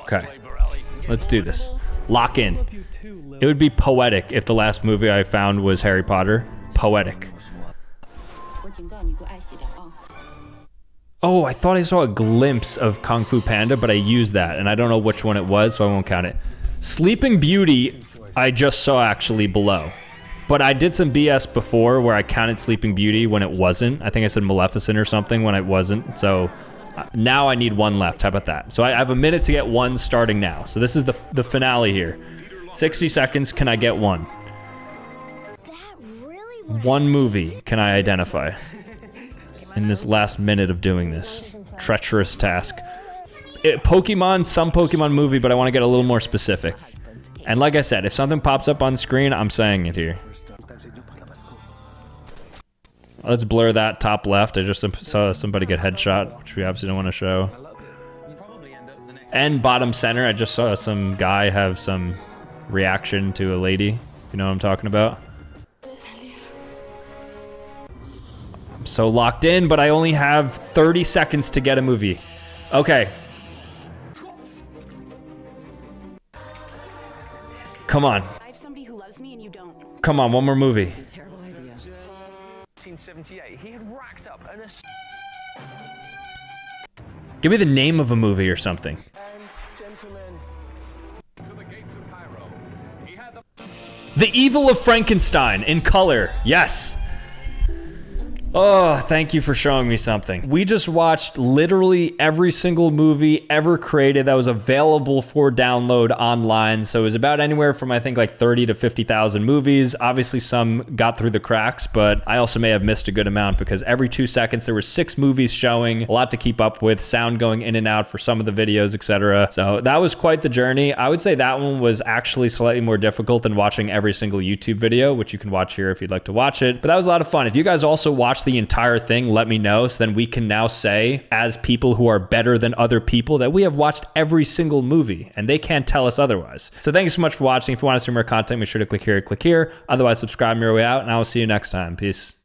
Okay, let's do this. Lock in. It would be poetic if the last movie I found was Harry Potter. Poetic. Oh, I thought I saw a glimpse of Kung Fu Panda, but I used that, and I don't know which one it was, so I won't count it. Sleeping Beauty, I just saw actually below. But I did some BS before where I counted Sleeping Beauty when it wasn't. I think I said Maleficent or something when it wasn't, so now I need 1 left. How about that? So I have a minute to get 1 starting now. So this is the finale here. 60 seconds, can I get 1? 1 movie can I identify in this last minute of doing this treacherous task. Pokemon, some Pokemon movie, but I want to get a little more specific. And like I said, if something pops up on screen, I'm saying it here. Let's blur that top left. I just saw somebody get headshot, which we obviously don't want to show. And bottom center, I just saw some guy have some reaction to a lady. If you know what I'm talking about. I'm so locked in, but I only have 30 seconds to get a movie. Okay. Come on. I have somebody who loves me and you don't. Come on, 1 more movie. Terrible idea. 1978, he had racked up an Give me the name of a movie or something. The Evil of Frankenstein in color. Yes. Oh, thank you for showing me something. We just watched literally every single movie ever created that was available for download online. So it was about anywhere from, I think, like 30 to 50,000 movies. Obviously, some got through the cracks, but I also may have missed a good amount because every 2 seconds there were 6 movies showing, a lot to keep up with, sound going in and out for some of the videos, etc. So that was quite the journey. I would say that one was actually slightly more difficult than watching every single YouTube video, which you can watch here if you'd like to watch it. But that was a lot of fun. If you guys also watched the entire thing, let me know, so then we can now say, as people who are better than other people, that we have watched every single movie and they can't tell us otherwise. So thank you so much for watching. If you want to see more content, make sure to click here. Otherwise, subscribe on your way out, and I will see you next time. Peace.